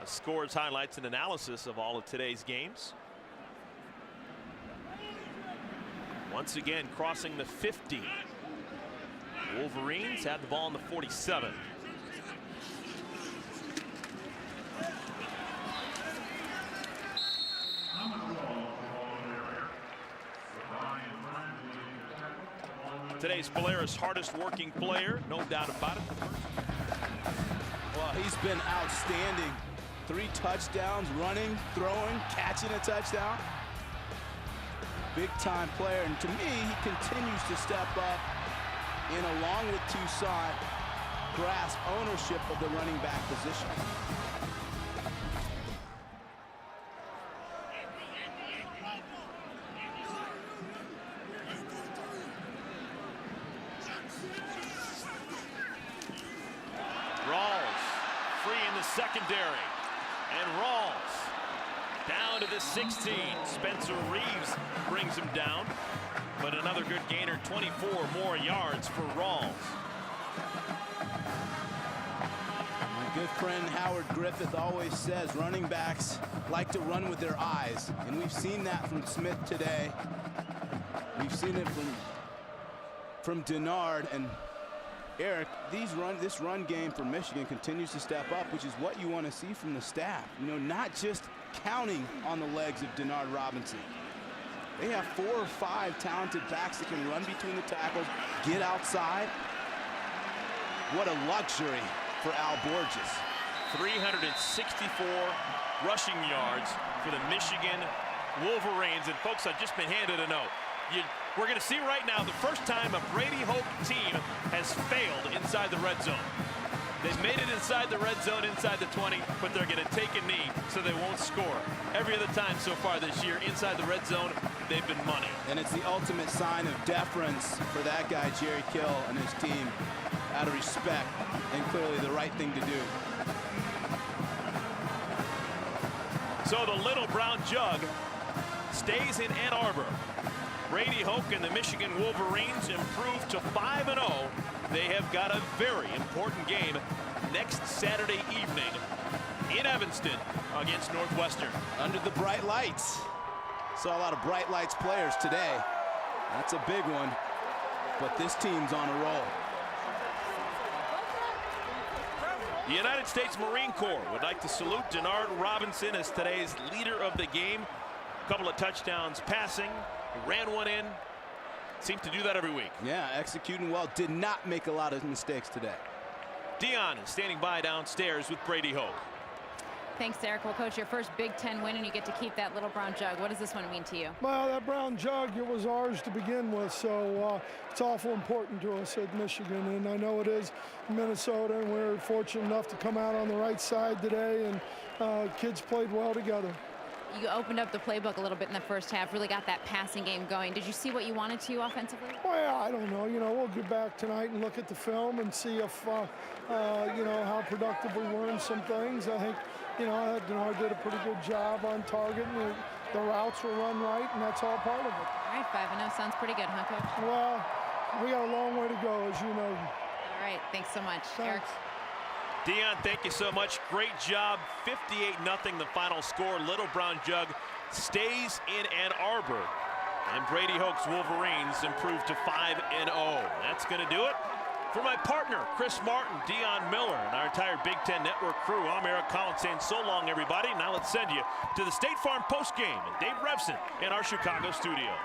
Scores, highlights, and analysis of all of today's games. Once again, crossing the 50. Wolverines had the ball on the 47. today's Polaris hardest working player, no doubt about it. Well, he's been outstanding. 3 touchdowns, running, throwing, catching a touchdown. Big time player, and to me, he continues to step up and along with Toussaint, grasp ownership of the running back position. Rawls free in the secondary, and Rawls down to the 16. Spencer Reeves brings him down, but another good gainer, 24 more yards for Rawls. My good friend Howard Griffith always says running backs like to run with their eyes, and we've seen that from Smith today. We've seen it from Denard, and Eric, this run game for Michigan continues to step up, which is what you want to see from the staff. You know, not just counting on the legs of Denard Robinson. They have 4 or 5 talented backs that can run between the tackles, get outside. What a luxury for Al Borges. 364 rushing yards for the Michigan Wolverines. And folks, I've just been handed a note. We're going to see right now the first time a Brady Hoke team has failed inside the red zone. They've made it inside the red zone, inside the 20, but they're going to take a knee so they won't score. Every other time so far this year, inside the red zone, they've been money. And it's the ultimate sign of deference for that guy, Jerry Kill, and his team, out of respect, and clearly the right thing to do. So the Little Brown Jug stays in Ann Arbor. Brady Hoke and the Michigan Wolverines improved to 5-0. They have got a very important game next Saturday evening in Evanston against Northwestern. Under the bright lights. Saw a lot of bright lights players today. That's a big one, but this team's on a roll. The United States Marine Corps would like to salute Denard Robinson as today's leader of the game. A couple of touchdowns passing. Ran one in. Seems to do that every week. Yeah, executing well. Did not make a lot of mistakes today. Dion is standing by downstairs with Brady Hoke. Thanks, Eric. Well, Coach, your first Big Ten win, and you get to keep that Little Brown Jug. What does this one mean to you? Well, that brown jug, it was ours to begin with, so it's awful important to us at Michigan, and I know it is Minnesota, and we're fortunate enough to come out on the right side today, and kids played well together. You opened up the playbook a little bit in the first half, really got that passing game going. Did you see what you wanted to offensively? Well, I don't know. You know, we'll get back tonight and look at the film and see if, you know, how productive we were in some things. I think, you know, Denard did a pretty good job on target, and the routes were run right, and that's all part of it. All right, 5-0 sounds pretty good, huh, Coach? Well, we got a long way to go, as you know. All right, thanks so much. Thanks. Eric. Dion, thank you so much. Great job. 58-0 the final score. Little Brown Jug stays in Ann Arbor. And Brady Hoke's Wolverines improved to 5-0. That's going to do it. For my partner, Chris Martin, Dion Miller, and our entire Big Ten Network crew, I'm Eric Collins saying so long, everybody. Now let's send you to the State Farm postgame and Dave Revson in our Chicago studio.